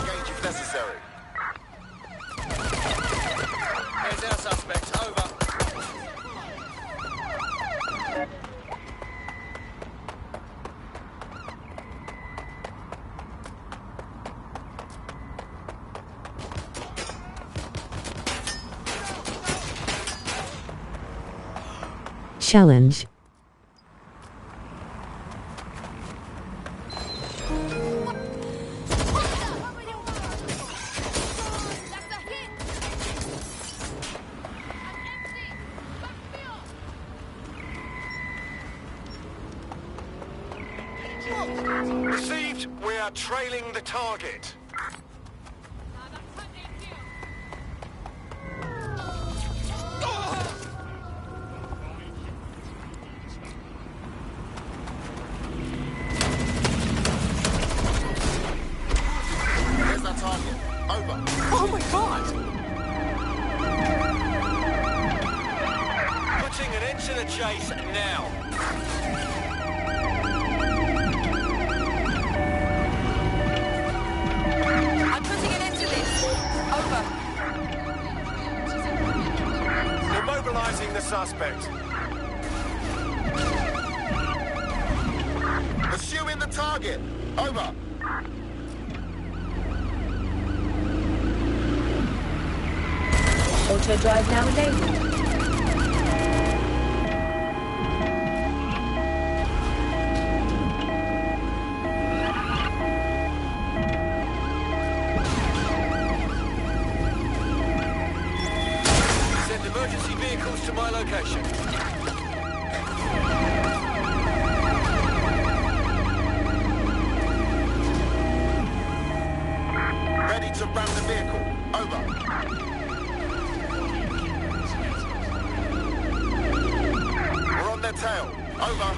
Engage if necessary. Here's our suspect. Over. Challenge. are trailing the target. Where's that target? Over. Oh my god! Putting an end to the chase now. I'm putting an end to this. Over. Immobilizing the suspect. Pursuing the target. Over. Auto drive now enabled. Send emergency vehicles to my location. Ready to ram the vehicle. Over. We're on their tail. Over.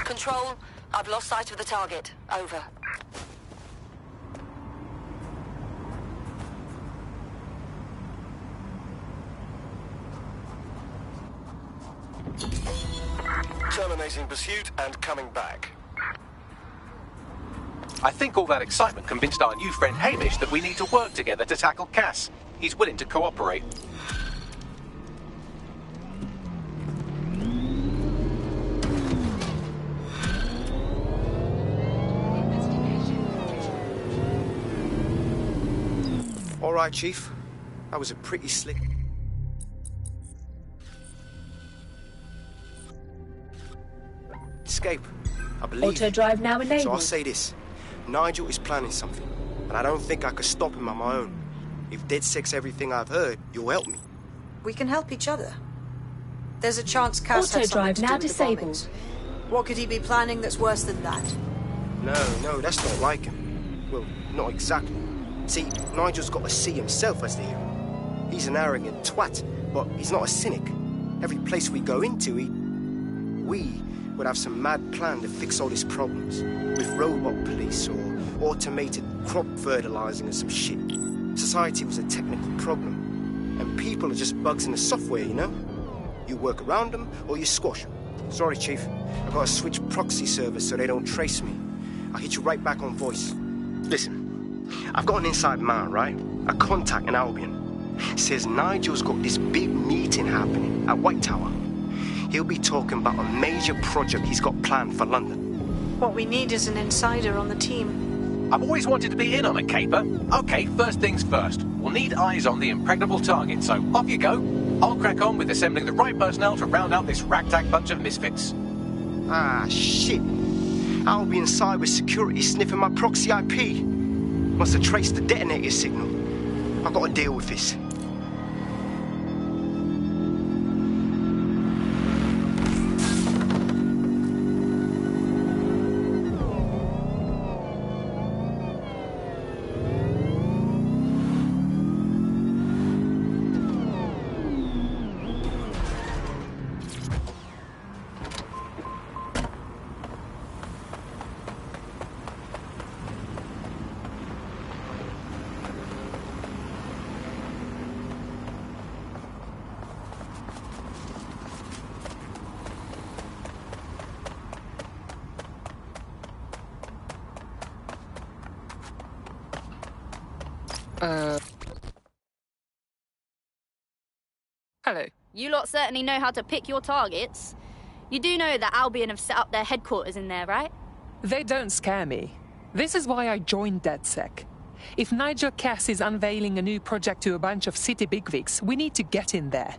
Control, I've lost sight of the target. Over. Terminating pursuit and coming back. I think all that excitement convinced our new friend Hamish that we need to work together to tackle Cass. He's willing to cooperate. All right, Chief. That was a pretty slick... escape. I believe. Auto drive now enabled. So I'll say this. Nigel is planning something, and I don't think I could stop him on my own. If DedSec's everything I've heard, you'll help me. We can help each other. There's a chance Cass Auto had something drive to now do with the disabled. bombings. What could he be planning that's worse than that? No, that's not like him. Well, not exactly. See, Nigel's got to see himself as the hero. He's an arrogant twat, but he's not a cynic. Every place we go into, we would have some mad plan to fix all his problems. With robot police or automated crop fertilizing or some shit. Society was a technical problem. And people are just bugs in the software, you know? You work around them or you squash them. Sorry, Chief. I've got to switch proxy servers so they don't trace me. I'll hit you right back on voice. Listen, I've got an inside man, right? A contact in Albion. Says Nigel's got this big meeting happening at White Tower. He'll be talking about a major project he's got planned for London. What we need is an insider on the team. I've always wanted to be in on a caper. Okay, first things first. We'll need eyes on the impregnable target, so off you go. I'll crack on with assembling the right personnel to round out this ragtag bunch of misfits. Ah, shit. Albion cyber security sniffing my proxy IP. Must have traced the detonator signal. I've got to deal with this. Hello. You lot certainly know how to pick your targets. You do know that Albion have set up their headquarters in there, right? They don't scare me. This is why I joined DedSec. If Nigel Cass is unveiling a new project to a bunch of city bigwigs, we need to get in there.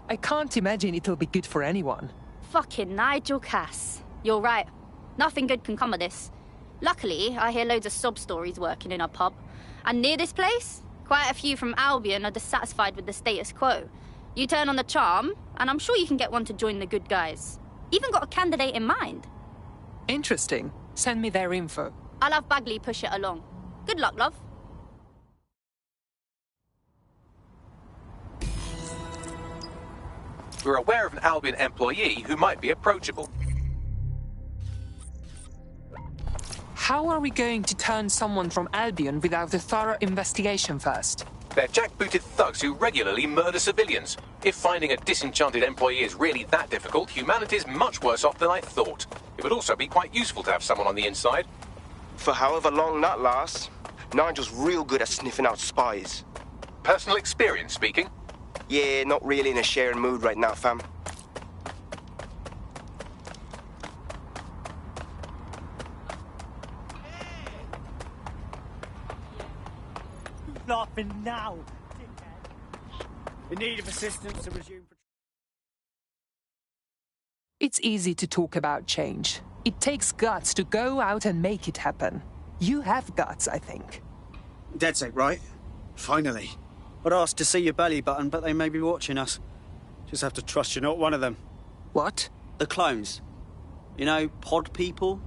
I can't imagine it'll be good for anyone. Fucking Nigel Cass. You're right. Nothing good can come of this. Luckily, I hear loads of sob stories working in our pub. And near this place, quite a few from Albion are dissatisfied with the status quo. You turn on the charm, and I'm sure you can get one to join the good guys. Even got a candidate in mind. Interesting. Send me their info. I'll have Bagley push it along. Good luck, love. We're aware of an Albion employee who might be approachable. How are we going to turn someone from Albion without a thorough investigation first? They're jackbooted thugs who regularly murder civilians. If finding a disenchanted employee is really that difficult, humanity's much worse off than I thought. It would also be quite useful to have someone on the inside. For however long that lasts, Nigel's real good at sniffing out spies. Personal experience speaking? Yeah, not really in a sharing mood right now, fam. Laughing now. In need of assistance to resume. It's easy to talk about change. It takes guts to go out and make it happen. You have guts, I think. DedSec, right? Finally. I'd asked to see your belly button, but they may be watching us. Just have to trust you're not one of them. What? The clones. You know, pod people?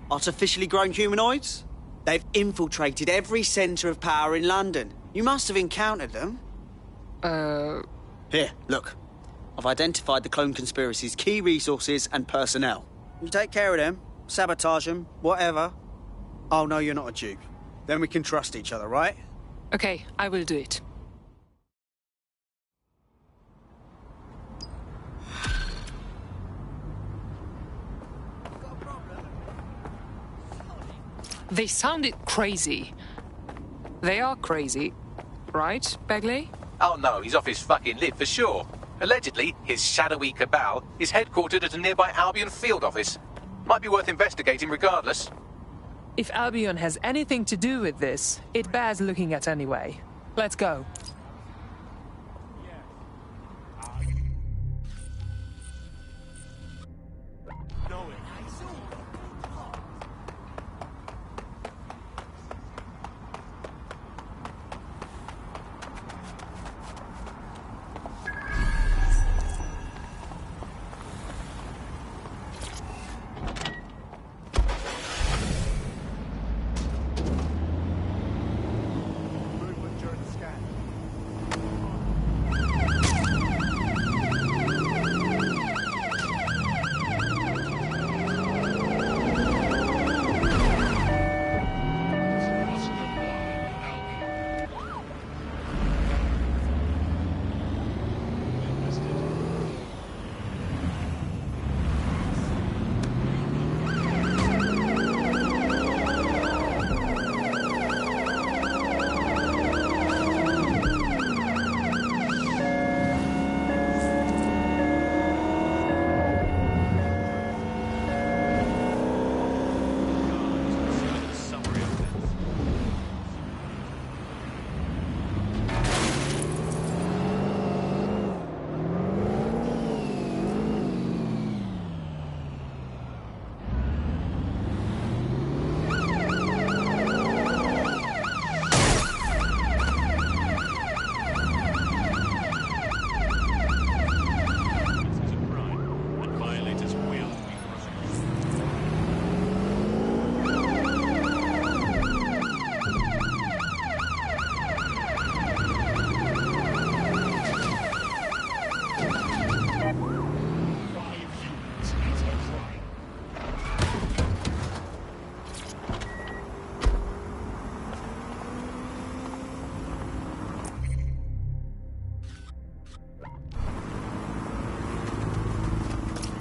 Artificially grown humanoids? They've infiltrated every centre of power in London. You must have encountered them. Here, look. I've identified the clone conspiracy's key resources and personnel. You take care of them, sabotage them, whatever. Oh, no, you're not a dupe. Then we can trust each other, right? Okay, I will do it. They sounded crazy. They are crazy, right, Bagley? Oh no, he's off his fucking lid for sure. Allegedly, his shadowy cabal is headquartered at a nearby Albion field office. Might be worth investigating regardless. If Albion has anything to do with this, it bears looking at anyway. Let's go.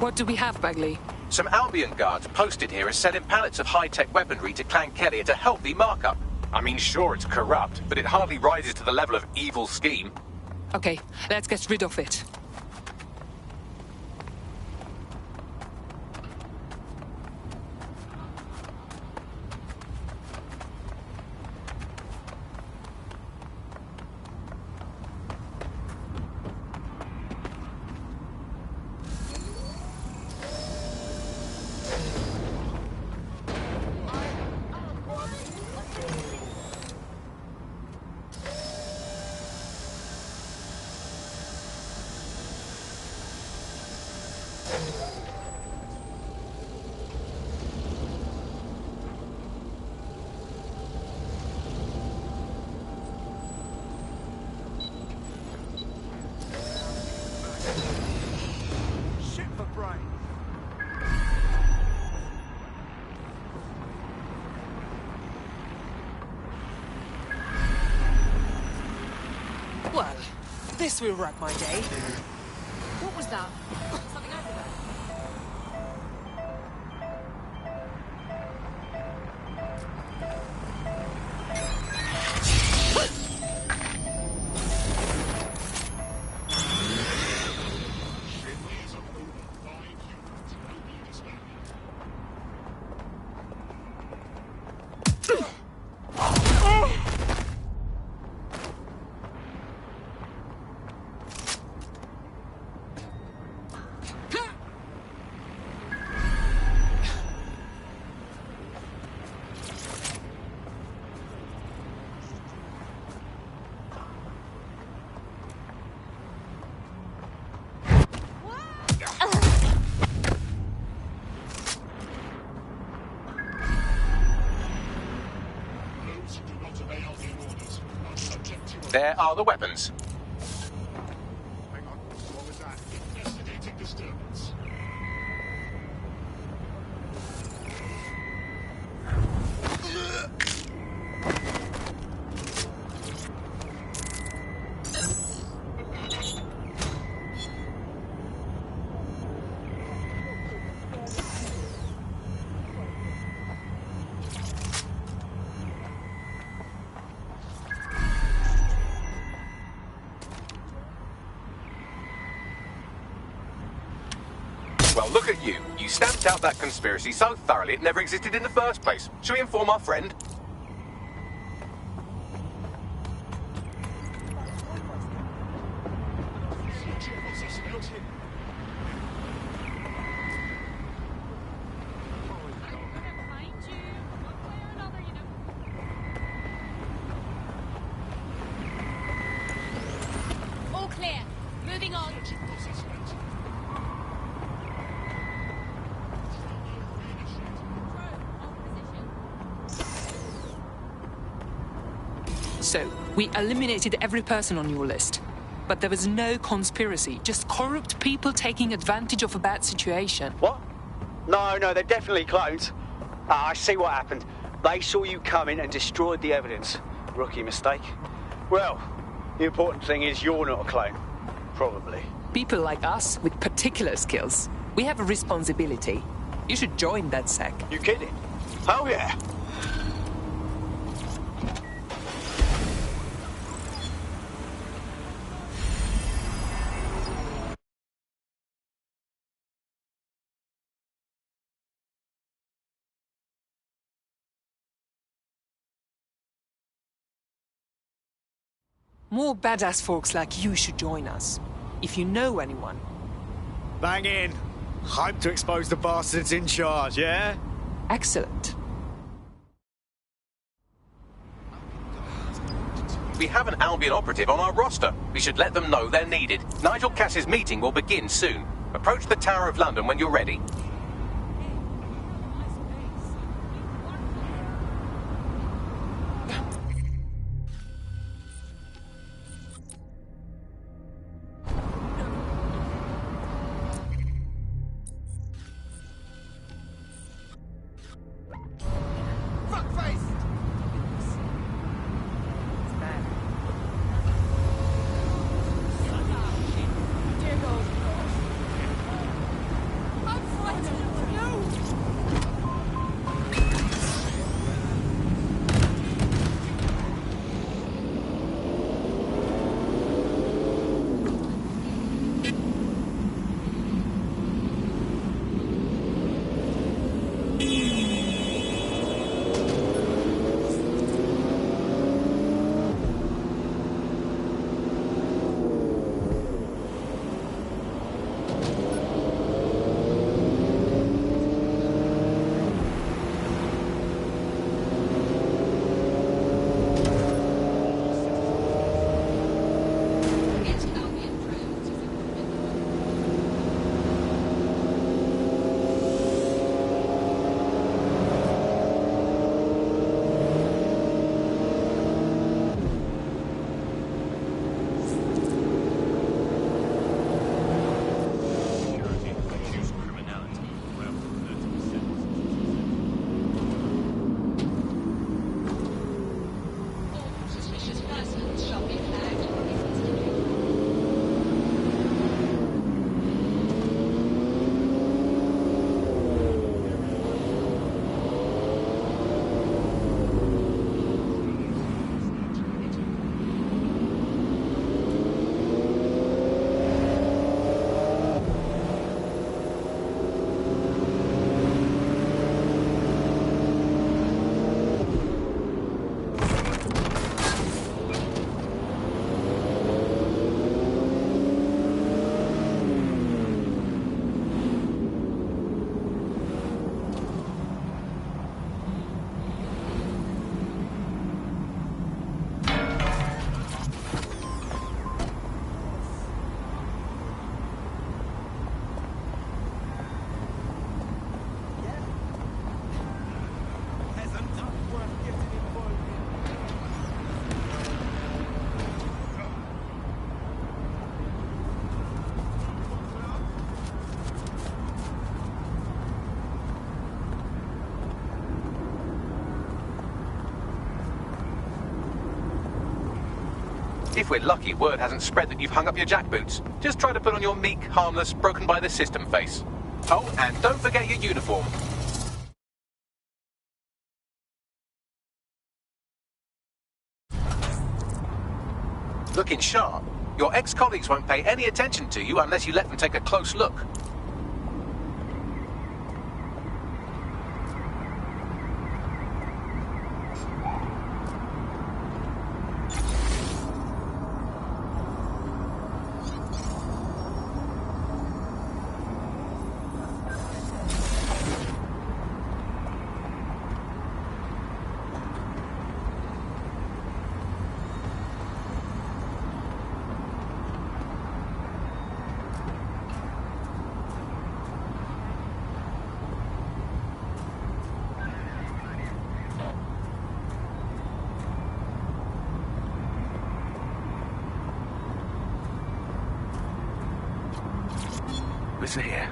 What do we have, Bagley? Some Albion guards posted here are selling pallets of high-tech weaponry to Clan Kelly at a healthy markup. I mean, sure, it's corrupt, but it hardly rises to the level of evil scheme. Okay, let's get rid of it. This will wreck my day. What was that? Something over there. There are the weapons. Hang on, what was that? Investigating disturbance. Well, look at you. You stamped out that conspiracy so thoroughly it never existed in the first place. Shall we inform our friend? All clear. Moving on. So, we eliminated every person on your list. But there was no conspiracy, just corrupt people taking advantage of a bad situation. What? No, they're definitely clones. I see what happened. They saw you coming and destroyed the evidence. Rookie mistake. Well, the important thing is you're not a clone. Probably. People like us, with particular skills, we have a responsibility. You should join that sec. You kidding? Oh yeah. More badass folks like you should join us. If you know anyone. Bang in. Hype to expose the bastards in charge, yeah? Excellent. We have an Albion operative on our roster. We should let them know they're needed. Nigel Cass's meeting will begin soon. Approach the Tower of London when you're ready. If we're lucky, word hasn't spread that you've hung up your jackboots. Just try to put on your meek, harmless, broken-by-the-system face. Oh, and don't forget your uniform. Looking sharp. Your ex-colleagues won't pay any attention to you unless you let them take a close look. Listen here.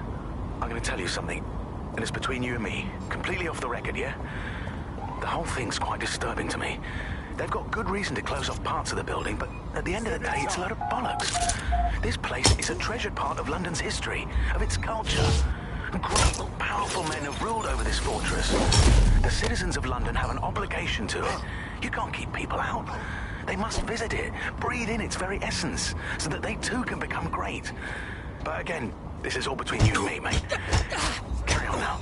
I'm going to tell you something, and it's between you and me. Completely off the record, yeah? The whole thing's quite disturbing to me. They've got good reason to close off parts of the building, but at the end of the day, it's a load of bollocks. This place is a treasured part of London's history, of its culture. Great, powerful men have ruled over this fortress. The citizens of London have an obligation to it. You can't keep people out. They must visit it, breathe in its very essence, so that they too can become great. But again, this is all between you and me, mate. Carry on now.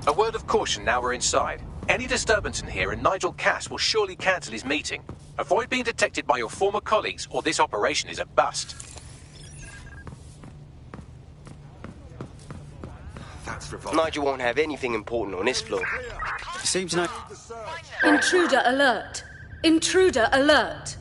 A word of caution now we're inside. Any disturbance in here and Nigel Cass will surely cancel his meeting. Avoid being detected by your former colleagues or this operation is a bust. Nigel won't have anything important on this floor. Seems no... Intruder alert! Intruder alert!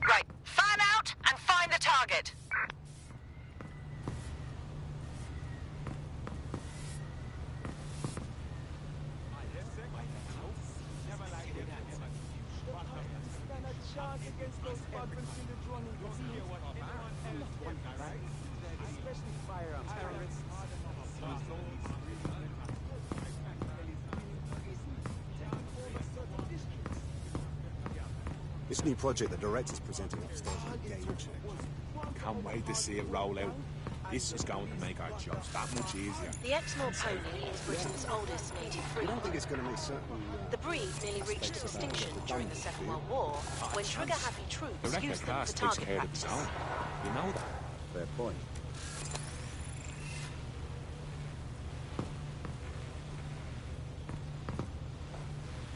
Right, fan out and find the target. This new project the director's presenting upstairs is a game changer. Can't wait to see it roll out. This is going to make our jobs that much easier. The Exmoor pony is Britain's oldest native breed. I don't think it's going to make certain... The breed nearly reached extinction during the Second World War, when trigger-happy troops used them for target practice. You know that? Fair point.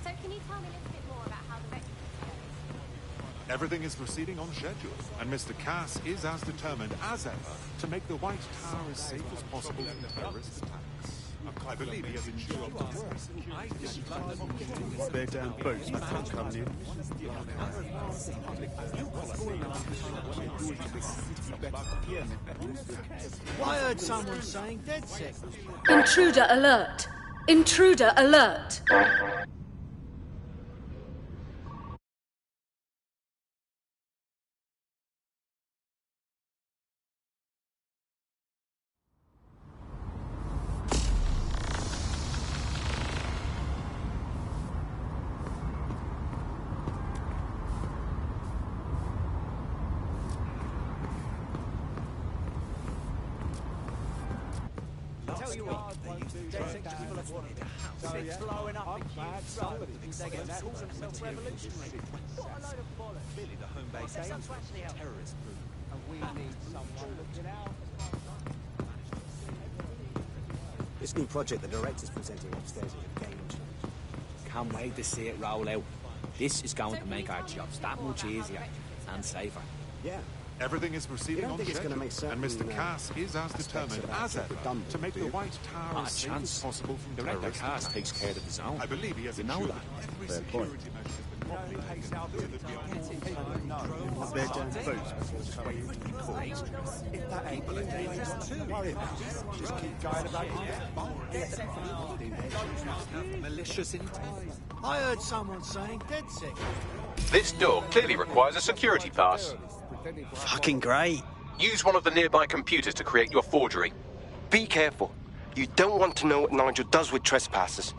So can you tell me a little bit more about how the Rex... Everything is proceeding on schedule, and Mr. Cass is as determined as ever to make the White Tower as safe as possible from terrorist attacks. I believe he has ensured the worst. Spare down boots, but not coming in. I heard someone saying DedSec. Intruder alert! Intruder alert! It's blowing up in huge roads. They get called themselves revolutionary. What a load of bollocks. Clearly the home base aims at terrorist group. And we need someone looking out. This new project the director's presenting upstairs is a game changer. Can't wait to see it roll out. This is going to make our jobs that much easier and safer. Yeah. Everything is proceeding on schedule, and Mr. Cass is as determined as ever to make the White Tower as safe as possible from Director terrorist Cass attacks. takes care of his own. I believe he has You know ensured that. every Fair security point. measure has been properly taken. I bet down boots before we If that ain't people are dangerous too. Worry about it. Just keep going about it. Malicious intent. I heard someone saying dead sick. This door clearly requires a security pass. Fucking great. Use one of the nearby computers to create your forgery. Be careful. You don't want to know what Nigel does with trespassers.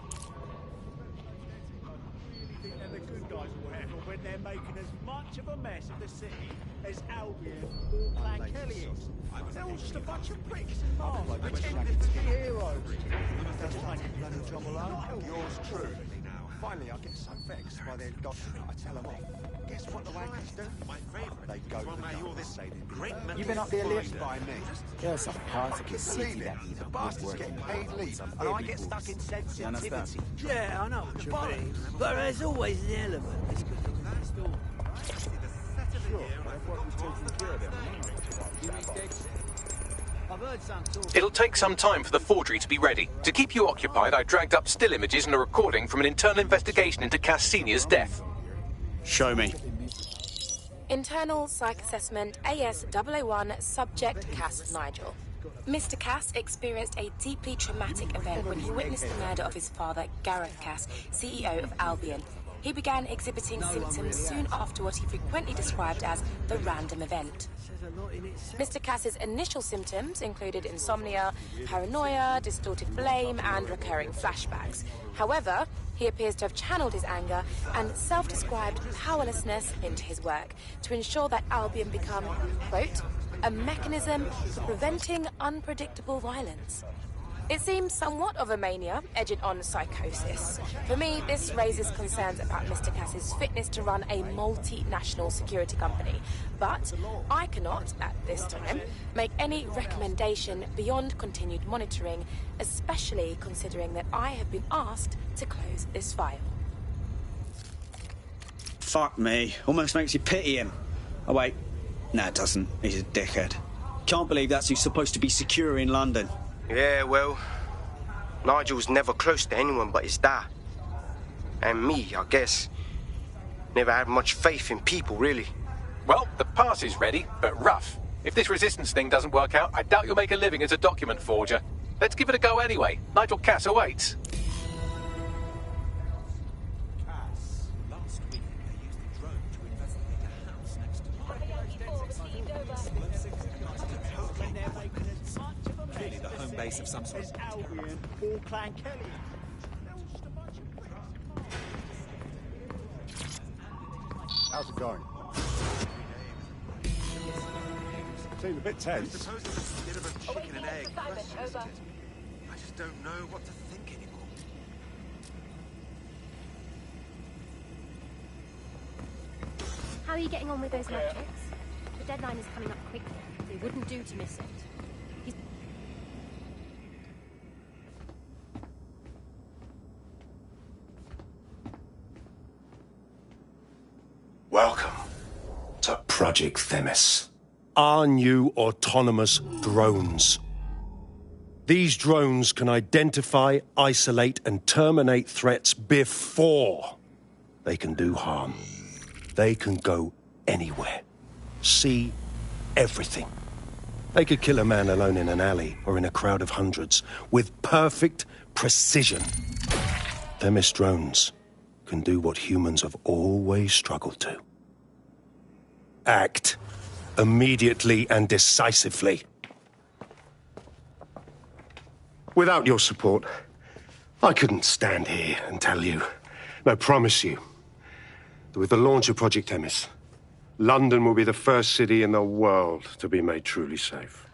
And the good guys will handle when they're making as much of a mess of the city as Albion or Clan Kelly is. They're all just a bunch of pricks and marks pretending to be heroes. They're trying to run the job alone. Yours truly. Finally, I get so vexed by their doctrine, I tell them off. Guess what the wankers do? My favourite. They go to the you're this great. You been up there, Liv? By me. There's some parts of the city that need The a good bastards working get paid leave, some and I heavy get boots. stuck in You understand? sensitivity. Yeah, I know what you mean. But there's always an element. It's good to that store. I've heard some talk. It'll take some time for the forgery to be ready. To keep you occupied, I dragged up still images and a recording from an internal investigation into Cass Sr.'s death. Show me. Internal Psych Assessment AS001 Subject Cass Nigel. Mr. Cass experienced a deeply traumatic event when he witnessed the murder of his father, Gareth Cass, CEO of Albion. He began exhibiting symptoms soon after what he frequently described as the random event. Mr. Cass's initial symptoms included insomnia, paranoia, distorted flame, and recurring flashbacks. However, he appears to have channeled his anger and self-described powerlessness into his work to ensure that Albion become, quote, a mechanism for preventing unpredictable violence. It seems somewhat of a mania, edging on psychosis. For me, this raises concerns about Mr. Cass's fitness to run a multinational security company. But I cannot, at this time, make any recommendation beyond continued monitoring, especially considering that I have been asked to close this file. Fuck me. Almost makes you pity him. Oh, wait. No, it doesn't. He's a dickhead. Can't believe that's who's supposed to be secure in London. Yeah, well, Nigel's never close to anyone but his dad. And me, I guess. Never had much faith in people, really. Well, the pass is ready, but rough. If this resistance thing doesn't work out, I doubt you'll make a living as a document forger. Let's give it a go anyway. Nigel Cass awaits. Clearly the home base of some sort. As Albion or Clan Kelly. How's it going? Seems a bit tense. Suppose it's a bit of a chicken and egg question, isn't it? I just don't know what to think anymore. How are you getting on with those metrics? The deadline is coming up quickly. It wouldn't do to miss it. Welcome to Project Themis. Our new autonomous drones. These drones can identify, isolate, and terminate threats before they can do harm. They can go anywhere, see everything. They could kill a man alone in an alley or in a crowd of hundreds with perfect precision. Themis drones can do what humans have always struggled to. Act immediately and decisively. Without your support, I couldn't stand here and tell you, no, promise you, that with the launch of Project Themis, London will be the first city in the world to be made truly safe.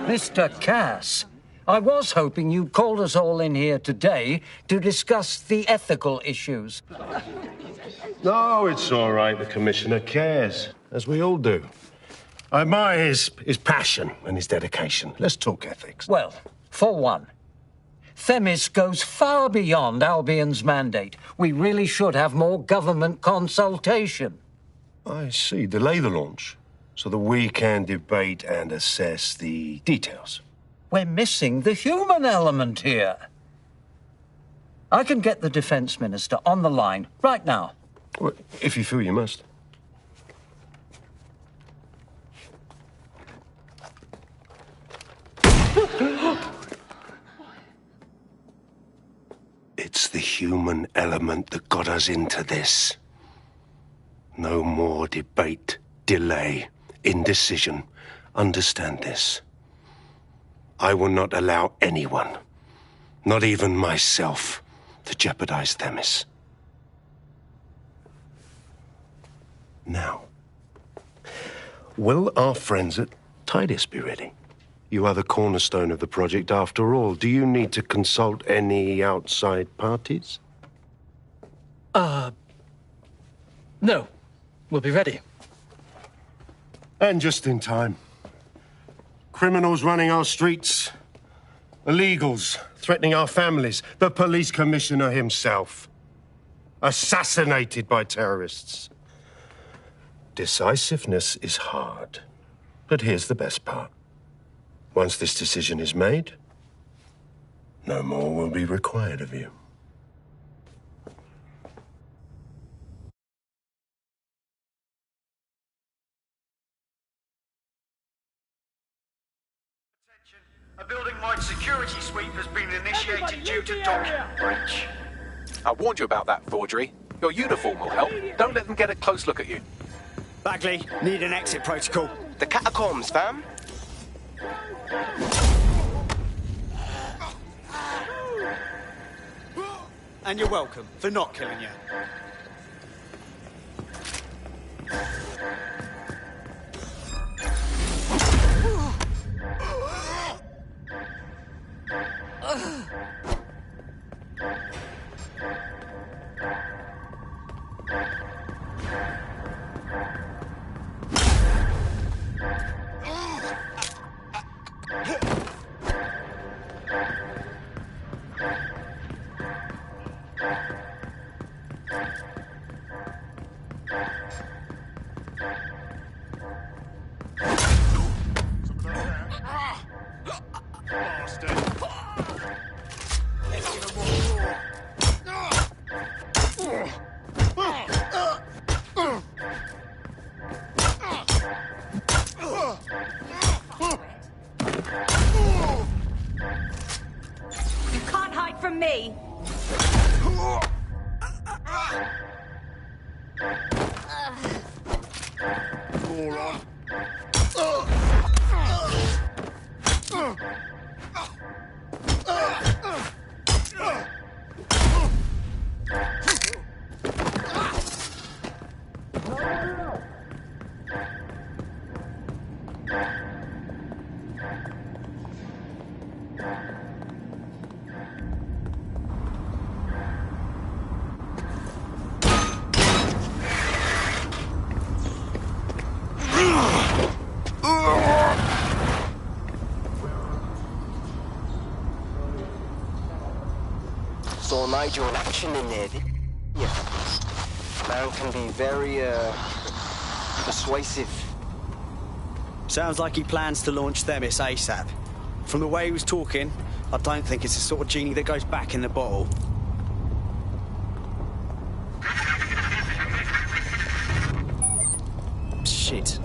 Mr. Cass, I was hoping you'd called us all in here today to discuss the ethical issues. No, it's all right. The Commissioner cares, as we all do. I admire his passion and his dedication. Let's talk ethics. Well, for one, Themis goes far beyond Albion's mandate. We really should have more government consultation. I see. Delay the launch so that we can debate and assess the details. We're missing the human element here. I can get the Defence Minister on the line right now. Well, if you feel you must. It's the human element that got us into this. No more debate, delay, indecision. Understand this. I will not allow anyone, not even myself, to jeopardize Themis. Now, will our friends at Tidus be ready? You are the cornerstone of the project after all. Do you need to consult any outside parties? No. We'll be ready. And just in time. Criminals running our streets, illegals threatening our families, the police commissioner himself, assassinated by terrorists. Decisiveness is hard, but here's the best part. Once this decision is made, no more will be required of you. A building-wide security sweep has been initiated due to document breach. I warned you about that forgery. Your uniform will help. Don't let them get a close look at you. Bagley, need an exit protocol. The catacombs, fam. And you're welcome for not killing you. Saw Nigel in action in there, did you? Man can be very, persuasive. Sounds like he plans to launch Themis ASAP. From the way he was talking, I don't think it's the sort of genie that goes back in the bottle. Shit.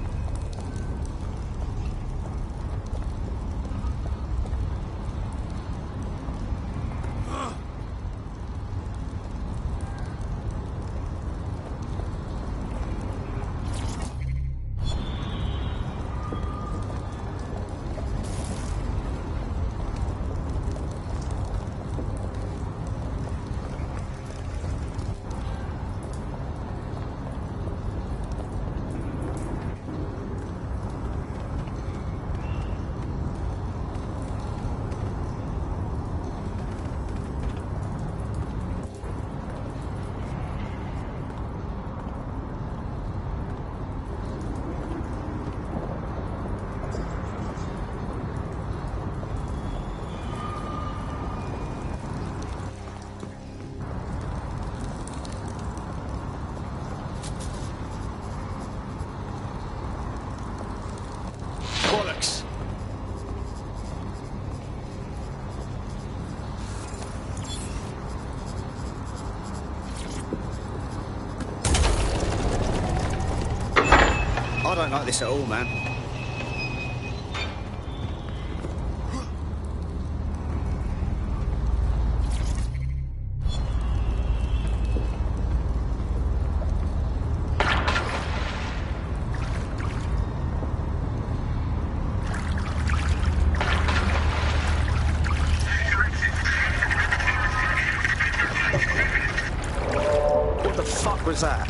don't like this at all, man. What the fuck was that?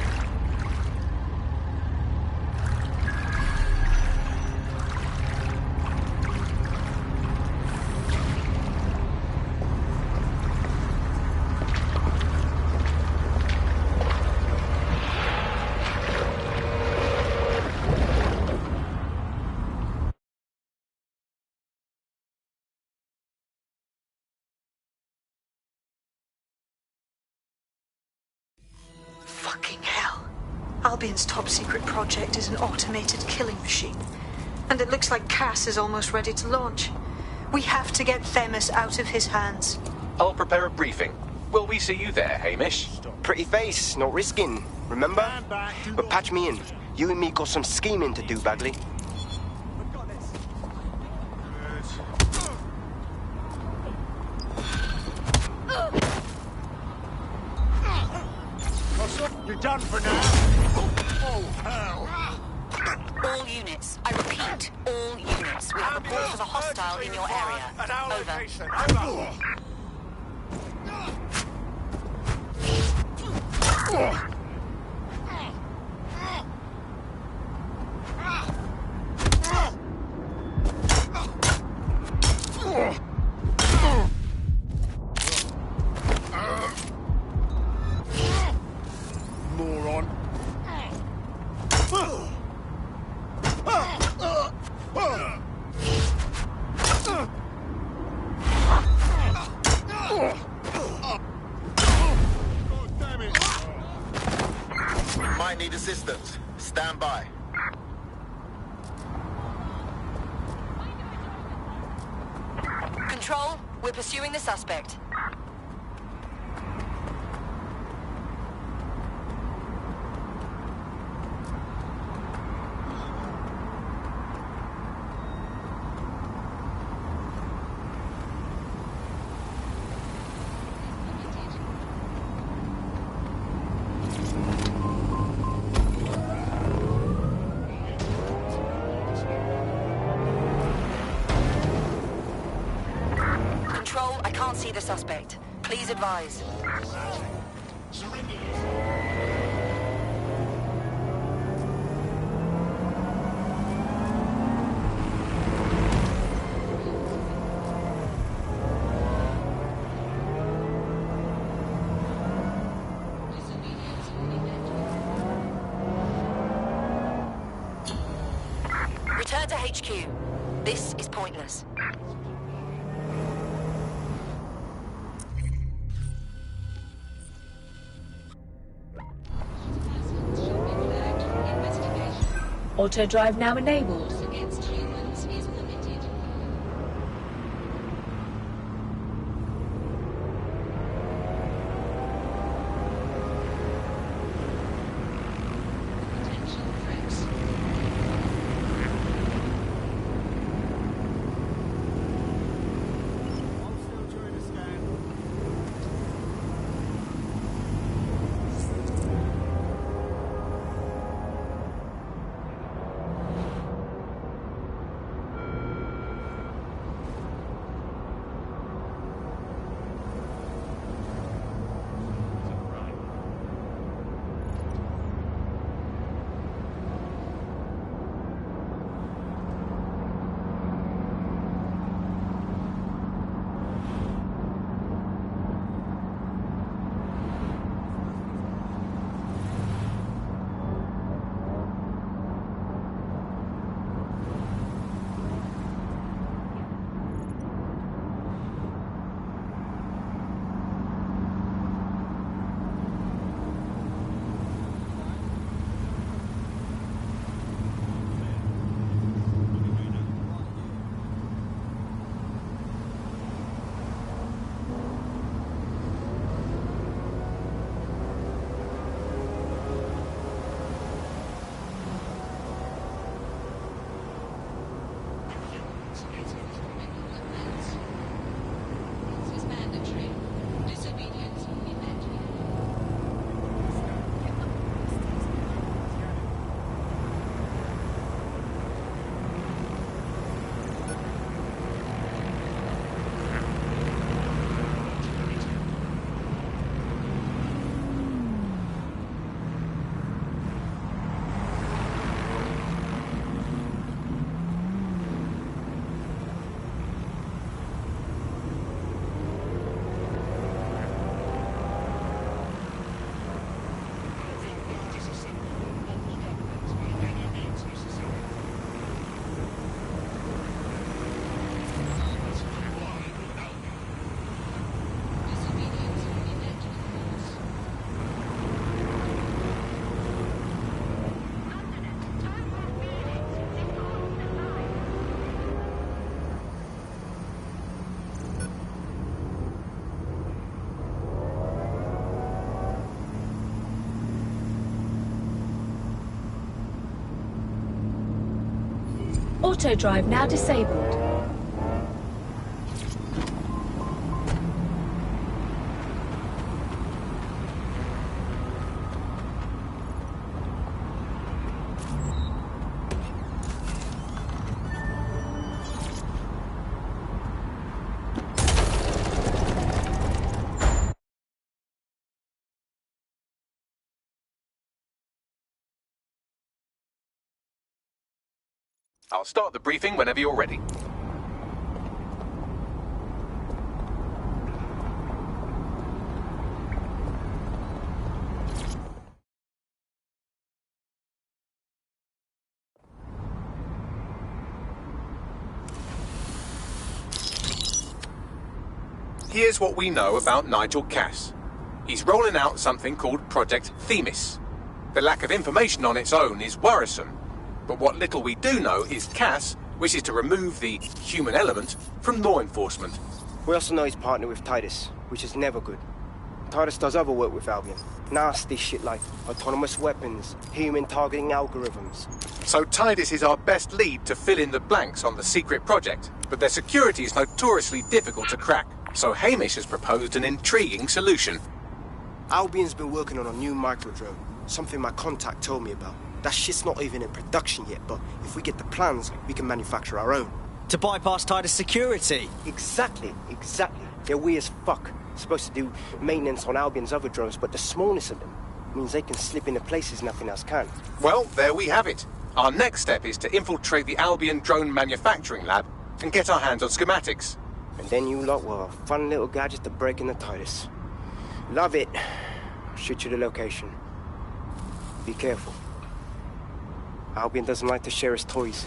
Fucking hell. Albion's top secret project is an automated killing machine. And it looks like Cass is almost ready to launch. We have to get Themis out of his hands. I'll prepare a briefing. Will we see you there, Hamish? Pretty face, no risking. Remember? But patch me in. You and me got some scheming to do, Bagley. You're done for now. Oh, hell. All units. I repeat, all units. We have reports of a hostile in your area. Over. Moron. Might need assistance. Stand by. Control, we're pursuing the suspect. Control, I can't see the suspect. Please advise. Return to HQ. This is pointless. Auto drive now enabled. Auto drive now disabled. I'll start the briefing whenever you're ready. Here's what we know about Nigel Cass. He's rolling out something called Project Themis. The lack of information on its own is worrisome. But what little we do know is Cass wishes to remove the human element from law enforcement. We also know he's partnered with Titus, which is never good. Titus does other work with Albion. Nasty shit like autonomous weapons, human targeting algorithms. So Titus is our best lead to fill in the blanks on the secret project, but their security is notoriously difficult to crack. So Hamish has proposed an intriguing solution. Albion's been working on a new microdrone, something my contact told me about. That shit's not even in production yet, but if we get the plans, we can manufacture our own. To bypass Titus security? Exactly. They're weird as fuck. Supposed to do maintenance on Albion's other drones, but the smallness of them means they can slip into places nothing else can. Well, there we have it. Our next step is to infiltrate the Albion drone manufacturing lab and get our hands on schematics. And then you lot will have a fun little gadget to break into Titus. Love it. I'll shoot you the location. Be careful. Albion doesn't like to share his toys.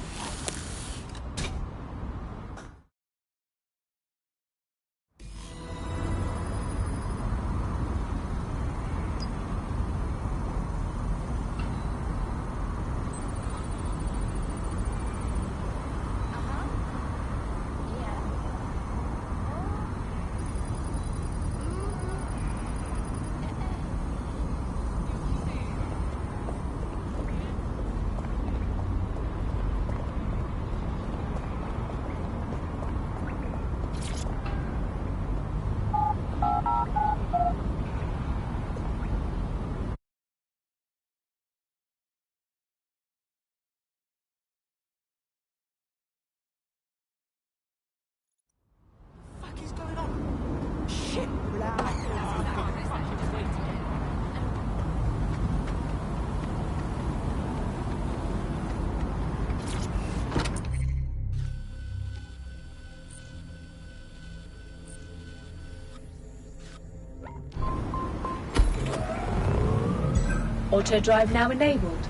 Auto drive now enabled.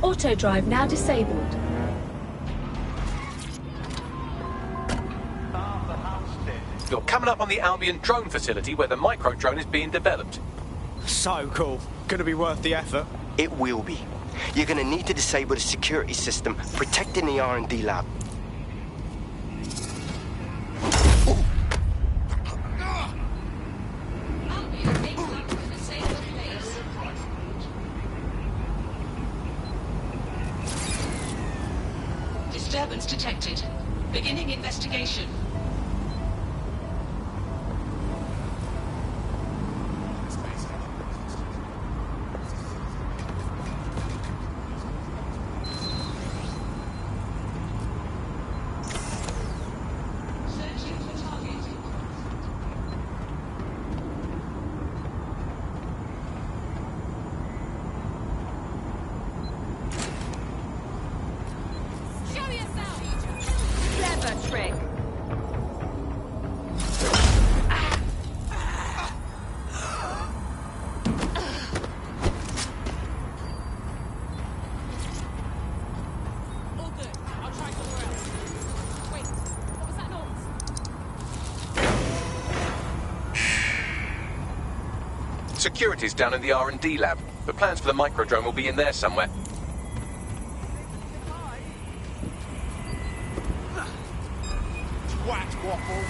Auto drive now disabled. You're coming up on the Albion drone facility where the micro drone is being developed. So cool. Gonna be worth the effort. It will be. You're gonna need to disable the security system protecting the R&D lab. Disturbance detected. Beginning investigation. Security's down in the R&D lab, but plans for the microdrone will be in there somewhere. Twat waffle.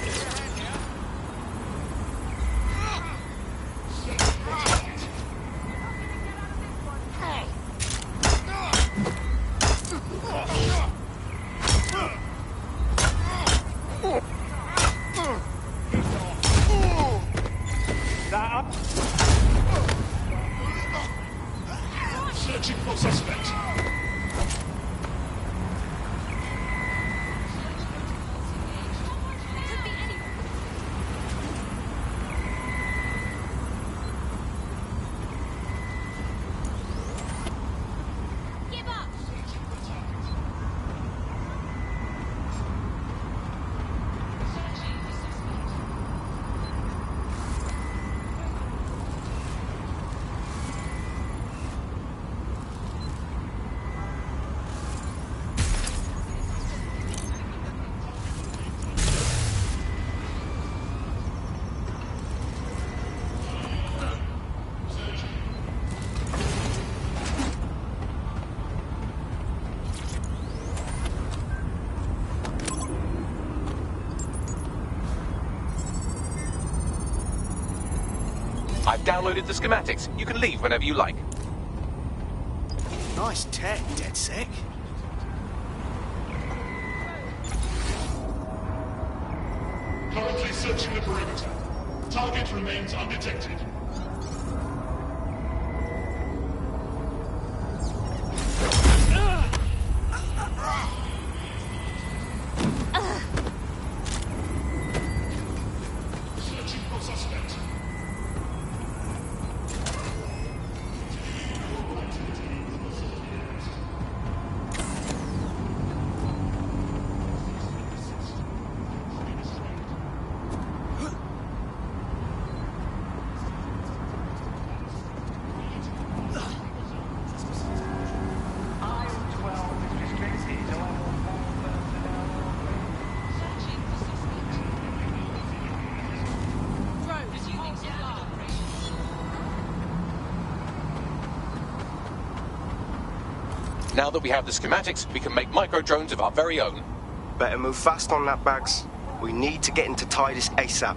Searching for suspect. I've downloaded the schematics. You can leave whenever you like. Nice tech, DedSec. Currently searching the perimeter. Target remains undetected. Searching for suspect. Now that we have the schematics, we can make micro-drones of our very own. Better move fast on that, Bags. We need to get into Titus ASAP.